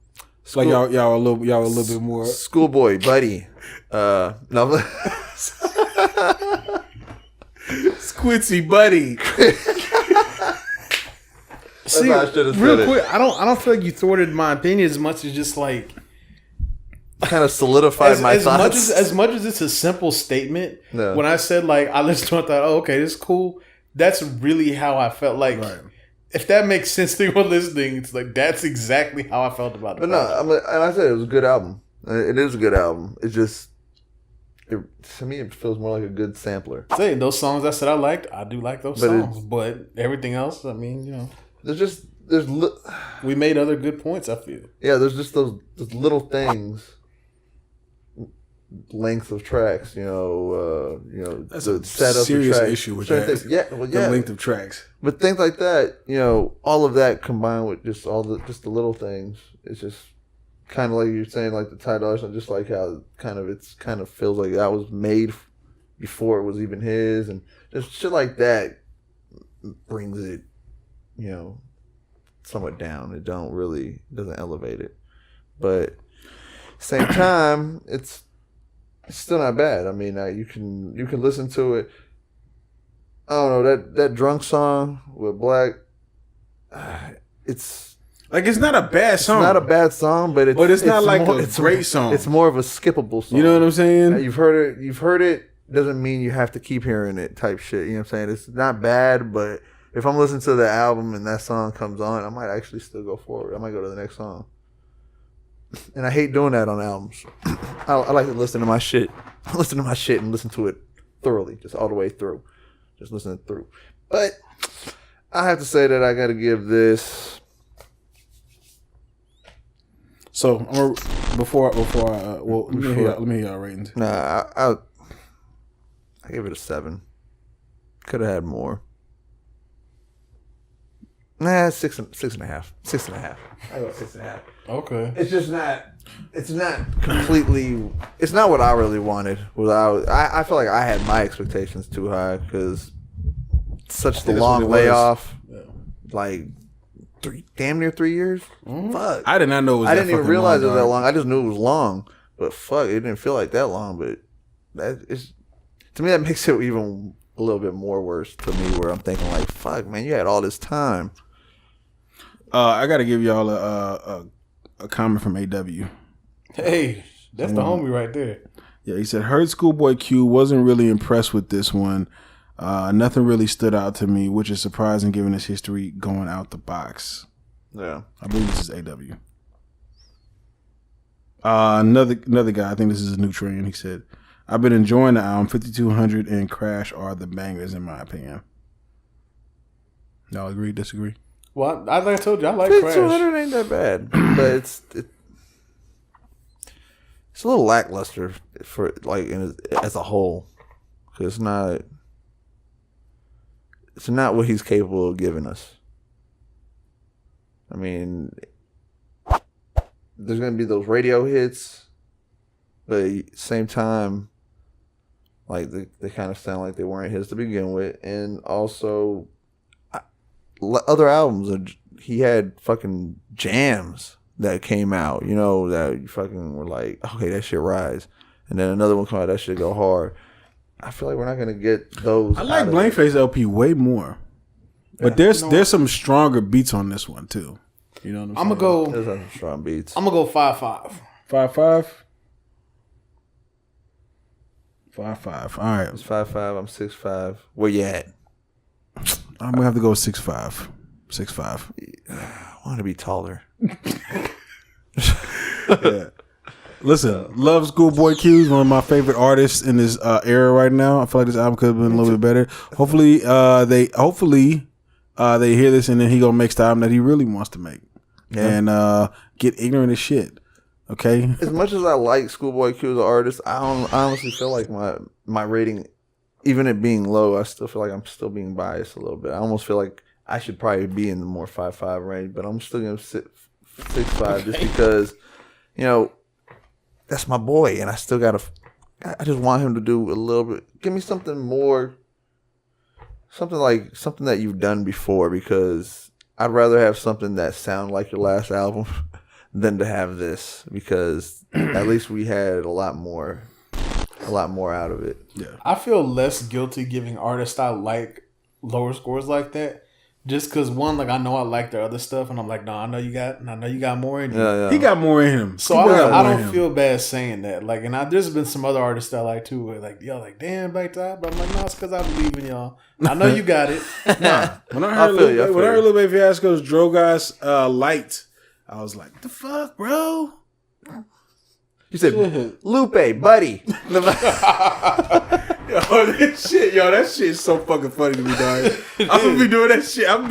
It's like y'all a little bit more Schoolboy, buddy. No. Squitsy, buddy. See, real quick, I don't feel like you thwarted my opinion as much as just like kind of solidified my thoughts. As much as it's a simple statement, when I said like I listened to it, I thought, oh, okay, this is cool. That's really how I felt. Like, if that makes sense to you listening, it's like that's exactly how I felt about it. But no, and I said it was a good album. It is a good album. It's just, to me, it feels more like a good sampler. Say those songs I said I liked, I do like those songs, but everything else, I mean, you know, we made other good points. I feel. Yeah, there's just those little things. Length of tracks, that's the a setup serious of tracks. issue with that. The length of tracks, but things like that, all of that combined with just the little things, it's just kind of like you're saying, like the title, just like how it kind of feels like that was made before it was even his, and just shit like that brings it, somewhat down. It doesn't elevate it, but same time, it's still not bad. I mean, you can listen to it. I don't know, that drunk song with Black. It's not a bad song. It's not a bad song, but it's not like a great song. It's more of a skippable song. You know what I'm saying? You've heard it. Doesn't mean you have to keep hearing it. Type shit. You know what I'm saying? It's not bad, but if I'm listening to the album and that song comes on, I might actually still go forward. I might go to the next song. And I hate doing that on albums. I like to listen to my shit. Listen to my shit and listen to it thoroughly, just all the way through. Just listen through. But I have to say that I got to give this. So let me hear y'all ratings. Nah, I give it a 7. Could have had more. Nah, 6.5. 6.5. I go 6.5. Okay. It's just not. It's not completely. It's not what I really wanted. I feel like I had my expectations too high because such the long layoff, like damn near 3 years. Mm-hmm. Fuck. I did not know. I didn't even realize it was that long. I just knew it was long, but fuck, it didn't feel like that long. But that is, to me, that makes it even a little bit more worse to me. Where I'm thinking like, fuck, man, you had all this time. I got to give y'all a comment from AW. Hey, that's the homie right there. Yeah, he said, heard Schoolboy Q, wasn't really impressed with this one. Nothing really stood out to me, which is surprising given his history going out the box. Yeah. I believe this is AW. Another guy, I think this is a new trend, he said, I've been enjoying the album. 5200 and Crash are the bangers in my opinion. Y'all agree, disagree? Well, like I told you, I like Crash. 5200 ain't that bad, but it's a little lackluster for like as a whole, because it's not what he's capable of giving us. I mean, there's gonna be those radio hits, but at the same time, like they kind of sound like they weren't his to begin with, and also other albums, he had fucking jams that came out, that you fucking were like, okay, that shit rise. And then another one come out, that shit go hard. I feel like we're not going to get those. I like Blankface LP way more. But there's some stronger beats on this one, too. You know what I'm saying? There's some strong beats. I'm going to go 5.5. 5.5? 5.5. All right. It's 5.5. I'm 6.5. Where you at? I'm going to have to go 6.5. 6'5". I want to be taller. Yeah. Listen, love Schoolboy Q is one of my favorite artists in this era right now. I feel like this album could have been a little bit better. Hopefully they hear this and then he gonna make the album that he really wants to make. and get ignorant as shit. Okay. As much as I like Schoolboy Q as an artist, I honestly feel like my rating, even it being low, I still feel like I'm still being biased a little bit. I almost feel like I should probably be in the more 5.5 range, but I'm still gonna sit 6.5 just because, that's my boy, and I still gotta. I just want him to do a little bit. Give me something more. Something that you've done before, because I'd rather have something that sounds like your last album than to have this, because at least we had a lot more out of it. Yeah, I feel less guilty giving artists I like lower scores like that, just because one, like I know I like their other stuff, and I'm like, no, I know you got more in you. Yeah. He got more in him. So I don't feel bad saying that. Like, and there's been some other artists that I like too, where like y'all like, damn, Black Todd, but I'm like, no, it's because I believe in y'all. I know you got it. Nah, when I heard Lil Baby Fiasco's Drogas Light, I was like, the fuck, bro? You said, Lupe, buddy. That shit is so fucking funny to me, dog. I'm gonna be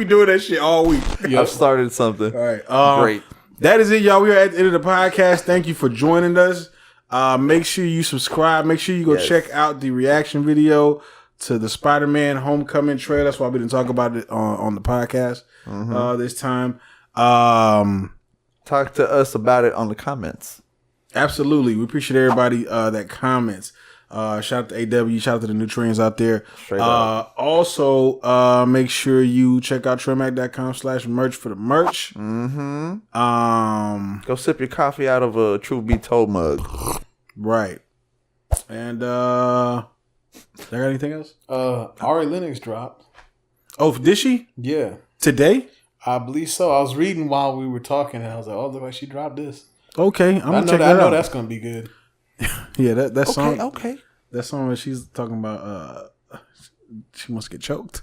doing that shit all week. I've started something. All right. Great. That is it, y'all. We are at the end of the podcast. Thank you for joining us. Make sure you subscribe. Make sure you go check out the reaction video to the Spider-Man Homecoming trailer. That's why we didn't talk about it on the podcast this time. Talk to us about it on the comments. Absolutely. We appreciate everybody that comments. Shout out to AW. Shout out to the new trends out there. Also, make sure you check out trillmatic.com/merch for the merch. Go sip your coffee out of a Truth Be Told mug. Right. And I got anything else? Ari Lennox dropped. Oh, did she? Yeah. Today? I believe so. I was reading while we were talking, and I was like, oh, look like she dropped this. Okay, I'm gonna check that out. I know that's gonna be good. Yeah, that song. Okay. That song where she's talking about she wants to get choked.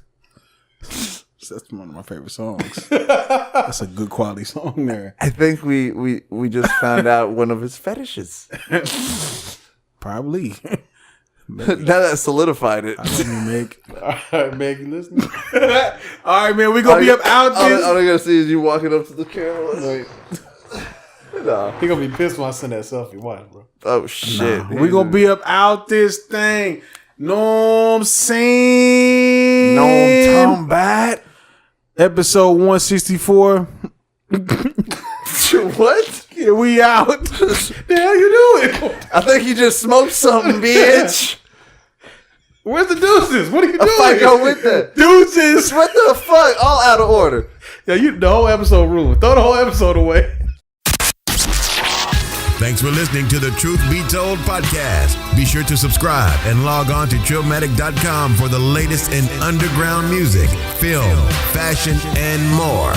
That's one of my favorite songs. That's a good quality song there. I think we just found out one of his fetishes. Probably. Now that solidified it. I don't even make. All right, Meg, you listening? All right, man. We gonna be up out this. All I gotta see is you walking up to the camera. Like, nah. He gonna be pissed when I send that selfie. Watch, bro. Oh shit. We gonna be up out this thing. Know what I'm saying? No, I'm talking about. Episode 164. What? Yeah, we out. The hell you doing? I think you just smoked something, bitch. Where's the deuces? What are you doing? I go with that. Deuces. What the fuck? All out of order. Yeah, the whole episode ruined. Throw the whole episode away. Thanks for listening to the Truth Be Told podcast. Be sure to subscribe and log on to trillmatic.com for the latest in underground music, film, fashion, and more.